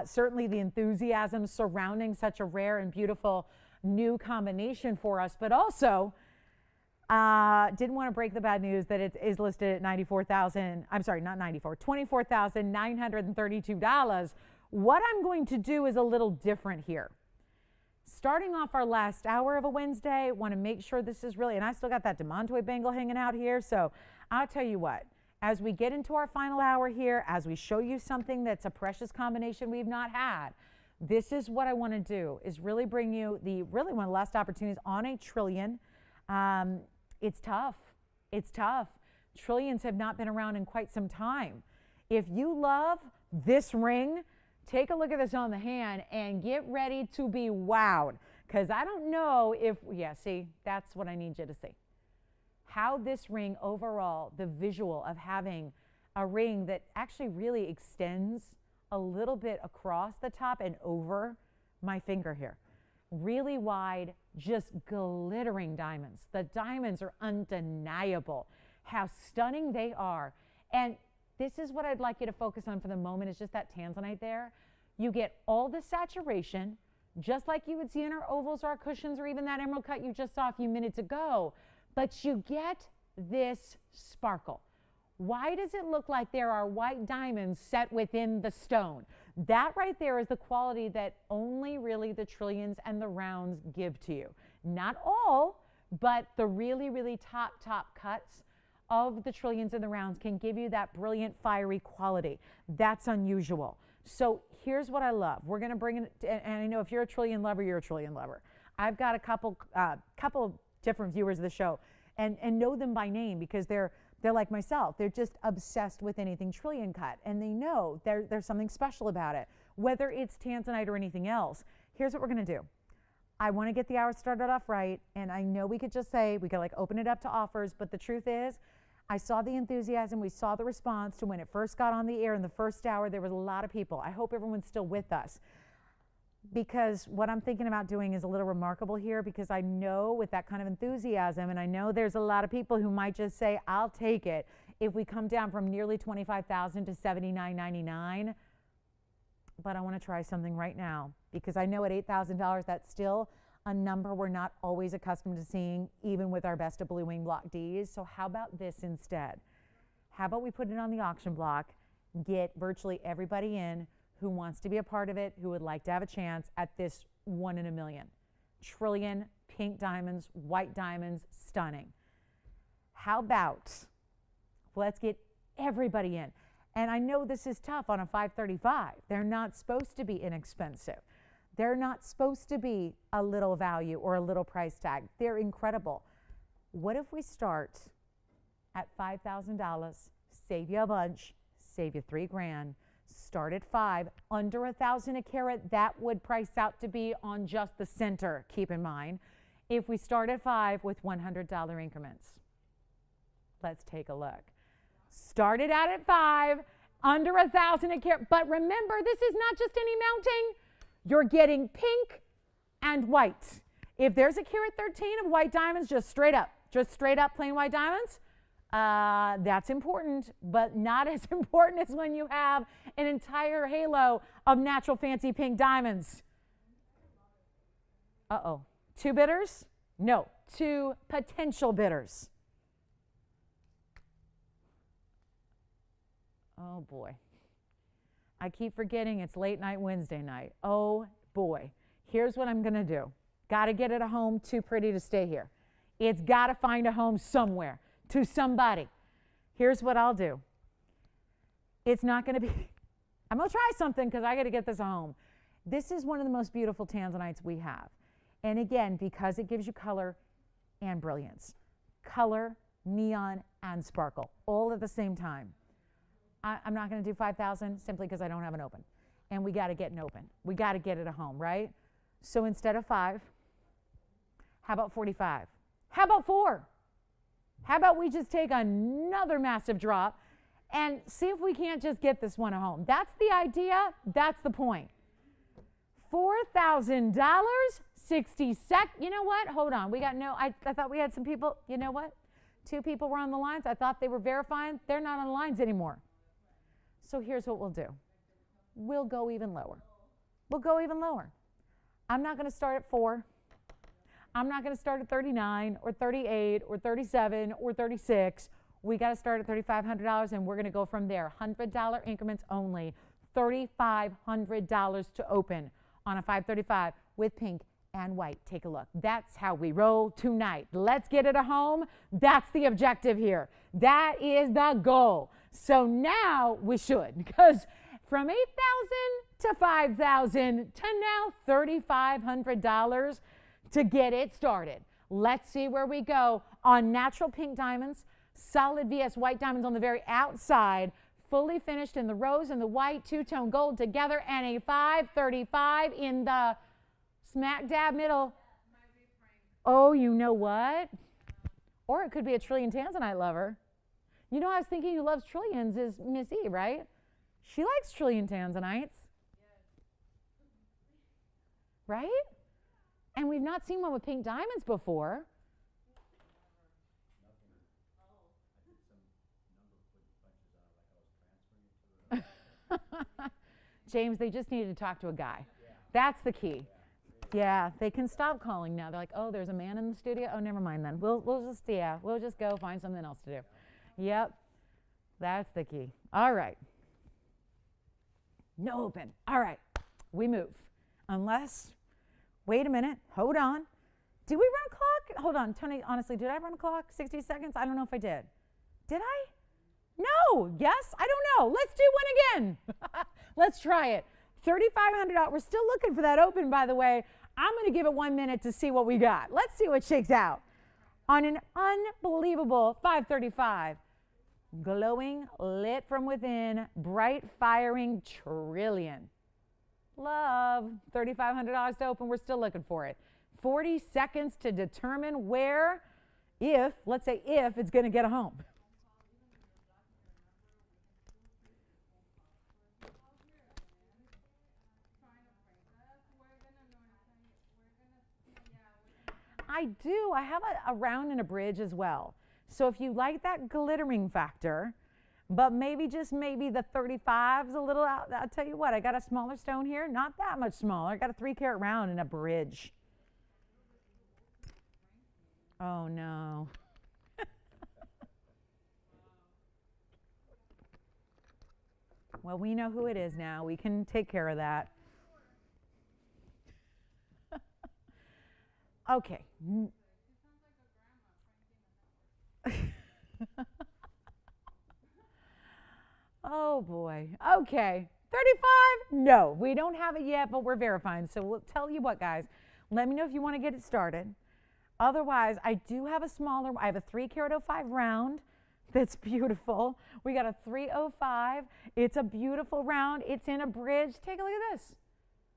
certainly the enthusiasm surrounding such a rare and beautiful new combination for us, but also didn't want to break the bad news that it is listed at $24,932. What I'm going to do is a little different here. Starting off our last hour of a Wednesday, want to make sure this is really, and I still got that demantoid bangle hanging out here, so I'll tell you what, as we get into our final hour here, as we show you something that's a precious combination we've not had, This is what I want to do, is really bring you really one of the last opportunities on a trillion. It's tough. It's tough. Trillions have not been around in quite some time. If you love this ring, take a look at this on the hand and get ready to be wowed. Because I don't know if, yeah, see, that's what I need you to see. How this ring overall, the visual of having a ring that actually really extends a little bit across the top and over my finger here. Really wide, just glittering diamonds. The diamonds are undeniable. How stunning they are. And this is what I'd like you to focus on for the moment, is just that Tanzanite there. You get all the saturation, just like you would see in our ovals, our cushions, or even that emerald cut you just saw a few minutes ago. But you get this sparkle. Why does it look like there are white diamonds set within the stone? That right there is the quality that only really the trillions and the rounds give to you. Not all, but the really, really top cuts of the trillions and the rounds can give you that brilliant, fiery quality. That's unusual. So here's what I love. We're going to bring in, and I know if you're a trillion lover, you're a trillion lover. I've got a couple different viewers of the show and know them by name because they're like myself. They're just obsessed with anything trillion cut, and they know there's something special about it, whether it's Tanzanite or anything else. Here's what we're going to do. I want to get the hour started off right, and I know we could just say, we could like open it up to offers, but the truth is, I saw the enthusiasm, we saw the response to when it first got on the air in the first hour. There was a lot of people. I hope everyone's still with us, because what I'm thinking about doing is a little remarkable here, because I know with that kind of enthusiasm, and I know there's a lot of people who might just say, I'll take it, if we come down from nearly $25,000 to $79.99. But I want to try something right now, because I know at $8,000, that's still a number we're not always accustomed to seeing, even with our best of Blue Wing Block Ds. So how about this instead? How about we put it on the auction block, get virtually everybody in who wants to be a part of it, who would like to have a chance at this 1 in a million. Trillion, pink diamonds, white diamonds, stunning. How about, let's get everybody in. And I know this is tough on a 535. They're not supposed to be inexpensive. They're not supposed to be a little value or a little price tag. They're incredible. What if we start at $5,000, save you a bunch, save you $3,000, start at $5,000, under $1,000 a carat, that would price out to be on just the center, keep in mind. If we start at $5,000 with $100 increments. Let's take a look. Started out at $5,000, under $1,000 a carat, but remember, this is not just any mounting. You're getting pink and white. If there's a carat 13 of white diamonds, just straight up plain white diamonds, that's important, but not as important as when you have an entire halo of natural fancy pink diamonds. Uh-oh. 2 bidders? No, 2 potential bidders. Oh, boy. I keep forgetting it's late night Wednesday night. Oh, boy. Here's what I'm going to do. Got to get it a home too pretty to stay here. It's got to find a home somewhere to somebody. Here's what I'll do. It's not going to be, I'm going to try something because I got to get this home. This is one of the most beautiful Tanzanites we have. And again, because it gives you color and brilliance. Color, neon, and sparkle, all at the same time. I'm not going to do 5,000 simply because I don't have an open. And we got to get an open. We got to get it a home, right? So instead of 5, how about 45? How about 4? How about we just take another massive drop and see if we can't just get this one a home? That's the idea. That's the point. $4,000, 60 sec. You know what? Hold on. We got I thought we had some people. You know what? 2 people were on the lines. I thought they were verifying. They're not on the lines anymore. So here's what we'll do. We'll go even lower. We'll go even lower. I'm not going to start at 4. I'm not going to start at 39 or 38 or 37 or 36. We got to start at $3,500, and we're going to go from there. $100 increments only. $3,500 to open on a 535 with pink and white. Take a look. That's how we roll tonight. Let's get it a home. That's the objective here. That is the goal. So now we should, because from $8,000 to $5,000 to now $3,500 to get it started. Let's see where we go on natural pink diamonds, solid VS white diamonds on the very outside, fully finished in the rose and the white, two-tone gold together, and a 535 in the smack dab middle. Oh, you know what? Or it could be a trillion Tanzanite lover. You know, I was thinking who loves trillions is Miss E, right? She likes trillion Tanzanites. Right? And we've not seen one with pink diamonds before. James, they just needed to talk to a guy. That's the key. Yeah, they can stop calling now. They're like, oh, there's a man in the studio. Oh, never mind then. We'll just go find something else to do. Yep, that's the key. All right. No open. All right, we move. Unless, wait a minute, hold on. Did we run a clock? Hold on, Tony, honestly, did I run a clock? 60 seconds? I don't know if I did. Did I? No, yes, I don't know. Let's do one again. Let's try it. $3,500. We're still looking for that open, by the way. I'm going to give it 1 minute to see what we got. Let's see what shakes out. On an unbelievable 535, glowing, lit from within, bright, firing trillion. Love. $3,500 to open. We're still looking for it. 40 seconds to determine where, if, let's say if, it's going to get a home. I do. I have a round and a bridge as well. So if you like that glittering factor, but maybe just maybe the 35's a little out, I'll tell you what, I got a smaller stone here, not that much smaller. I got a 3-carat round and a bridge. Oh no. Well, we know who it is now. We can take care of that. Okay. Oh boy. Okay. 35? No, we don't have it yet, but we're verifying. So we'll tell you what, guys. Let me know if you want to get it started. Otherwise, I do have a smaller, I have a 3-carat 05 round that's beautiful. We got a 305. It's a beautiful round. It's in a bridge. Take a look at this.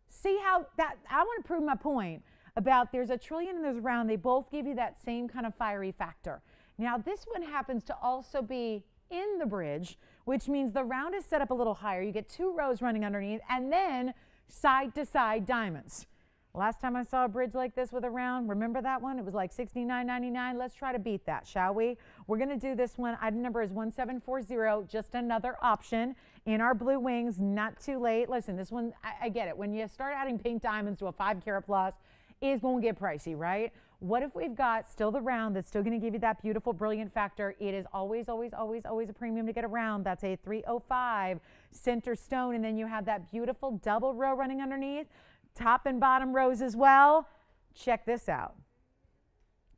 See how that, I want to prove my point about there's a trillion and there's a round. They both give you that same kind of fiery factor. Now this one happens to also be in the bridge, which means the round is set up a little higher. You get 2 rows running underneath and then side to side diamonds. Last time I saw a bridge like this with a round, remember that one? It was like $69.99. Let's try to beat that, shall we? We're going to do this one. Item number is 1740, just another option in our blue wings. Not too late. Listen, this one, I get it. When you start adding pink diamonds to a 5-carat plus, it's going to get pricey, right? What if we've got still the round that's still going to give you that beautiful, brilliant factor? It is always, always, always, always a premium to get a round. That's a 305 center stone, and then you have that beautiful double row running underneath. Top and bottom rows as well. Check this out.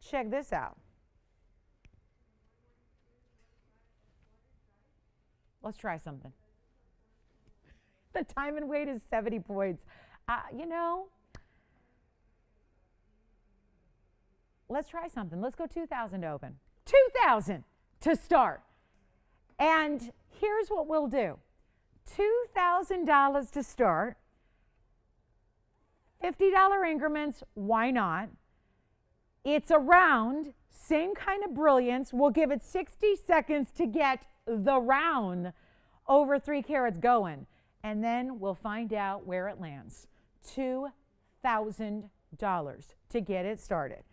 Check this out. Let's try something. The time and weight is 70 points. You know, let's try something. Let's go 2,000 to open. 2,000 to start. And here's what we'll do. $2,000 to start. $50 increments, why not? It's a round, same kind of brilliance. We'll give it 60 seconds to get the round over 3 carats going. And then we'll find out where it lands. $2,000 to get it started.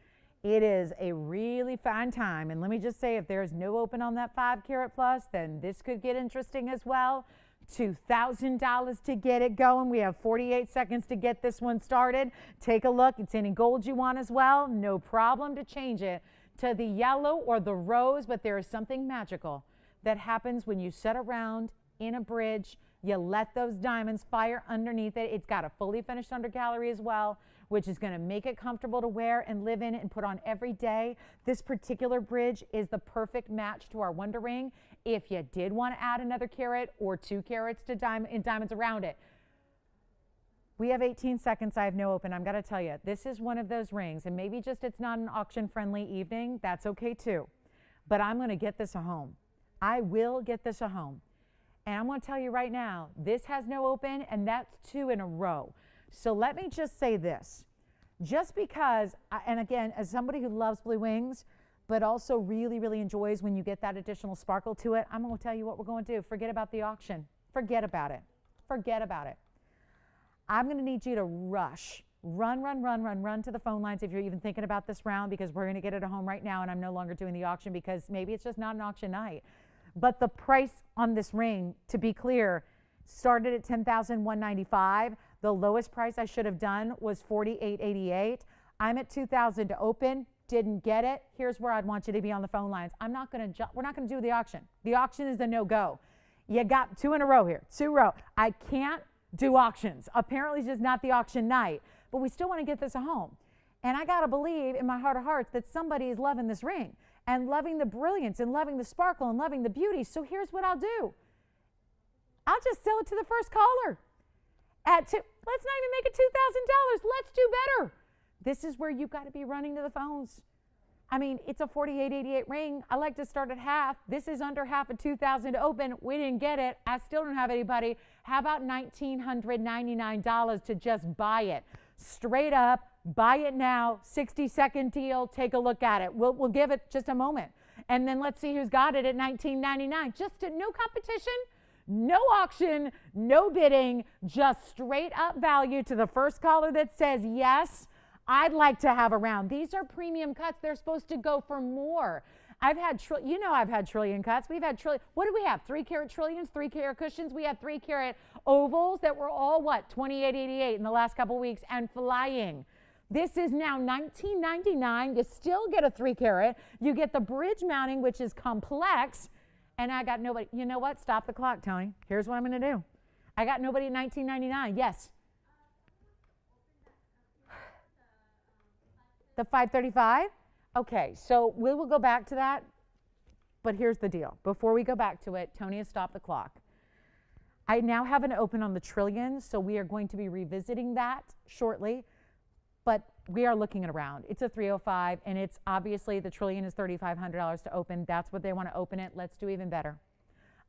It is a really fine time. And let me just say, if there's no open on that 5-carat plus, then this could get interesting as well. $2,000 to get it going. We have 48 seconds to get this one started. Take a look. It's any gold you want as well. No problem to change it to the yellow or the rose, but there is something magical that happens when you set around in a bridge. You let those diamonds fire underneath it. It's got a fully finished under gallery as well. which is going to make it comfortable to wear and live in and put on every day. This particular bridge is the perfect match to our Wonder Ring if you did want to add another carat or 2 carats to diamonds around it. We have 18 seconds. I have no open. I'm going to tell you, this is one of those rings, and maybe just it's not an auction-friendly evening. That's okay too. But I'm going to get this a home. I will get this a home. And I'm going to tell you right now, this has no open, and that's 2 in a row. So let me just say this. Just because, and again, as somebody who loves blue wings, but also really, really enjoys when you get that additional sparkle to it, I'm going to tell you what we're going to do. Forget about the auction. Forget about it. Forget about it. I'm going to need you to rush. Run to the phone lines if you're even thinking about this round, because we're going to get it at home right now, and I'm no longer doing the auction because maybe it's just not an auction night. But the price on this ring, to be clear, started at $10,195. The lowest price I should have done was $48.88. I'm at $2,000 to open. Didn't get it. Here's where I'd want you to be on the phone lines. We're not going to do the auction. The auction is a no-go. You got 2 in a row here. 2 row. I can't do auctions. Apparently, it's just not the auction night. But we still want to get this a home. And I got to believe in my heart of hearts that somebody is loving this ring and loving the brilliance and loving the sparkle and loving the beauty. So here's what I'll do. I'll just sell it to the first caller. Let's not even make it $2,000. Let's do better. This is where you've got to be running to the phones. I mean, it's a $48.88 ring. I like to start at half. This is under half of $2,000 to open. We didn't get it. I still don't have anybody. How about $1,999 to just buy it? Straight up, buy it now, 60-second deal. Take a look at it. We'll give it just a moment. And then let's see who's got it at $1,999. Just no competition, no auction, no bidding, just straight up value to the first caller that says yes. I'd like to have around. These are premium cuts. They're supposed to go for more. I've had trillion cuts. We've had trillion. What do we have? 3-carat trillions, 3-carat cushions. We had 3-carat ovals that were all what? $28.88 in the last couple weeks and flying. This is now $19.99. You still get a 3-carat. You get the bridge mounting, which is complex. And I got nobody. You know what? Stop the clock, Tony. Here's what I'm going to do. I got nobody at $19.99. Yes. The 535? Okay, so we will go back to that, but here's the deal. Before we go back to it, Tony has stopped the clock. I now have an open on the trillions, so we are going to be revisiting that shortly, but we are looking at around. It's a 305, and it's obviously the trillion is $3,500 to open. That's what they want to open it. Let's do even better.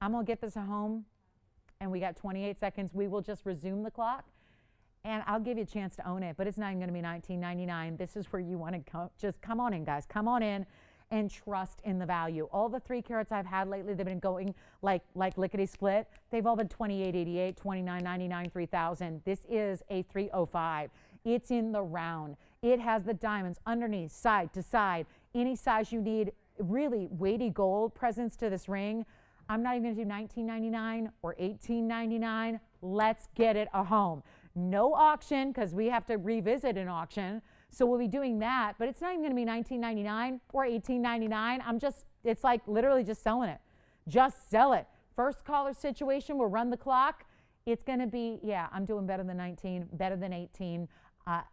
I'm going to get this at home, and we got 28 seconds. We will just resume the clock. And I'll give you a chance to own it, but it's not even going to be $19.99. This is where you want to come. Just come on in, guys. Come on in and trust in the value. All the 3 carats I've had lately, they've been going like lickety split. They've all been $28.88, $29.99, $3,000. This is a 305. It's in the round. It has the diamonds underneath, side to side, any size you need. Really weighty gold presents to this ring. I'm not even going to do $19.99 or $18.99. Let's get it a home. No auction, because we have to revisit an auction. So we'll be doing that, but it's not even going to be $19.99 or $18.99. It's like literally just selling it. Just sell it. First caller situation, we'll run the clock. It's going to be, yeah, I'm doing better than 19, better than 18.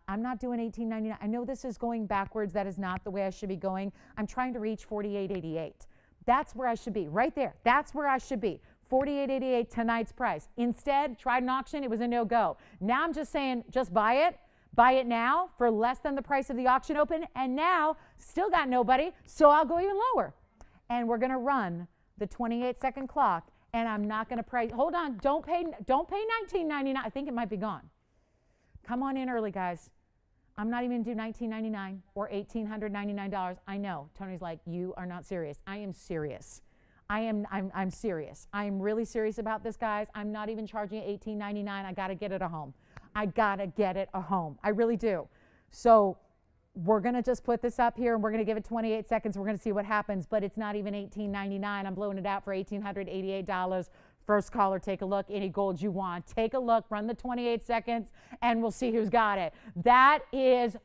I'm not doing $18.99. I know this is going backwards. That is not the way I should be going. I'm trying to reach $48.88. That's where I should be, right there. That's where I should be. $48.88 tonight's price. Instead, tried an auction, it was a no-go. Now I'm just saying, just buy it. Buy it now for less than the price of the auction open, and now still got nobody, so I'll go even lower. And we're gonna run the 28-second clock, and I'm not gonna pray. Hold on, don't pay $19.99. I think it might be gone. Come on in early, guys. I'm not even gonna do $19.99 or $1,899. I know, Tony's like, you are not serious. I am serious. I'm serious. I'm really serious about this, guys. I'm not even charging $18.99. I got to get it a home. I got to get it a home. I really do. So we're going to just put this up here, and we're going to give it 28 seconds. We're going to see what happens, but it's not even $18.99. I'm blowing it out for $1,888. First caller, take a look. Any gold you want. Take a look. Run the 28 seconds, and we'll see who's got it. That is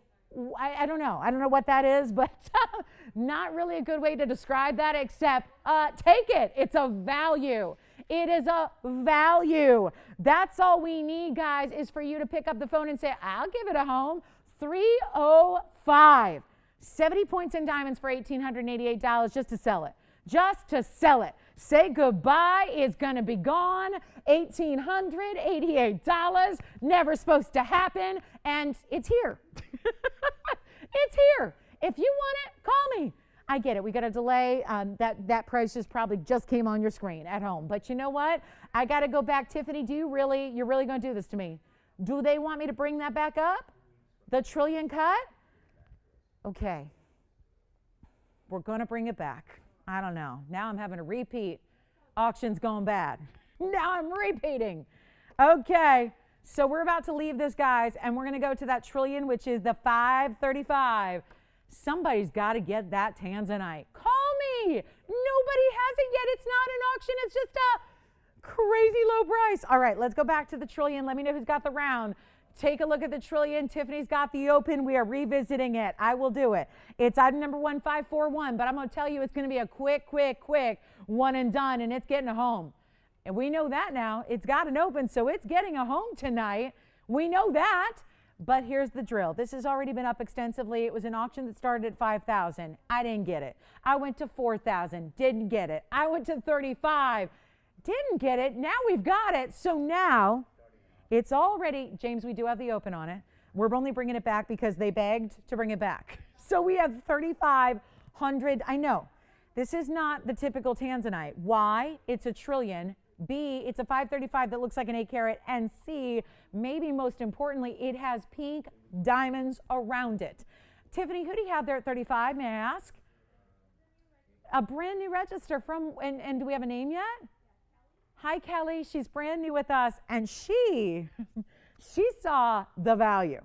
I don't know. I don't know what that is, but not really a good way to describe that except take it. It's a value. It is a value. That's all we need, guys, is for you to pick up the phone and say, I'll give it a home. $305. 70 points in diamonds for $1,888 just to sell it. Just to sell it. Say goodbye. It's going to be gone. $1,888. Never supposed to happen. And it's here. It's here. If you want it, call me. I get it. We got a delay. That price just came on your screen at home. But you know what? I got to go back. Tiffany, you're really going to do this to me? Do they want me to bring that back up? The trillion cut? Okay. We're going to bring it back. I don't know. Now I'm having a repeat. Auction's going bad. Now I'm repeating. Okay. So we're about to leave this, guys, and we're going to go to that trillion, which is the 535. Somebody's got to get that Tanzanite. Call me. Nobody has it yet. It's not an auction. It's just a crazy low price. All right, let's go back to the trillion. Let me know who's got the round. Take a look at the trillion. Tiffany's got the open. We are revisiting it. I will do it. It's item number 1541, but I'm going to tell you it's going to be a quick one and done, and it's getting a home. And we know that now. It's got an open, so it's getting a home tonight. We know that. But here's the drill. This has already been up extensively. It was an auction that started at $5,000. I didn't get it. I went to $4,000. Didn't get it. I went to $35,000. Didn't get it. Now we've got it. So now it's already, James, we do have the open on it. We're only bringing it back because they begged to bring it back. So we have 3,500. I know this is not the typical Tanzanite. Why? It's a trillion. B, it's a 535 that looks like an 8 carat. And C, maybe most importantly, it has pink diamonds around it. Tiffany, who do you have there at 35, may I ask? A brand new register from, and do we have a name yet? Hi, Kelly. She's brand new with us. And she saw the value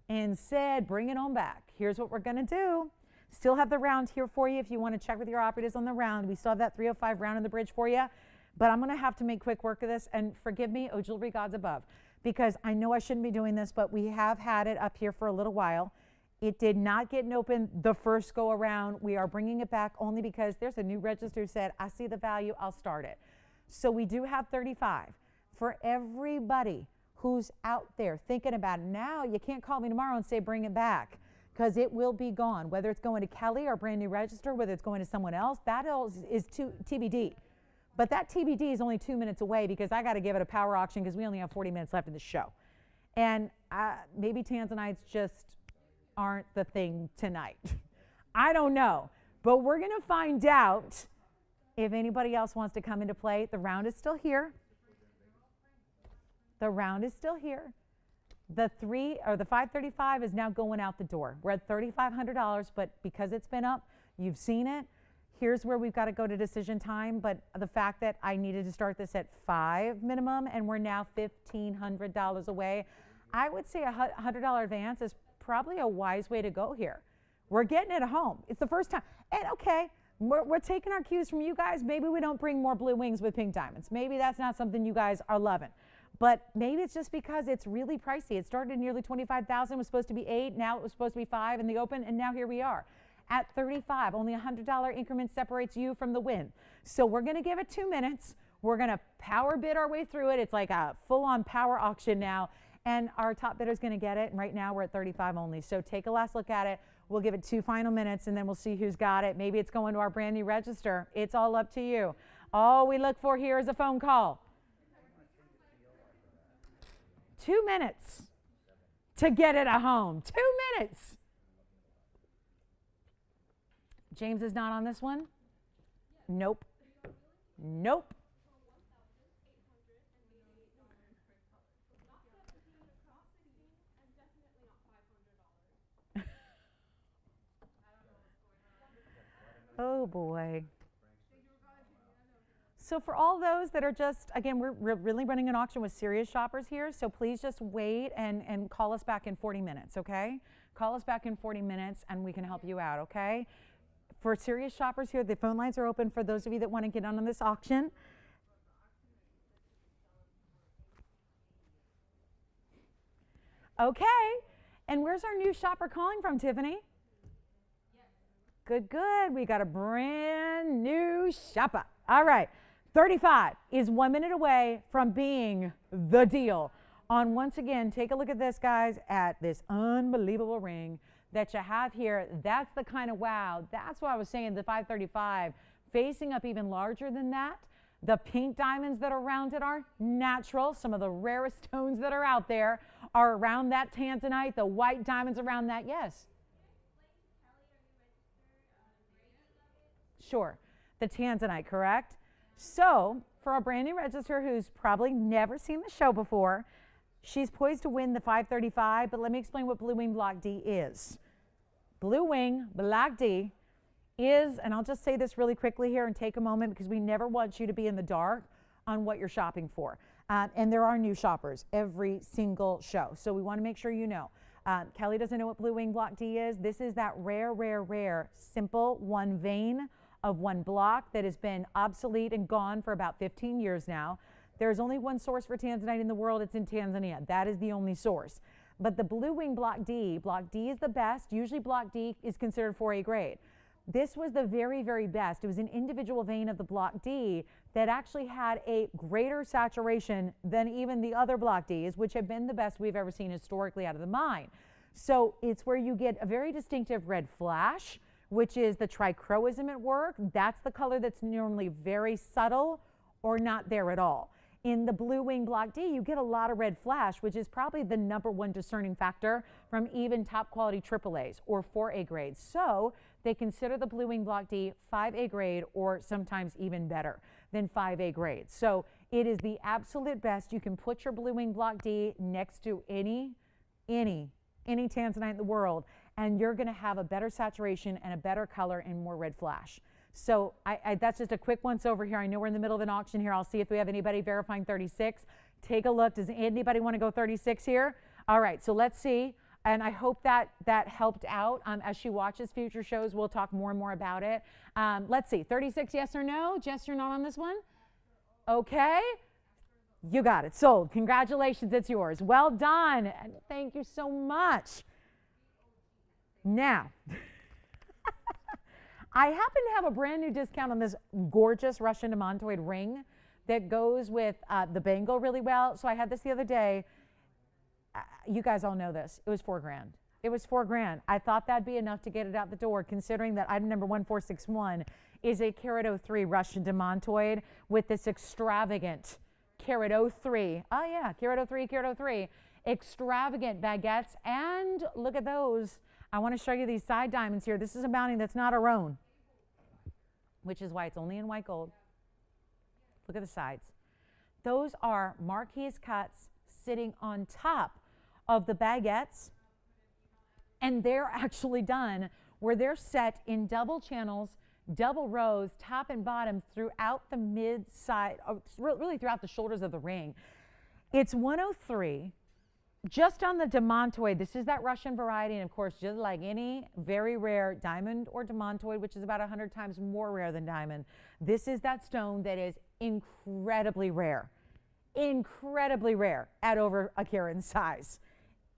and said, bring it on back. Here's what we're going to do. Still have the round here for you if you want to check with your operatives on the round. We still have that 305 round in the bridge for you. But I'm going to have to make quick work of this, and forgive me, oh jewelry gods above, because I know I shouldn't be doing this, but we have had it up here for a little while. It did not get an open the first go around. We are bringing it back only because there's a new register who said, I see the value, I'll start it. So we do have 35. For everybody who's out there thinking about it now, you can't call me tomorrow and say bring it back, because it will be gone. Whether it's going to Kelly, our brand new register, whether it's going to someone else, that is TBD. But that TBD is only 2 minutes away because I got to give it a power auction because we only have 40 minutes left in the show. And maybe Tanzanites just aren't the thing tonight. I don't know. But we're going to find out if anybody else wants to come into play. The round is still here. The round is still here. The 535 is now going out the door. We're at $3,500, but because it's been up, you've seen it. Here's where we've got to go to decision time, but the fact that I needed to start this at $5 minimum and we're now $1,500 away, I would say a $100 advance is probably a wise way to go here. We're getting it home. It's the first time. And okay, we're taking our cues from you guys. Maybe we don't bring more blue wings with pink diamonds. Maybe that's not something you guys are loving. But maybe it's just because it's really pricey. It started at nearly $25,000, was supposed to be $8, now it was supposed to be $5 in the open, and now here we are. At 35, only a $100 increment separates you from the win. So we're going to give it 2 minutes. We're going to power bid our way through it. It's like a full-on power auction now, and our top bidder is going to get it. And right now we're at 35 only. So take a last look at it. We'll give it 2 final minutes, and then we'll see who's got it. Maybe it's going to our brand new register. It's all up to you. All we look for here is a phone call. 2 minutes to get it at home. 2 minutes. James is not on this one? Nope. Nope. Oh boy. So for all those that are just, again, we're really running an auction with serious shoppers here, so please just wait and call us back in 40 minutes, okay? Call us back in 40 minutes and we can help you out, okay? For serious shoppers here, the phone lines are open for those of you that want to get on this auction. Okay, and where's our new shopper calling from, Tiffany? Good, good. We got a brand new shopper. All right, 35 is 1 minute away from being the deal. on, once again, take a look at this, guys, at this unbelievable ring that you have here. That's the kind of wow. That's what I was saying, the 535. Facing up even larger than that, the pink diamonds that are around it are natural. Some of the rarest stones that are out there are around that Tanzanite. The white diamonds around that, yes. Sure. The Tanzanite, correct? So, for our brand new register who's probably never seen the show before, she's poised to win the 535, but let me explain what Blue Wing Block D is. Blue Wing Block D is, and I'll just say this really quickly here and take a moment because we never want you to be in the dark on what you're shopping for. And there are new shoppers every single show, so we want to make sure you know. Kelly doesn't know what Blue Wing Block D is. This is that rare, simple one vein of one block that has been obsolete and gone for about 15 years now. There's only one source for Tanzanite in the world. It's in Tanzania. That is the only source. But the Blue Wing Block D is the best. Usually Block D is considered 4A grade. This was the very best. It was an individual vein of the Block D that actually had a greater saturation than even the other Block Ds, which have been the best we've ever seen historically out of the mine. So it's where you get a very distinctive red flash, which is the trichroism at work. That's the color that's normally very subtle or not there at all. In the Blue Wing Block D, you get a lot of red flash, which is probably the #1 discerning factor from even top quality AAAs or 4A grades. So they consider the Blue Wing Block D 5A grade or sometimes even better than 5A grade. So it is the absolute best. You can put your Blue Wing Block D next to any Tanzanite in the world, and you're going to have a better saturation and a better color and more red flash. So that's just a quick once over here. I know we're in the middle of an auction here. I'll see if we have anybody verifying 36. Take a look. Does anybody want to go 36 here? All right, so let's see. And I hope that helped out. As she watches future shows, we'll talk more and more about it. Let's see, 36, yes or no? Jess, you're not on this one? Okay. You got it. Sold. Congratulations. It's yours. Well done. And thank you so much. Now, I happen to have a brand new discount on this gorgeous Russian demantoid ring that goes with the bangle really well. So I had this the other day. You guys all know this. It was $4,000. It was $4,000. I thought that'd be enough to get it out the door, considering that item number 1461 is a carat 03 Russian demantoid with this extravagant carat 03. Oh yeah, carat 03, extravagant baguettes. And look at those. I want to show you these side diamonds here. This is a mounting that's not our own, which is why it's only in white gold. Look at the sides. Those are Marquise cuts sitting on top of the baguettes, and they're actually done where they're set in double channels, double rows, top and bottom throughout the mid side, really throughout the shoulders of the ring. It's 103. Just on the demantoid, this is that Russian variety, and of course, just like any very rare diamond or demantoid, which is about 100 times more rare than diamond, this is that stone that is incredibly rare at over a carat in size.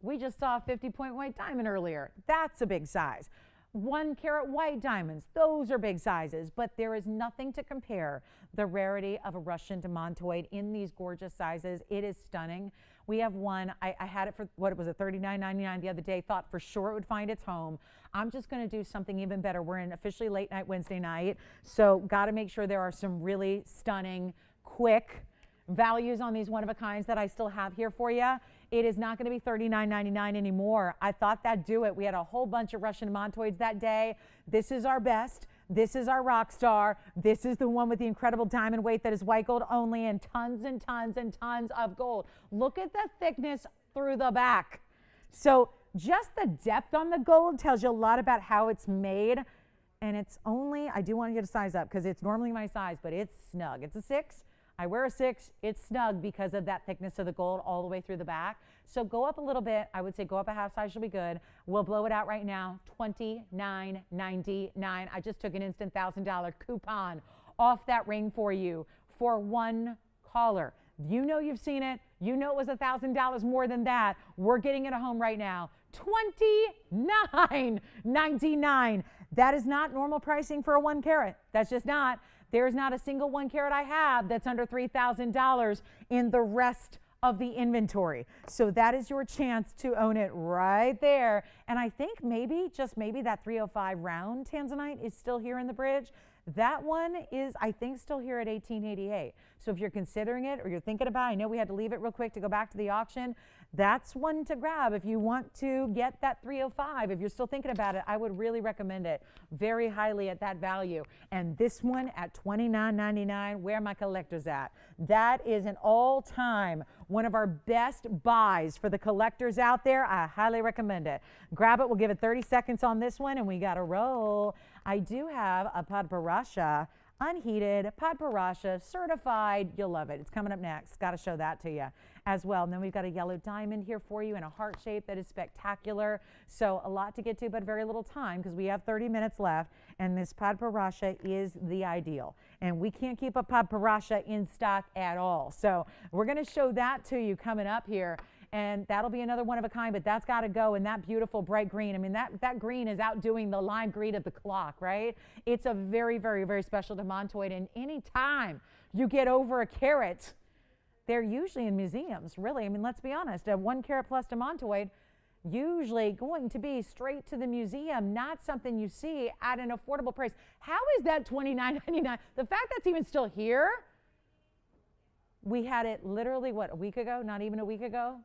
We just saw a 50-point white diamond earlier. That's a big size. 1 carat white diamonds, those are big sizes, but there is nothing to compare the rarity of a Russian demantoid in these gorgeous sizes. It is stunning. We have one, I had it for, what was it, $39.99 the other day, thought for sure it would find its home. I'm just gonna do something even better. We're in officially late night Wednesday night, so gotta make sure there are some really stunning, quick values on these one-of-a-kinds that I still have here for you. It is not going to be $39.99 anymore. I thought that'd do it. We had a whole bunch of Russian demantoids that day. This is our best. This is our rock star. This is the one with the incredible diamond weight that is white gold only and tons of gold. Look at the thickness through the back. So just the depth on the gold tells you a lot about how it's made. And it's only, I do want to get a size up because it's normally my size, but it's snug. It's a 6. I wear a 6, it's snug because of that thickness of the gold all the way through the back. So go up a little bit. I would say go up a half size should be good. We'll blow it out right now, $29.99. I just took an instant $1,000 coupon off that ring for you for one caller. You know you've seen it. You know it was $1,000 more than that. We're getting it at home right now, $29.99. That is not normal pricing for a 1 carat. That's just not. There's not a single 1 carat I have that's under $3,000 in the rest of the inventory. So that is your chance to own it right there. And I think maybe, just maybe, that 305 round Tanzanite is still here in the bridge. That one is, I think, still here at $1888. So if you're considering it or you're thinking about it, I know we had to leave it real quick to go back to the auction. That's one to grab if you want to get that 305. If you're still thinking about it, I would really recommend it very highly at that value. And this one at $29.99, where are my collectors at? That is an all-time one of our best buys for the collectors out there. I highly recommend it. Grab it. We'll give it 30 seconds on this one, and we got to roll. I do have a Padparasha, unheated, Padparasha, certified. You'll love it. It's coming up next. Got to show that to you as well. And then we've got a yellow diamond here for you in a heart shape that is spectacular. So a lot to get to, but very little time because we have 30 minutes left. And this Padparasha is the ideal. And we can't keep a Padparasha in stock at all. So we're going to show that to you coming up here. And that'll be another one of a kind, but that's got to go in that beautiful bright green. I mean, that green is outdoing the lime green of the clock, right? It's a very, very, very special demontoid. And any time you get over a carat, they're usually in museums, really. I mean, let's be honest, a 1 carat plus demontoid usually going to be straight to the museum, not something you see at an affordable price. How is that $29.99? The fact that's even still here, we had it literally, what, a week ago? Not even a week ago?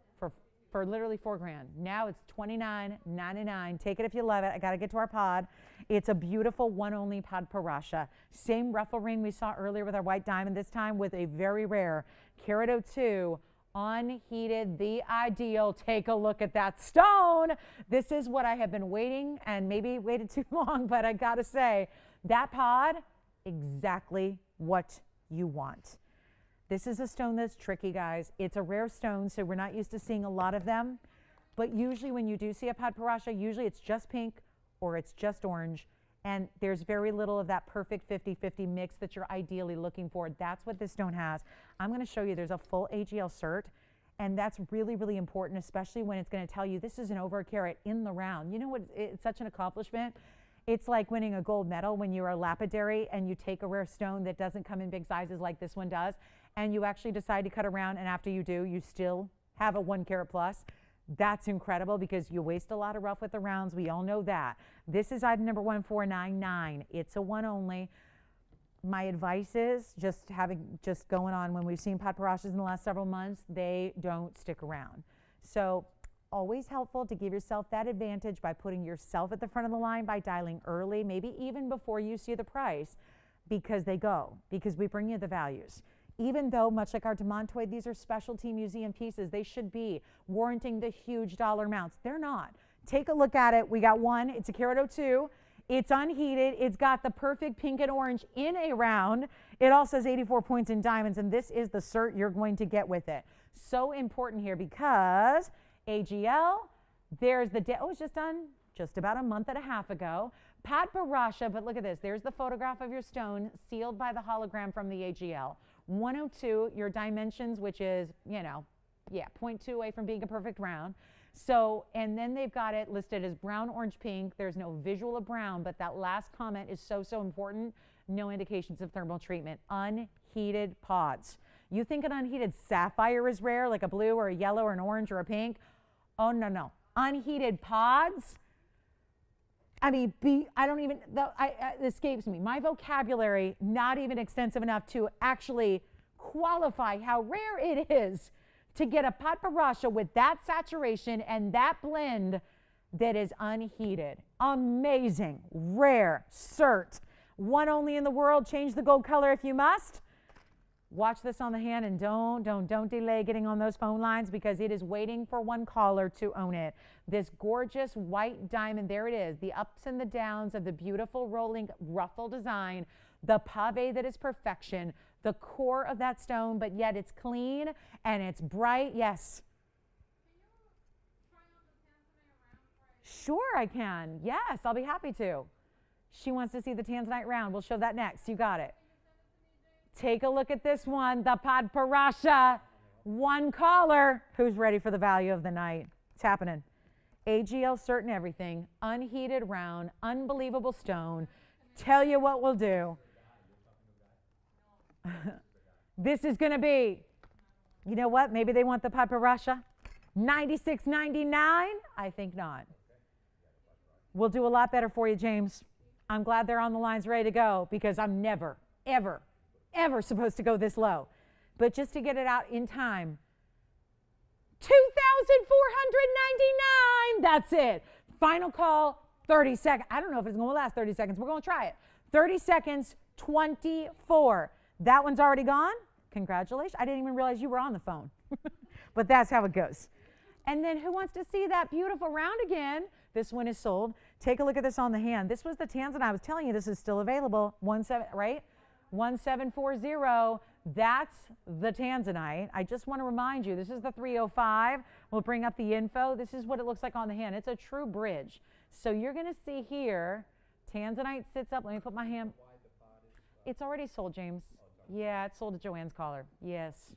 For literally $4,000. Now it's $29.99. Take it if you love it. I got to get to our pod. It's a beautiful one only Padparasha. Same ruffle ring we saw earlier with our white diamond, this time with a very rare carat 02 unheated, the ideal. Take a look at that stone. This is what I have been waiting, and maybe waited too long, but I got to say, that pod, exactly what you want. This is a stone that's tricky, guys. It's a rare stone, so we're not used to seeing a lot of them. But usually when you do see a Padparasha, usually it's just pink or it's just orange. And there's very little of that perfect 50-50 mix that you're ideally looking for. That's what this stone has. I'm going to show you there's a full AGL cert. And that's really, really important, especially when it's going to tell you this is an over a carat in the round. You know what? It's such an accomplishment. It's like winning a gold medal when you're a lapidary and you take a rare stone that doesn't come in big sizes like this one does, and you actually decide to cut around, and after you do, you still have a 1 carat plus. That's incredible because you waste a lot of rough with the rounds. We all know that. This is item number 1499. It's a one only. My advice is just going on when we've seen Padparashas in the last several months, they don't stick around. So always helpful to give yourself that advantage by putting yourself at the front of the line by dialing early, maybe even before you see the price, because they go, because we bring you the values. Even though, much like our demontoid, these are specialty museum pieces, they should be warranting the huge dollar amounts. They're not. Take a look at it. We got one. It's a carat 02. It's unheated. It's got the perfect pink and orange in a round. It also has 84 points in diamonds, and this is the cert you're going to get with it. So important here because AGL, there's the, it was just done just about a month and a half ago. Padparasha, but look at this. There's the photograph of your stone sealed by the hologram from the AGL. 102, your dimensions, which is, 0.2 away from being a perfect round. So, and then they've got it listed as brown, orange, pink. There's no visual of brown, but that last comment is so, so important. No indications of thermal treatment. Unheated pods. You think an unheated sapphire is rare, like a blue or a yellow or an orange or a pink? Oh, no, no. Unheated pods? I mean, it escapes me. My vocabulary, not even extensive enough to actually qualify how rare it is to get a Padparasha with that saturation and that blend that is unheated. Amazing, rare, cert. One only in the world. Change the gold color if you must. Watch this on the hand and don't delay getting on those phone lines because it is waiting for one caller to own it. This gorgeous white diamond, there it is, the ups and the downs of the beautiful rolling ruffle design, the pave that is perfection, the core of that stone, but yet it's clean and it's bright. Yes. Sure, I can. Yes, I'll be happy to. She wants to see the Tanzanite round. We'll show that next. You got it. Take a look at this one, the Padparasha. One caller. Who's ready for the value of the night? It's happening. AGL certain everything. Unheated round. Unbelievable stone. Tell you what we'll do. This is going to be You know what? Maybe they want the paparasha. $96.99? I think not. We'll do a lot better for you, James. I'm glad they're on the lines ready to go because I'm never, ever, ever supposed to go this low. But just to get it out in time, $2,499. That's it. Final call, 30 seconds. I don't know if it's going to last 30 seconds. We're going to try it. 30 seconds, 24. That one's already gone. Congratulations. I didn't even realize you were on the phone. But that's how it goes. And then who wants to see that beautiful round again? This one is sold. Take a look at this on the hand. This was the Tanzanite. I was telling you this is still available. 1740. That's the Tanzanite. I just want to remind you, this is the 305. We'll bring up the info. This is what it looks like on the hand. It's a true bridge. So you're going to see here, Tanzanite sits up. Let me put my hand. It's already sold, James. Yeah, it's sold at Joanne's collar. Yes.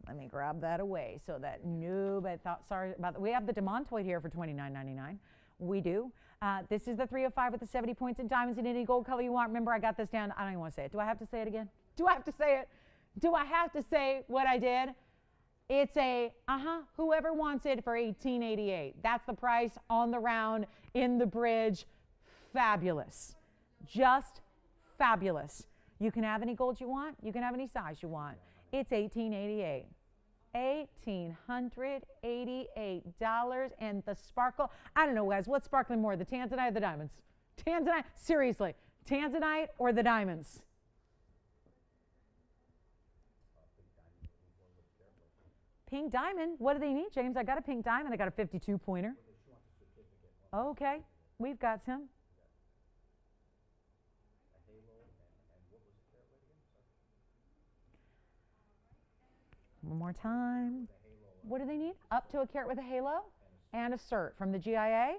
Let me grab that away so that nobody thought, sorry about that. We have the demontoid here for $29.99. We do. This is the 305 with the 70 points in diamonds in any gold color you want. Remember, I got this down. I don't even want to say it. Do I have to say it again? Do I have to say it? Do I have to say what I did? It's a, whoever wants it for $18.88. That's the price on the round in the bridge. Fabulous. Just fabulous. You can have any gold you want. You can have any size you want. It's $18.88. $1,888. And the sparkle, I don't know, guys, what's sparkling more, the Tanzanite or the diamonds? Tanzanite, seriously, Tanzanite or the diamonds? Pink diamond. What do they need, James? I got a pink diamond. I got a 52 pointer. Okay, we've got some. One more time. What do they need? Up to a carat with a halo and a cert from the GIA.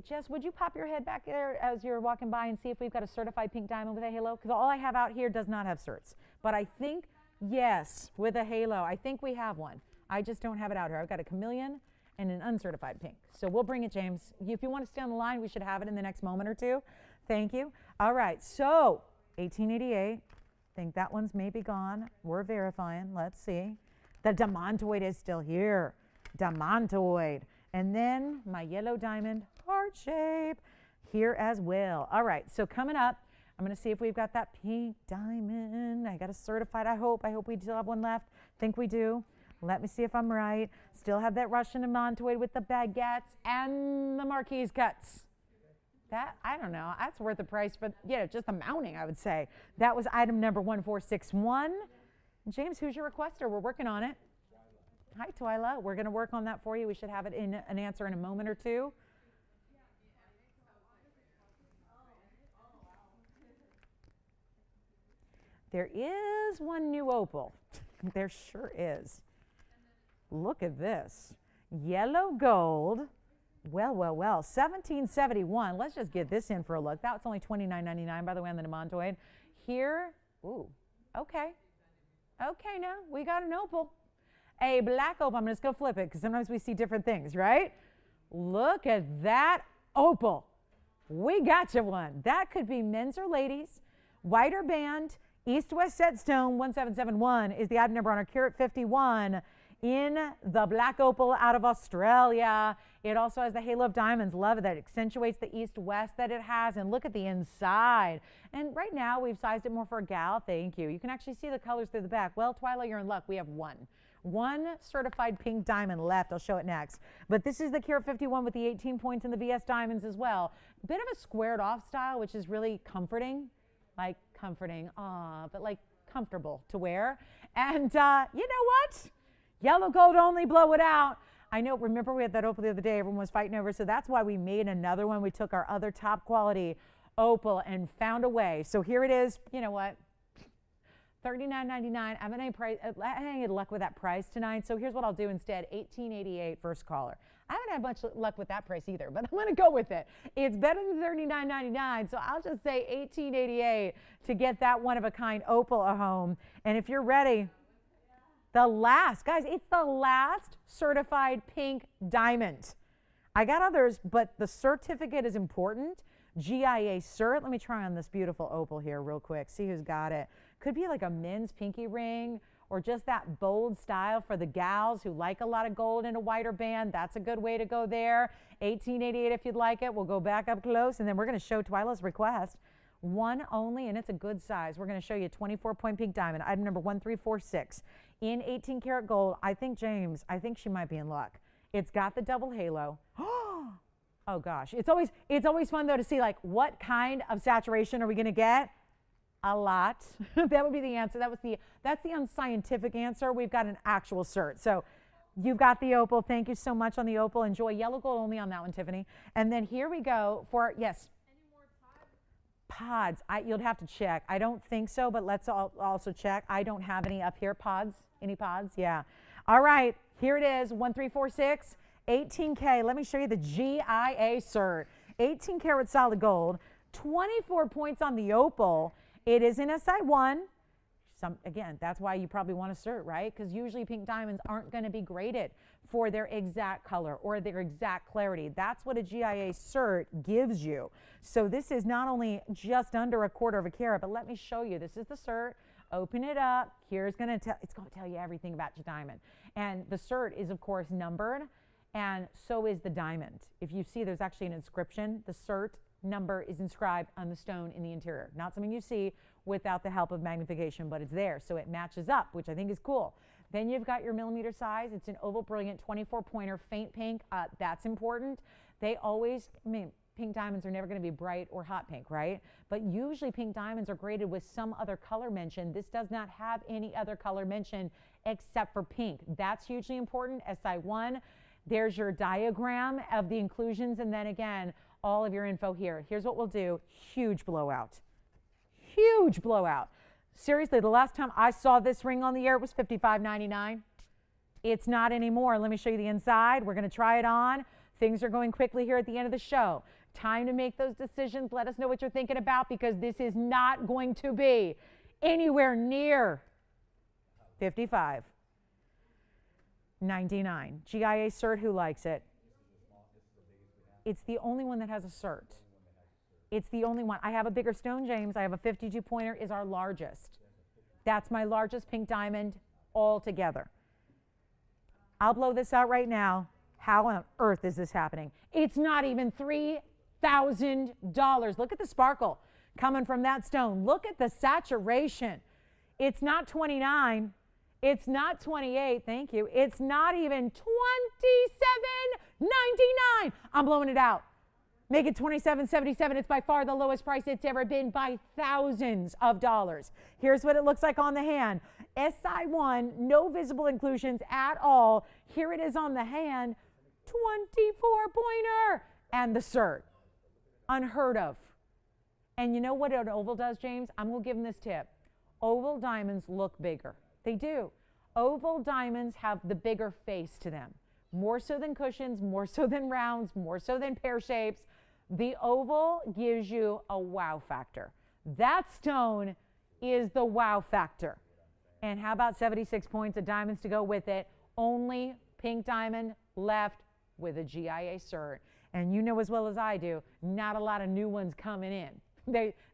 Jess, would you pop your head back there as you're walking by and see if we've got a certified pink diamond with a halo? Because all I have out here does not have certs. But I think, yes, with a halo. I think we have one. I just don't have it out here. I've got a chameleon and an uncertified pink. So we'll bring it, James. If you want to stay on the line, we should have it in the next moment or two. Thank you. All right, so $18.88. Think that one's maybe gone. We're verifying. Let's see. The demontoid is still here. Demontoid. And then my yellow diamond heart shape here as well. All right, so coming up, I'm going to see if we've got that pink diamond. I got a certified, I hope. I hope we still have one left. Think we do. Let me see if I'm right. Still have that Russian demontoid with the baguettes and the Marquise cuts. That, I don't know, that's worth the price for, just the mounting, I would say. That was item number 1461. James, who's your requester? We're working on it. Hi, Twyla. We're going to work on that for you. We should have it in an answer in a moment or two. There is one new opal. There sure is. Look at this. Yellow gold. Well, 1771. Let's just get this in for a look. That's only $29.99, by the way, on the demontoid. Here, ooh, okay. Okay, now we got an opal. A black opal. I'm just going to flip it because sometimes we see different things, right? Look at that opal. We got you one. That could be men's or ladies. Whiter band, east-west set stone, 1771 is the item number on our carat 51. In the black opal out of Australia. It also has the halo of diamonds. Love it. That accentuates the east-west that it has. And look at the inside. And right now, we've sized it more for a gal. Thank you. You can actually see the colors through the back. Well, Twyla, you're in luck. We have one certified pink diamond left. I'll show it next. But this is the carat 51 with the 18 points in the VS diamonds as well. A bit of a squared off style, which is really comforting. Like comforting, but like comfortable to wear. And you know what? Yellow gold only, blow it out. I know, remember we had that opal the other day everyone was fighting over, so that's why we made another one. We took our other top quality opal and found a way. So here it is. You know what? $39.99. I'm going to get luck with that price tonight. So here's what I'll do instead. $18.88 first caller. I haven't had much luck with that price either, but I'm going to go with it. It's better than $39.99, so I'll just say $18.88 to get that one-of-a-kind opal a home. And if you're ready, the last, guys, it's the last certified pink diamond. I got others, but the certificate is important. GIA cert. Let me try on this beautiful opal here real quick. See who's got it. Could be like a men's pinky ring or just that bold style for the gals who like a lot of gold in a wider band, that's a good way to go there. $18.88 if you'd like it. We'll go back up close, and then we're going to show Twyla's request. One only, and it's a good size. We're going to show you a 24-point pink diamond, item number 1346 in 18 karat gold. I think she might be in luck. It's got the double halo. Oh gosh, it's always fun though to see like what kind of saturation are we going to get? A lot. That would be the answer. That's the unscientific answer. We've got an actual cert. So you've got the opal. Thank you so much on the opal. Enjoy. Yellow gold only on that one, Tiffany. And then here we go for, yes. Any more pods? Pods. You'll have to check. I don't think so, but let's also check. I don't have any up here. Pods. Any pods? Yeah. All right. Here it is. 1346. 18K. Let me show you the GIA cert. 18 karat solid gold. 24 points on the opal. It is in SI1. Again, that's why you probably want a cert, right? Because usually pink diamonds aren't going to be graded for their exact color or their exact clarity. That's what a GIA cert gives you. So this is not only just under 1/4 of a carat, but let me show you. This is the cert. Open it up. It's going to tell you everything about your diamond. And the cert is, of course, numbered, and so is the diamond. If you see, there's actually an inscription. The cert number is inscribed on the stone in the interior. Not something you see without the help of magnification, but it's there, so it matches up, which I think is cool. Then you've got your millimeter size. It's an oval brilliant 24-pointer faint pink. That's important. Pink diamonds are never going to be bright or hot pink, right? But usually pink diamonds are graded with some other color mention. This does not have any other color mention except for pink. That's hugely important. SI1. There's your diagram of the inclusions, and then again, all of your info here. Here's what we'll do. Huge blowout. Huge blowout. Seriously, the last time I saw this ring on the air, it was $55.99. It's not anymore. Let me show you the inside. We're going to try it on. Things are going quickly here at the end of the show. Time to make those decisions. Let us know what you're thinking about, because this is not going to be anywhere near $55.99. GIA cert, who likes it? It's the only one that has a cert. It's the only one. I have a bigger stone, James. I have a 52 pointer is our largest. That's my largest pink diamond altogether. I'll blow this out right now. How on earth is this happening? It's not even $3,000. Look at the sparkle coming from that stone. Look at the saturation. It's not 29. It's not 28. Thank you. It's not even $27.99. I'm blowing it out. Make it $27.77. It's by far the lowest price it's ever been by thousands of dollars. Here's what it looks like on the hand. SI1, no visible inclusions at all. Here it is on the hand, 24-pointer, and the cert. Unheard of. And you know what an oval does, James? I'm going to give them this tip. Oval diamonds look bigger. They do. Oval diamonds have the bigger face to them. More so than cushions, more so than rounds, more so than pear shapes. The oval gives you a wow factor. That stone is the wow factor. And how about 76 points of diamonds to go with it? Only pink diamond left with a GIA cert. And you know as well as I do, not a lot of new ones coming in.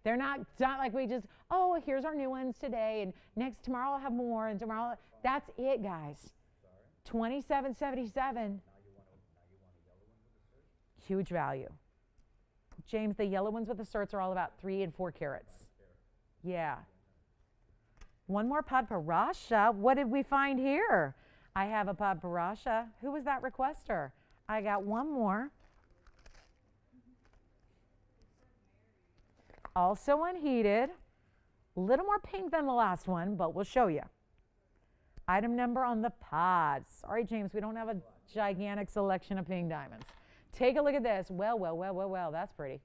They're not, it's not like we just, oh, here's our new ones today, and tomorrow I'll have more, and tomorrow, that's it, guys. $27.77. Huge value. James, the yellow ones with the certs are all about 3 and 4 carats. Yeah. One more Padparasha. What did we find here? I have a Padparasha. Who was that requester? I got one more. Also unheated. A little more pink than the last one, but we'll show you. Item number on the pod. Sorry, James, we don't have a gigantic selection of pink diamonds. Take a look at this. Well, that's pretty.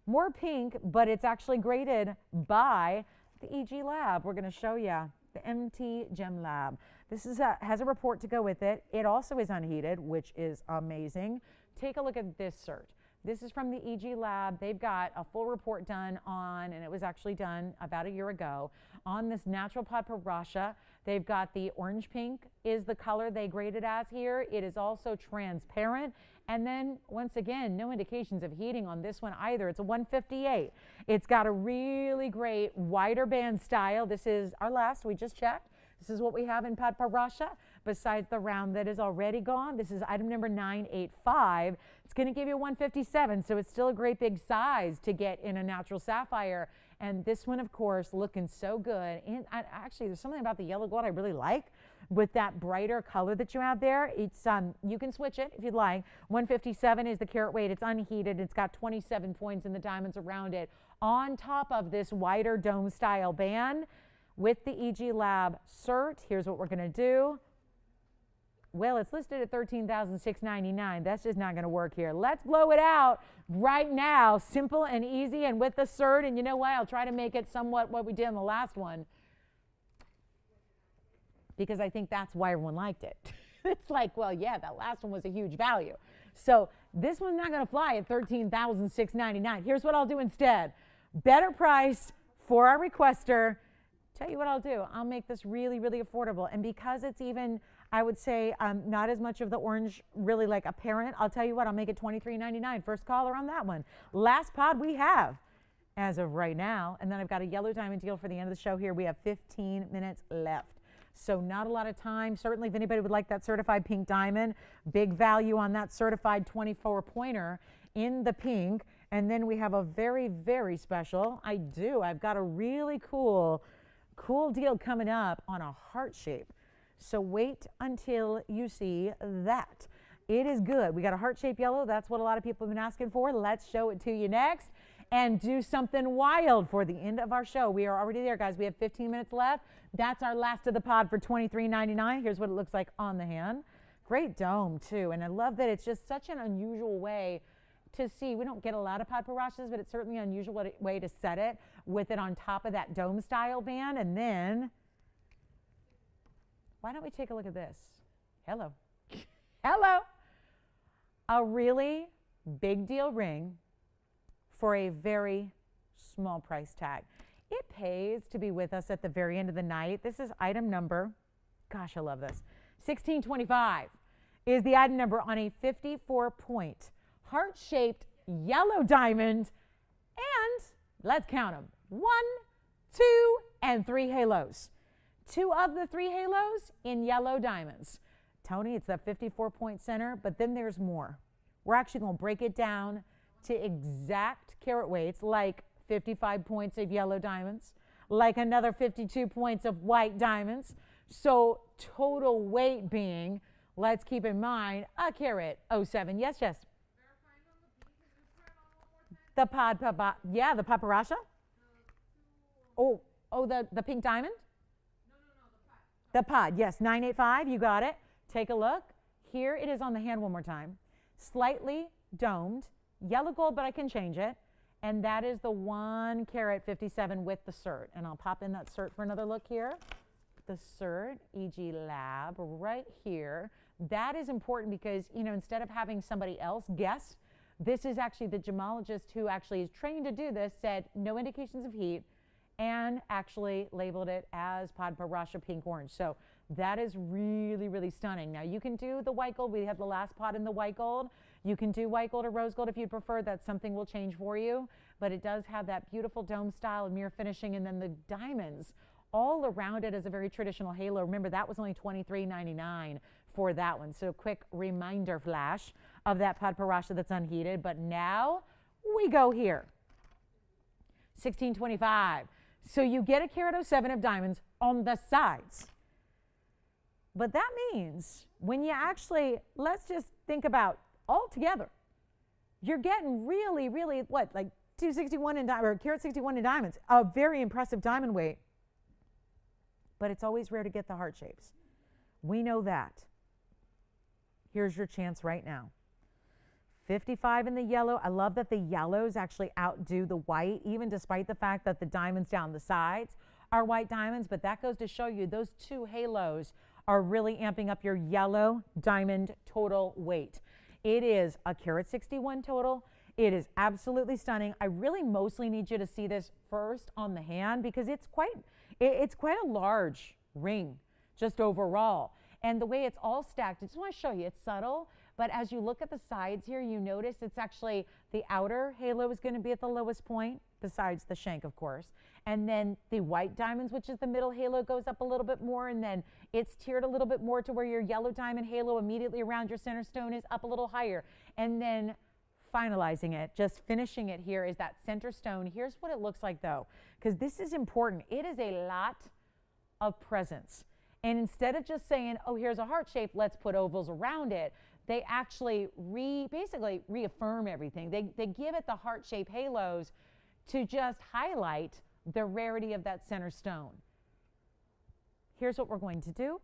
More pink, but it's actually graded by the EG Lab. We're going to show you the MT Gem Lab. This has a report to go with it. It also is unheated, which is amazing. Take a look at this cert. This is from the EG Lab. They've got a full report done on, and it was actually done about a year ago, on this natural Padparasha. They've got the orange pink is the color they graded as here. It is also transparent. And then, once again, no indications of heating on this one either. It's a 158. It's got a really great wider band style. This is our last, we just checked. This is what we have in Padparasha, besides the round that is already gone. This is item number 985. It's going to give you 157, so it's still a great big size to get in a natural sapphire. And this one, of course, looking so good. And actually, there's something about the yellow gold I really like with that brighter color that you have there. It's you can switch it if you'd like. 157 is the carat weight. It's unheated. It's got 27 points in the diamonds around it. On top of this wider dome style band with the EG Lab cert, here's what we're going to do. Well, it's listed at $13,699. That's just not going to work here. Let's blow it out right now. Simple and easy and with the cert. And you know what? I'll try to make it somewhat what we did in the last one, because I think that's why everyone liked it. It's like, well, yeah, that last one was a huge value. So this one's not going to fly at $13,699. Here's what I'll do instead. Better price for our requester. Tell you what I'll do. I'll make this really, really affordable. And because it's even, I would say, not as much of the orange really like apparent, I'll tell you what, I'll make it $23.99. First caller on that one. Last pod we have as of right now. And then I've got a yellow diamond deal for the end of the show here. We have 15 minutes left. So not a lot of time. Certainly if anybody would like that certified pink diamond, big value on that certified 24 pointer in the pink. And then we have a very, very special, I've got a really cool deal coming up on a heart shape. So wait until you see that. It is good. We got a heart-shaped yellow. That's what a lot of people have been asking for. Let's show it to you next and do something wild for the end of our show. We are already there, guys. We have 15 minutes left. That's our last of the pod for $23.99. Here's what it looks like on the hand. Great dome, too. And I love that it's just such an unusual way to see. We don't get a lot of Padparashas, but it's certainly an unusual way to set it with it on top of that dome-style band. And then, why don't we take a look at this? Hello. Hello. A really big deal ring for a very small price tag. It pays to be with us at the very end of the night. This is item number, gosh, I love this. 1625 is the item number on a 54-point heart-shaped yellow diamond. And let's count them. 1, 2, and 3 halos. 2 of the 3 halos in yellow diamonds. Tony, it's that 54-point center, but then there's more. We're actually going to break it down to exact carat weights, like 55 points of yellow diamonds, like another 52 points of white diamonds. So total weight being, let's keep in mind, a carat 07. Yes, yes. The the Padparasha? The pink diamond? The pod, yes, 985, you got it. Take a look. Here it is on the hand one more time. Slightly domed, yellow gold, but I can change it. And that is the 1 carat 57 with the cert. And I'll pop in that cert for another look here. The cert, EG Lab, right here. That is important because, instead of having somebody else guess, this is actually the gemologist who actually is trained to do this, said no indications of heat, and actually labeled it as Padparasha pink orange. So that is really, really stunning. Now you can do the white gold. We have the last pot in the white gold. You can do white gold or rose gold if you'd prefer. That's something we'll change for you. But it does have that beautiful dome style and mirror finishing, and then the diamonds all around it as a very traditional halo. Remember, that was only $23.99 for that one. So quick reminder flash of that Padparasha that's unheated. But now we go here. 1625. So you get a carat 07 of diamonds on the sides. But that means when you actually, let's just think about all together, you're getting really, really, what, like 261 in or carat 61 in diamonds, a very impressive diamond weight. But it's always rare to get the heart shapes. We know that. Here's your chance right now. 55 in the yellow. I love that the yellows actually outdo the white, even despite the fact that the diamonds down the sides are white diamonds. But that goes to show you those 2 halos are really amping up your yellow diamond total weight. It is a carat 61 total. It is absolutely stunning. I really mostly need you to see this first on the hand because it's quite a large ring just overall. And the way it's all stacked, I just want to show you, it's subtle, But as you look at the sides here, you notice it's actually the outer halo is going to be at the lowest point, besides the shank, of course. And then the white diamonds, which is the middle halo, goes up a little bit more. And then it's tiered a little bit more to where your yellow diamond halo immediately around your center stone is up a little higher. And then finalizing it, just finishing it here, is that center stone. Here's what it looks like, though, because this is important. It is a lot of presence. And instead of just saying, oh, here's a heart shape, let's put ovals around it, they actually basically reaffirm everything. They give it the heart-shaped halos to just highlight the rarity of that center stone. Here's what we're going to do.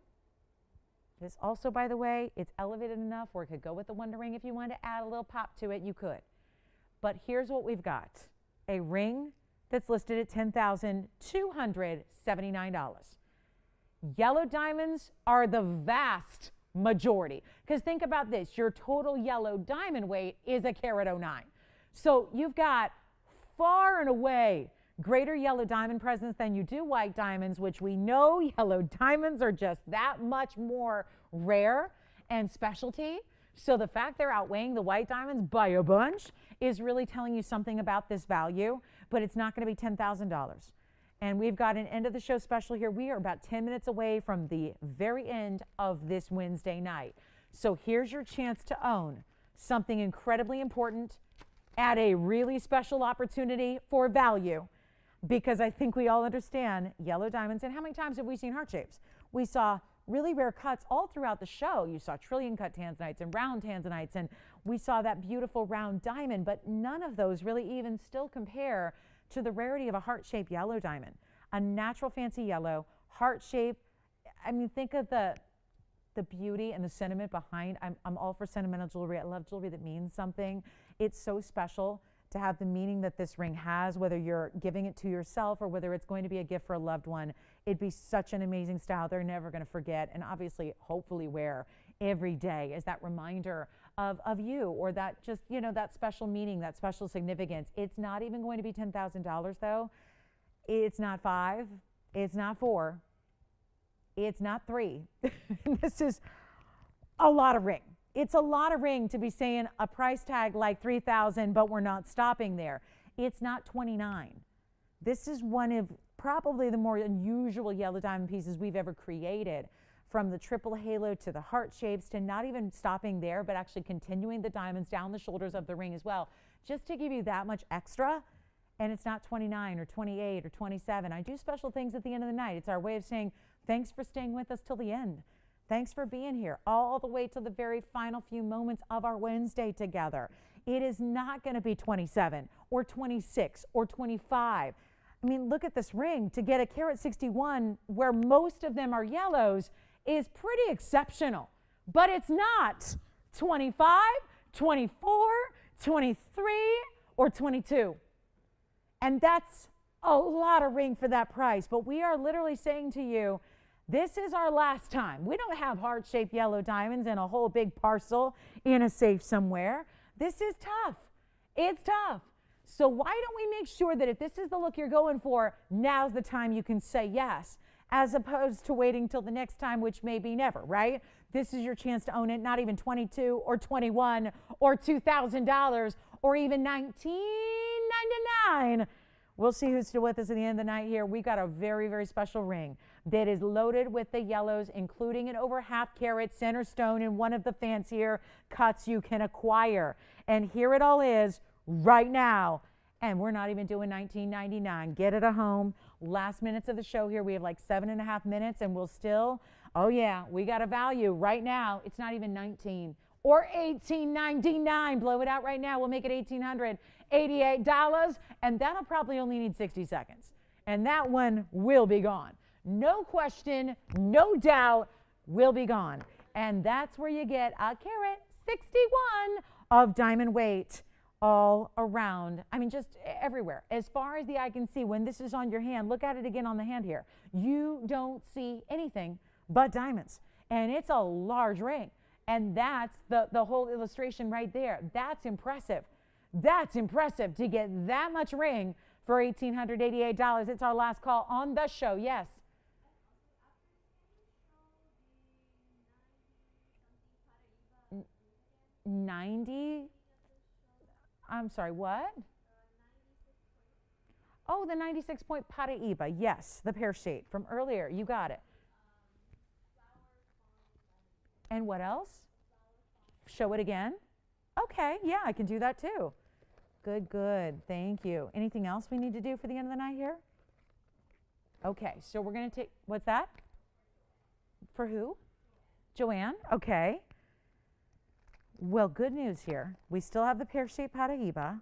This also, by the way, it's elevated enough where it could go with the Wonder Ring. If you wanted to add a little pop to it, you could. But here's what we've got. A ring that's listed at $10,279. Yellow diamonds are the vast majority. Because think about this. Your total yellow diamond weight is a carat 09. So you've got far and away greater yellow diamond presence than you do white diamonds, which we know yellow diamonds are just that much more rare and specialty. So the fact they're outweighing the white diamonds by a bunch is really telling you something about this value, but it's not going to be $10,000. And we've got an end of the show special here. We are about 10 minutes away from the very end of this Wednesday night. So here's your chance to own something incredibly important at a really special opportunity for value, because I think we all understand yellow diamonds. And how many times have we seen heart shapes? We saw really rare cuts all throughout the show. You saw trillion cut tanzanites and round tanzanites, and we saw that beautiful round diamond, but none of those really even still compare to the rarity of a heart-shaped yellow diamond. A natural fancy yellow, heart-shaped. I mean, think of the beauty and the sentiment behind. I'm all for sentimental jewelry. I love jewelry that means something. It's so special to have the meaning that this ring has, whether you're giving it to yourself or whether it's going to be a gift for a loved one. It'd be such an amazing style they're never going to forget, and obviously hopefully wear every day as that reminder of you, or that just, you know, that special meaning, that special significance. It's not even going to be $10,000 though. It's not 5, it's not 4, it's not 3. This is a lot of ring. It's a lot of ring to be saying a price tag like $3,000, but we're not stopping there. It's not $29. This is one of probably the more unusual yellow diamond pieces we've ever created, from the triple halo to the heart shapes, to not even stopping there, but actually continuing the diamonds down the shoulders of the ring as well, just to give you that much extra. And it's not 29 or 28 or 27. I do special things at the end of the night. It's our way of saying thanks for staying with us till the end. Thanks for being here all the way to the very final few moments of our Wednesday together. It is not going to be 27 or 26 or 25. I mean, look at this ring. To get a carat 61 where most of them are yellows is pretty exceptional. But it's not 25, 24, 23, or 22. And that's a lot of ring for that price. But we are literally saying to you, this is our last time. We don't have heart-shaped yellow diamonds in a whole big parcel in a safe somewhere. This is tough. It's tough. So why don't we make sure that if this is the look you're going for, now's the time you can say yes, as opposed to waiting till the next time, which may be never, right? This is your chance to own it, not even 22 or 21 or $2,000 or even $19.99. We'll see who's still with us at the end of the night here. We've got a very, very special ring that is loaded with the yellows, including an over half carat center stone in one of the fancier cuts you can acquire. And here it all is right now. And we're not even doing $19.99. Get it at home. Last minutes of the show here. We have like 7.5 minutes, and we'll still, oh yeah, we got a value right now. It's not even 19 or $18.99. Blow it out right now. We'll make it $1,888, and that'll probably only need 60 seconds. And that one will be gone. No question, no doubt, will be gone. And that's where you get a carat 61 of diamond weight all around. I mean, just everywhere. As far as the eye can see, when this is on your hand, look at it again on the hand here. You don't see anything but diamonds. And it's a large ring. And that's the whole illustration right there. That's impressive. That's impressive to get that much ring for $1,888. It's our last call on the show. Yes. 90, I'm sorry, what? Oh, the 96 point Paraíba. Yes, the pear shape from earlier. You got it. And what else? Show it again. Okay, yeah, I can do that too. Good, good. Thank you. Anything else we need to do for the end of the night here? Okay, so we're going to take, what's that? For who? Joanne? Okay. Well, good news here. We still have the pear-shaped Paraíba.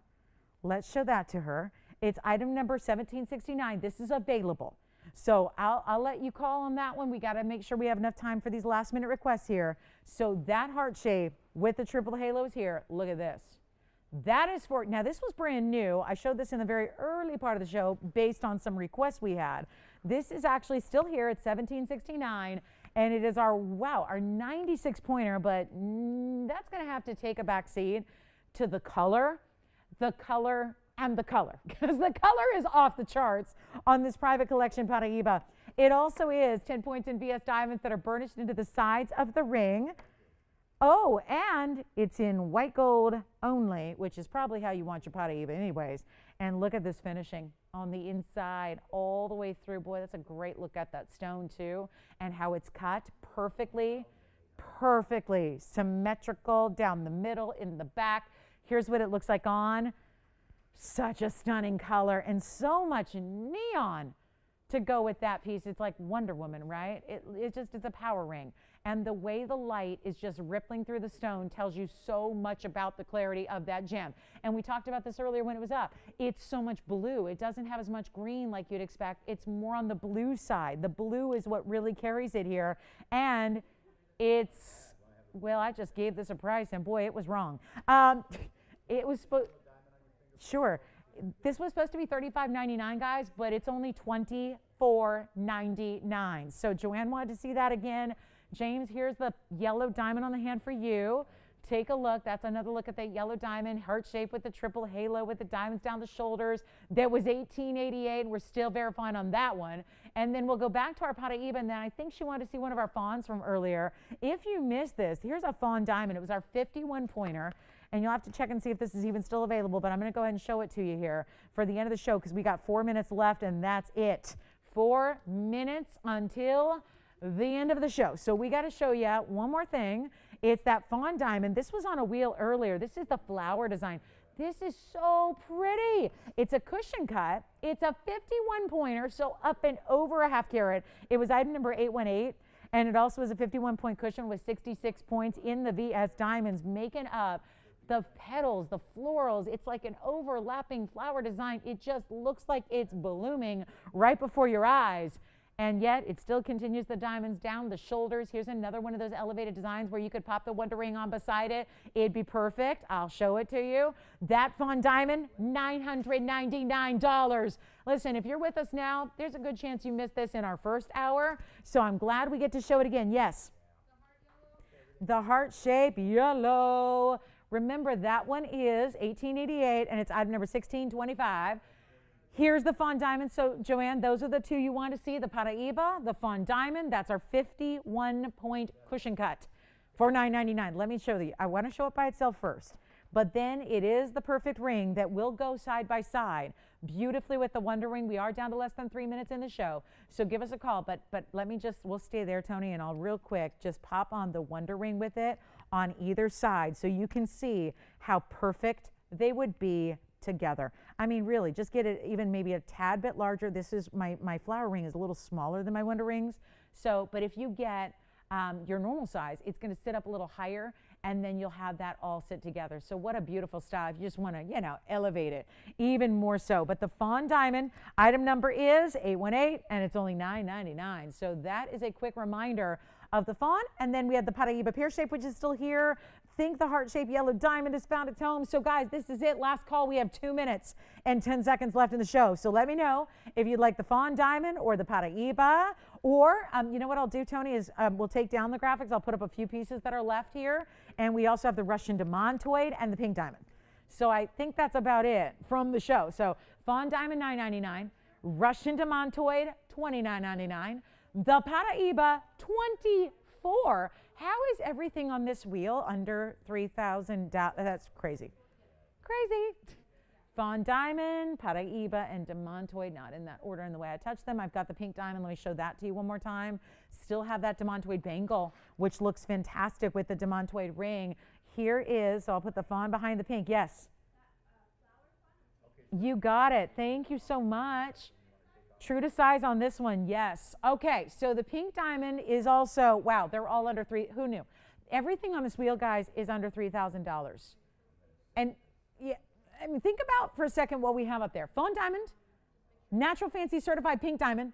Let's show that to her. It's item number 1769. This is available. So I'll let you call on that one. We got to make sure we have enough time for these last minute requests here. So that heart shape with the triple halos here, look at this. That is for, now this was brand new. I showed this in the very early part of the show based on some requests we had. This is actually still here at $17.69, and it is our, wow, our 96 pointer, but that's going to have to take a back seat to the color, and the color, because the color is off the charts on this private collection Paraíba. It also is 10 points in VS diamonds that are burnished into the sides of the ring. Oh, and it's in white gold only, which is probably how you want your Paraíba anyways. And look at this finishing on the inside all the way through. Boy, that's a great look at that stone too, and how it's cut perfectly symmetrical down the middle, in the back. Here's what it looks like on. Such a stunning color and so much neon to go with that piece. It's like Wonder Woman, right? It's a power ring. And the way the light is just rippling through the stone tells you so much about the clarity of that gem. And we talked about this earlier when it was up. It's so much blue. It doesn't have as much green like you'd expect. It's more on the blue side. The blue is what really carries it here. And it's, well, I just gave this a price and boy, it was wrong. It was supposed, sure. This was supposed to be $35.99, guys, but it's only $24.99. So Joanne wanted to see that again. James, here's the yellow diamond on the hand for you. Take a look. That's another look at that yellow diamond, heart shape with the triple halo with the diamonds down the shoulders. That was $18.88, and we're still verifying on that one. And then we'll go back to our Paraíba, and then I think she wanted to see one of our fawns from earlier. If you missed this, here's a fawn diamond. It was our 51 pointer. And you'll have to check and see if this is even still available, but I'm going to go ahead and show it to you here for the end of the show because we got 4 minutes left, and that's it. 4 minutes until the end of the show. So we got to show you one more thing. It's that fawn diamond. This was on a wheel earlier. This is the flower design. This is so pretty. It's a cushion cut. It's a 51 pointer, so up and over a half carat. It was item number 818. And it also is a 51 point cushion with 66 points in the VS diamonds, making up the petals, the florals. It's like an overlapping flower design. It just looks like it's blooming right before your eyes. And yet it still continues the diamonds down the shoulders. Here's another one of those elevated designs where you could pop the Wonder Ring on beside it. It'd be perfect. I'll show it to you. That fawn diamond, $999. Listen, if you're with us now, there's a good chance you missed this in our first hour. So I'm glad we get to show it again. Yes. The heart shape yellow. Remember, that one is $18.88, and it's item number 1625. Here's the fawn diamond. So, Joanne, those are the two you want to see, the Paraíba, the fawn diamond. That's our 51 point cushion cut for $9.99. Let me show you. I want to show it by itself first. But then it is the perfect ring that will go side by side beautifully with the Wonder Ring. We are down to less than 3 minutes in the show, so give us a call. But let me just, we'll stay there, Tony, and I'll real quick just pop on the Wonder Ring with it on either side so you can see how perfect they would be together. I mean, really, just get it even maybe a tad bit larger. This is, my flower ring is a little smaller than my Wonder Rings. So, but if you get your normal size, it's going to sit up a little higher, and then you'll have that all sit together. So what a beautiful style. If you just want to, you know, elevate it even more so. But the fawn diamond, item number is 818, and it's only $9.99. So that is a quick reminder of the fawn. And then we have the Paraíba pear shape, which is still here. Think the heart-shaped yellow diamond has found its home. So guys, this is it. Last call. We have 2 minutes and 10 seconds left in the show. So let me know if you'd like the fawn diamond or the Paraíba. Or, you know what I'll do, Tony, is we'll take down the graphics. I'll put up a few pieces that are left here. And we also have the Russian Demontoid and the pink diamond. So I think that's about it from the show. So fawn diamond, $9.99. Russian Demontoid, $29.99. The Paraíba, $24. How is everything on this wheel under $3,000? That's crazy. Crazy. Fawn Diamond, Paraiba, and Demontoid, not in that order in the way I touched them. I've got the pink diamond. Let me show that to you one more time. Still have that Demontoid bangle, which looks fantastic with the Demontoid ring. Here is, so I'll put the fawn behind the pink. Yes. You got it. Thank you so much. True to size on this one, yes. Okay, so the pink diamond is also, wow, they're all under who knew? Everything on this wheel, guys, is under $3,000. And yeah, I mean, think about for a second what we have up there. Fawn diamond, natural fancy certified pink diamond,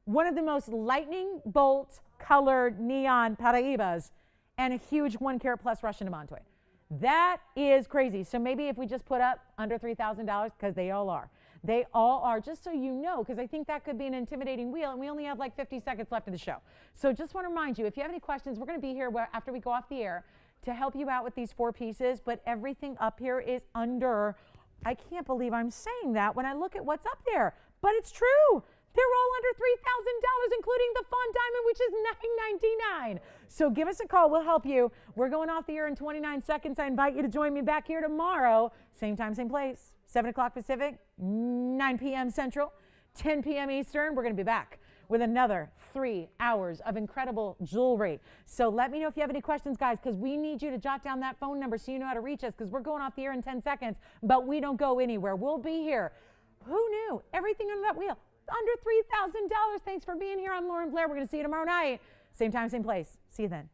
one of the most lightning bolt colored neon Paraibas, and a huge 1 carat plus Russian Demontoid. That is crazy. So maybe if we just put up under $3,000, because they all are. They all are, just so you know, because I think that could be an intimidating wheel, and we only have like 50 seconds left in the show. So just want to remind you, if you have any questions, we're going to be here after we go off the air to help you out with these 4 pieces, but everything up here is under, I can't believe I'm saying that when I look at what's up there, but it's true. They're all under $3,000, including the Fawn Diamond, which is $999. So give us a call. We'll help you. We're going off the air in 29 seconds. I invite you to join me back here tomorrow. Same time, same place. 7 o'clock Pacific, 9 p.m. Central, 10 p.m. Eastern. We're going to be back with another 3 hours of incredible jewelry. So let me know if you have any questions, guys, because we need you to jot down that phone number so you know how to reach us, because we're going off the air in 10 seconds, but we don't go anywhere. We'll be here. Who knew? Everything under that wheel. Under $3,000. Thanks for being here. I'm Lauren Blair. We're going to see you tomorrow night. Same time, same place. See you then.